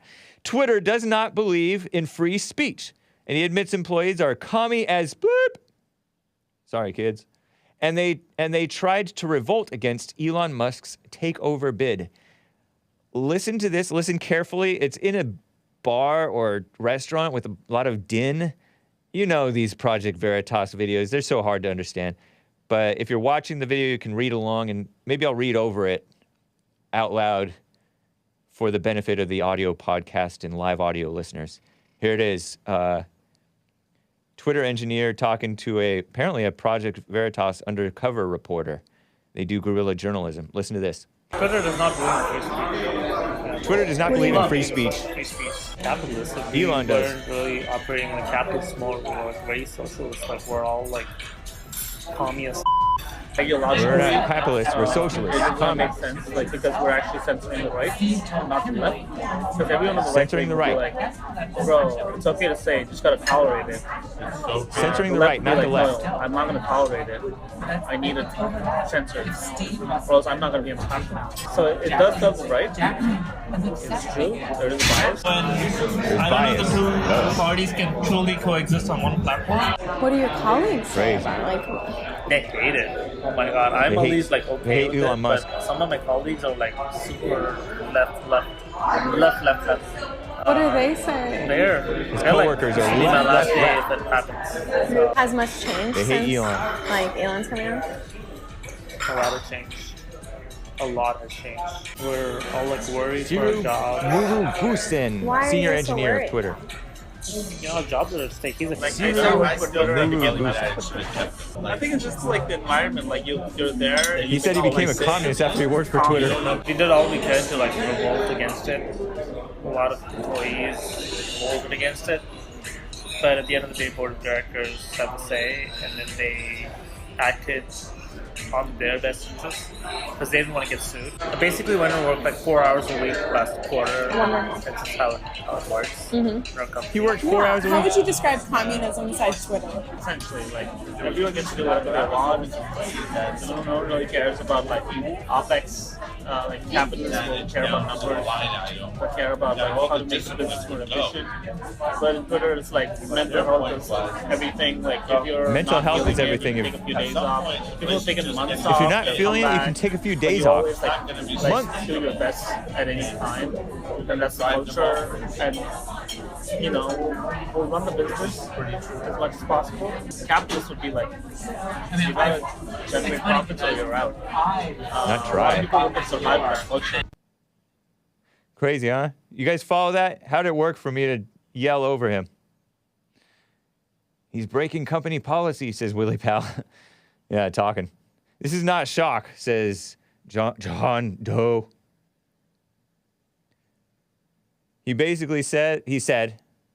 Speaker 1: does not believe in free speech. And he admits employees are commie as bloop. Sorry, kids. And they tried to revolt against Elon Musk's takeover bid. Listen to this, listen carefully. It's in a bar or restaurant with a lot of din. You know these Project Veritas videos, they're so hard to understand. But if you're watching the video, you can read along, and maybe I'll read over it out loud for the benefit of the audio podcast and live audio listeners. Here it is. Twitter engineer talking to apparently a Project Veritas undercover reporter. They do guerrilla journalism. Listen to this.
Speaker 11: Twitter does not believe in free speech.
Speaker 1: Twitter does not believe in free speech.
Speaker 11: Capitalists.
Speaker 1: Elon does.
Speaker 11: We're really operating in a capitalist mode. We're very socialist. Like, we're all like communist.
Speaker 1: We're not capitalists, we're socialists.
Speaker 11: It does not make sense, like, because we're actually censoring the right, not the left. Because everyone on the
Speaker 1: Censoring the right.
Speaker 11: Like, bro, it's okay to say, you just gotta tolerate it.
Speaker 1: Censoring the right, not the left.
Speaker 11: No, I'm not gonna tolerate it. I need it censored, or else I'm not gonna be empowered. So it does serve the right. It's true. There is a bias.
Speaker 1: There's bias.
Speaker 11: The two parties can truly coexist on one platform.
Speaker 12: What are your colleagues say
Speaker 1: Crazy.
Speaker 12: about it? Like,
Speaker 11: They hate it. Oh my god, I'm at least like okay
Speaker 1: they hate
Speaker 11: with
Speaker 1: Elon
Speaker 11: it,
Speaker 1: Musk.
Speaker 11: but some of my colleagues are like super left.
Speaker 12: what do they say?
Speaker 1: His coworkers are
Speaker 11: "See my last
Speaker 1: left.
Speaker 11: day if it happens." So,
Speaker 12: Has much changed
Speaker 1: They hate
Speaker 12: since
Speaker 1: Elon.
Speaker 12: like Elon's coming out?
Speaker 11: a lot has changed. A lot has changed. We're all like worried for
Speaker 1: Guru
Speaker 11: our jobs.
Speaker 1: Gusen,
Speaker 12: Why are
Speaker 1: senior
Speaker 12: you so
Speaker 1: engineer of
Speaker 12: worried?
Speaker 1: Twitter.
Speaker 11: You know, jobs are at stake. He's a
Speaker 13: I think it's just like the environment, like you're there.
Speaker 1: He said he became a communist after he worked for Twitter.
Speaker 11: We did all we could to like revolt against it. A lot of employees revolted against it. But at the end of the day, board of directors have a say, and then they acted on their best interest because they didn't want to get sued. I basically went and worked like 4 hours a week last quarter. That's just how it works.
Speaker 1: He worked 4 hours a
Speaker 12: How
Speaker 1: week.
Speaker 12: would you describe communism besides Twitter?
Speaker 11: Essentially, like everyone gets to do whatever they want. No one really cares about like OPEX. Like capitalists will care about numbers, but care about like how to make the business more efficient. But in Twitter, it's like mental health is everything. Like if you're
Speaker 1: Mental
Speaker 11: not
Speaker 1: health
Speaker 11: feeling
Speaker 1: is
Speaker 11: it,
Speaker 1: everything.
Speaker 11: you can take a few days off. People have taken months off.
Speaker 1: If you're not
Speaker 11: they
Speaker 1: feeling it,
Speaker 11: come
Speaker 1: you
Speaker 11: back,
Speaker 1: can take a few
Speaker 11: but
Speaker 1: days
Speaker 11: you
Speaker 1: off.
Speaker 11: always, like
Speaker 1: Months.
Speaker 11: do your best at any time, and that's the culture. And you know, we'll run the business as much as possible. Capitalists would be like, you gotta generate profits or you're out.
Speaker 1: Not
Speaker 11: A lot
Speaker 1: try.
Speaker 11: of people wouldn't survive that culture.
Speaker 1: Crazy, huh? You guys follow that? How'd it work for me to yell over him? He's breaking company policy, says Willie Pal. Yeah, talking. This is not shock, says John Doe. He basically said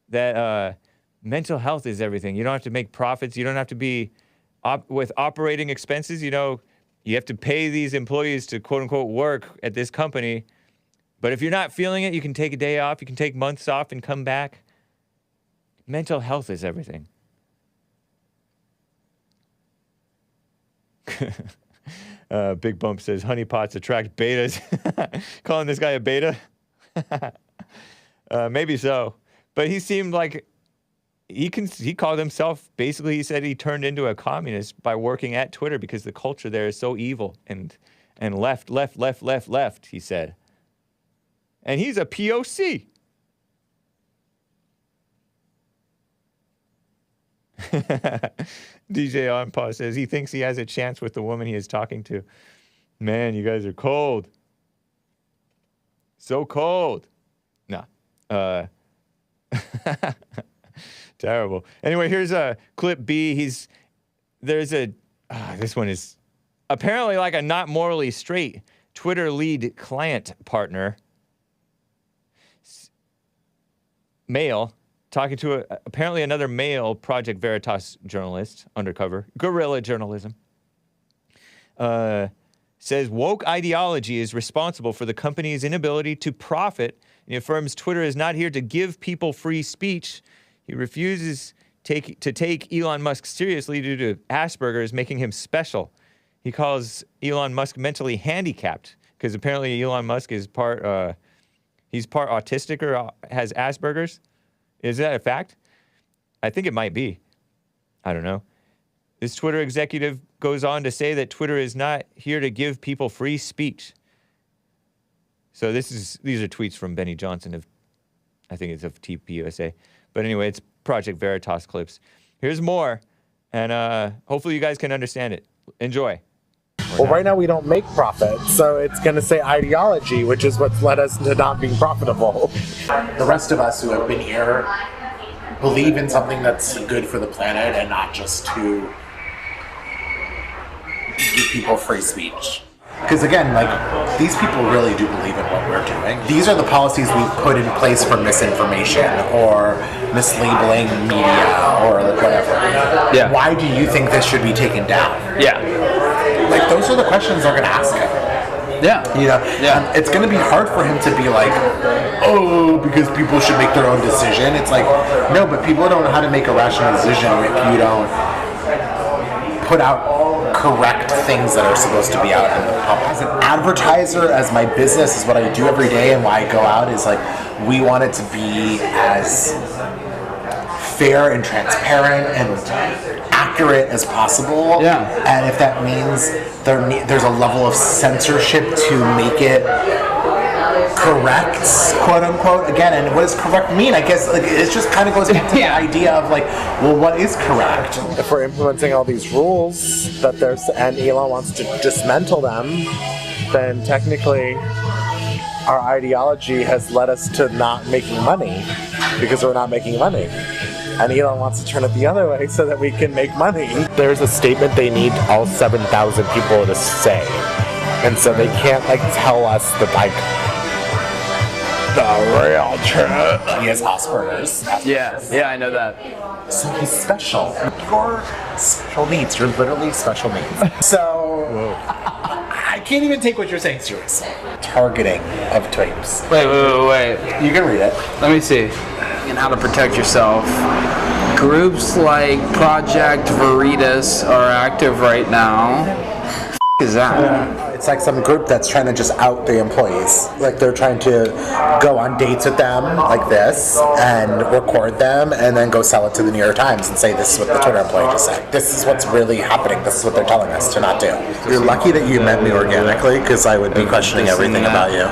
Speaker 1: that mental health is everything. You don't have to make profits. You don't have to be with operating expenses, you know, you have to pay these employees to quote unquote work at this company. But if you're not feeling it, you can take a day off, you can take months off and come back. Mental health is everything. Big Bump says honeypots attract betas. Calling this guy a beta? Maybe so. But he seemed like he called himself, basically he said he turned into a communist by working at Twitter because the culture there is so evil and left, he said. And he's a POC. DJ On Pause says he thinks he has a chance with the woman he is talking to. Man, you guys are cold. So cold. Nah. Terrible. Anyway, here's a clip B. This one is apparently like a not morally straight Twitter lead client partner. Male, talking to apparently another male Project Veritas journalist, undercover, guerrilla journalism, says woke ideology is responsible for the company's inability to profit and affirms Twitter is not here to give people free speech. He refuses to take Elon Musk seriously due to Asperger's, making him special. He calls Elon Musk mentally handicapped because apparently Elon Musk is he's part autistic or has Asperger's. Is that a fact? I think it might be. I don't know. This Twitter executive goes on to say that Twitter is not here to give people free speech. So these are tweets from Benny Johnson I think it's of TPUSA. But anyway, it's Project Veritas clips. Here's more, and hopefully you guys can understand it. Enjoy.
Speaker 14: Well, right now we don't make profit, so it's going to say ideology, which is what's led us to not being profitable.
Speaker 15: The rest of us who have been here believe in something that's good for the planet and not just to give people free speech. Because again, like, these people really do believe in what we're doing. These are the policies we put in place for misinformation or mislabeling media or whatever.
Speaker 16: Yeah.
Speaker 15: Why do you think this should be taken down?
Speaker 16: Yeah.
Speaker 15: Like, those are the questions they're going to ask him.
Speaker 16: Yeah.
Speaker 15: You know? Yeah. It's going to be hard for him to be like, oh, because people should make their own decision. It's like, no, but people don't know how to make a rational decision if you don't put out correct things that are supposed to be out in the public. As an advertiser, as my business is what I do every day and why I go out is like, we want it to be as fair and transparent and accurate as possible.
Speaker 16: Yeah.
Speaker 15: And if that means there's a level of censorship to make it correct, quote unquote, again, and what does correct mean? I guess like it just kind of goes back to the idea of like, well, what is correct?
Speaker 14: If we're implementing all these rules that and Elon wants to dismantle them, then technically our ideology has led us to not making money because we're not making money. And Elon wants to turn it the other way so that we can make money. There's a statement they need all 7,000 people to say. And so they can't like tell us that like the real truth.
Speaker 15: He has Asperger's.
Speaker 16: Yeah, I know that.
Speaker 15: So he's special. You're special needs. You're literally special needs. So I can't even take what you're saying seriously. Targeting of tweets.
Speaker 16: Wait.
Speaker 15: You can read it.
Speaker 16: Let me see. And how to protect yourself. Groups like Project Veritas are active right now. Is that?
Speaker 15: It's like some group that's trying to just out the employees. Like they're trying to go on dates with them like this and record them and then go sell it to the New York Times and say this is what the Twitter employee just said. This is what's really happening. This is what they're telling us to not do. You're lucky that you met me organically because I would be questioning everything about you.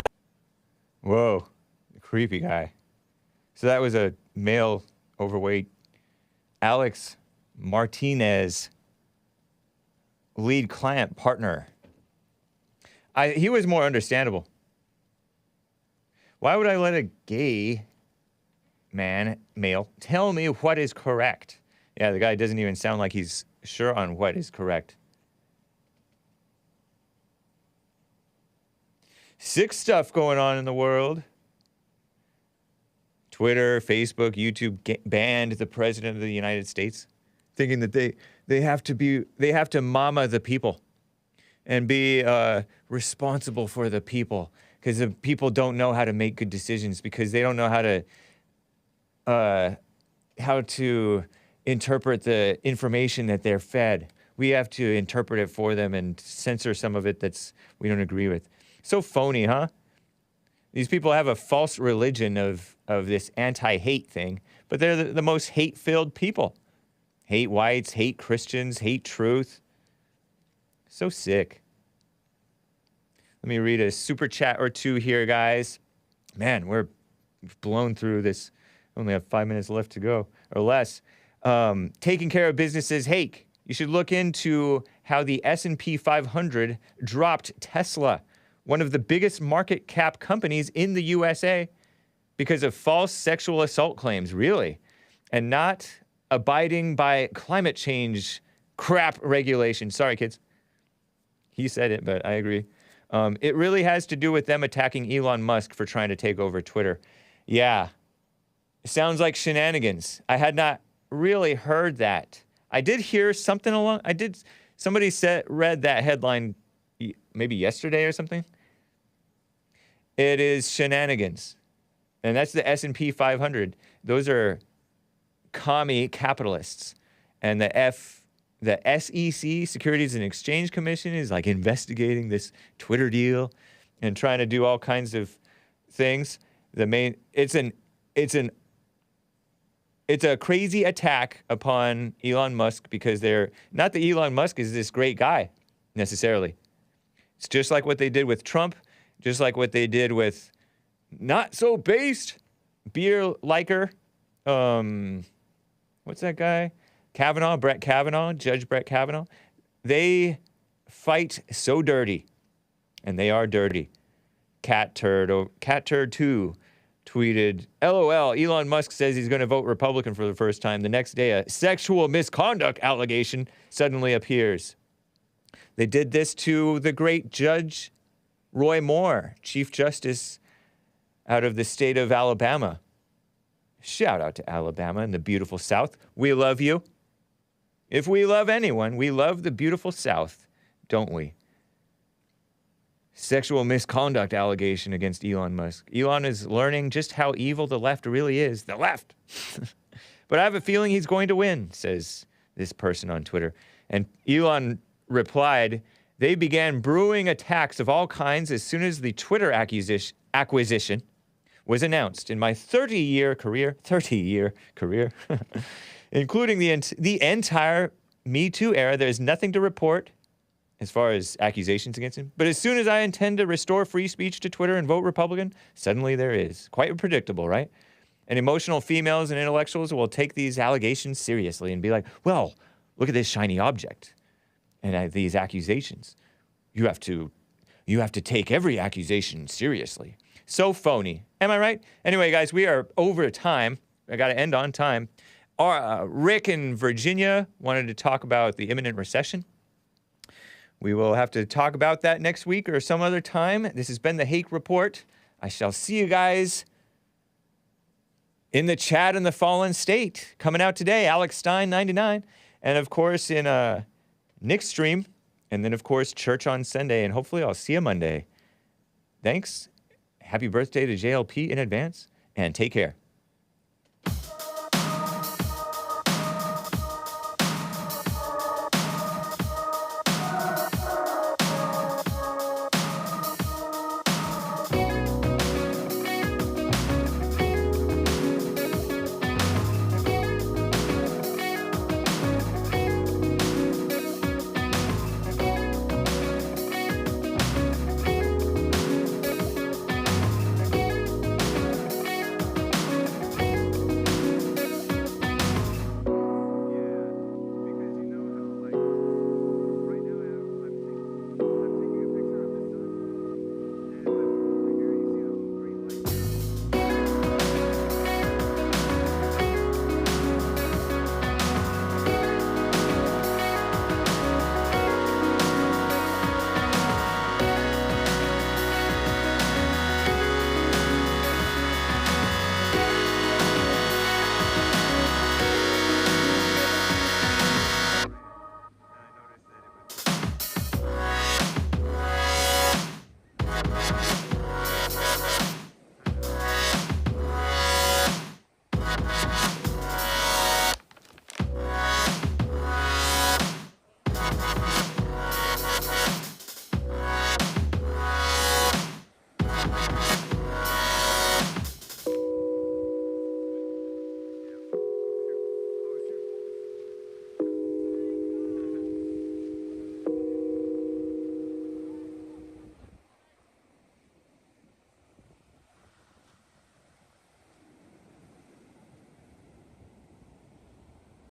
Speaker 1: Whoa, creepy guy. So that was a male, overweight Alex Martinez, lead client partner. He was more understandable. Why would I let a gay male, tell me what is correct? Yeah, the guy doesn't even sound like he's sure on what is correct. Sick stuff going on in the world. Twitter, Facebook, YouTube banned the President of the United States. thinking that they have to mama the people and be responsible for the people, because the people don't know how to make good decisions, because they don't know how to interpret the information that they're fed. We have to interpret it for them and censor some of it we don't agree with. So phony, huh? These people have a false religion of this anti-hate thing, but they're the most hate-filled people. Hate whites, hate Christians, hate truth. So sick. Let me read a super chat or two here, guys. Man, we've blown through this. Only have 5 minutes left to go, or less. Taking care of businesses. Hake, you should look into how the S&P 500 dropped Tesla, one of the biggest market cap companies in the USA, because of false sexual assault claims, really, and not abiding by climate change crap regulations. Sorry, kids. He said it, but I agree. It really has to do with them attacking Elon Musk for trying to take over Twitter. Yeah. Sounds like shenanigans. I had not really heard that. I did hear something somebody read that headline maybe yesterday or something. It is shenanigans. And that's the S&P 500. Those are commie capitalists. And the SEC, Securities and Exchange Commission, is like investigating this Twitter deal and trying to do all kinds of things. It's a crazy attack upon Elon Musk, because not that Elon Musk is this great guy necessarily. It's just like what they did with Trump, just like what they did with not so based beer liker. What's that guy? Brett Kavanaugh, Judge Brett Kavanaugh. They fight so dirty, and they are dirty. Cat Turd 2 tweeted, LOL, Elon Musk says he's going to vote Republican for the first time. The next day, a sexual misconduct allegation suddenly appears. They did this to the great Judge Roy Moore, Chief Justice out of the state of Alabama. Shout out to Alabama and the beautiful South. We love you. If we love anyone, we love the beautiful South, don't we? Sexual misconduct allegation against Elon Musk. Elon is learning just how evil the left really is. The left. But I have a feeling he's going to win, says this person on Twitter. And Elon replied, they began brewing attacks of all kinds as soon as the Twitter acquisition was announced. In my 30-year career, including the entire Me Too era, there's nothing to report as far as accusations against him. But as soon as I intend to restore free speech to Twitter and vote Republican, suddenly there is. Quite predictable, right? And emotional females and intellectuals will take these allegations seriously and be like, well, look at this shiny object and these accusations. You have to take every accusation seriously. So phony. Am I right? Anyway, guys, we are over time. I got to end on time. Rick in Virginia wanted to talk about the imminent recession. We will have to talk about that next week or some other time. This has been the Hake Report. I shall see you guys in the chat in the Fallen State. Coming out today, Alex Stein, 99. And, of course, in Nick's stream. And then, of course, church on Sunday. And hopefully I'll see you Monday. Thanks. Happy birthday to JLP in advance. And take care.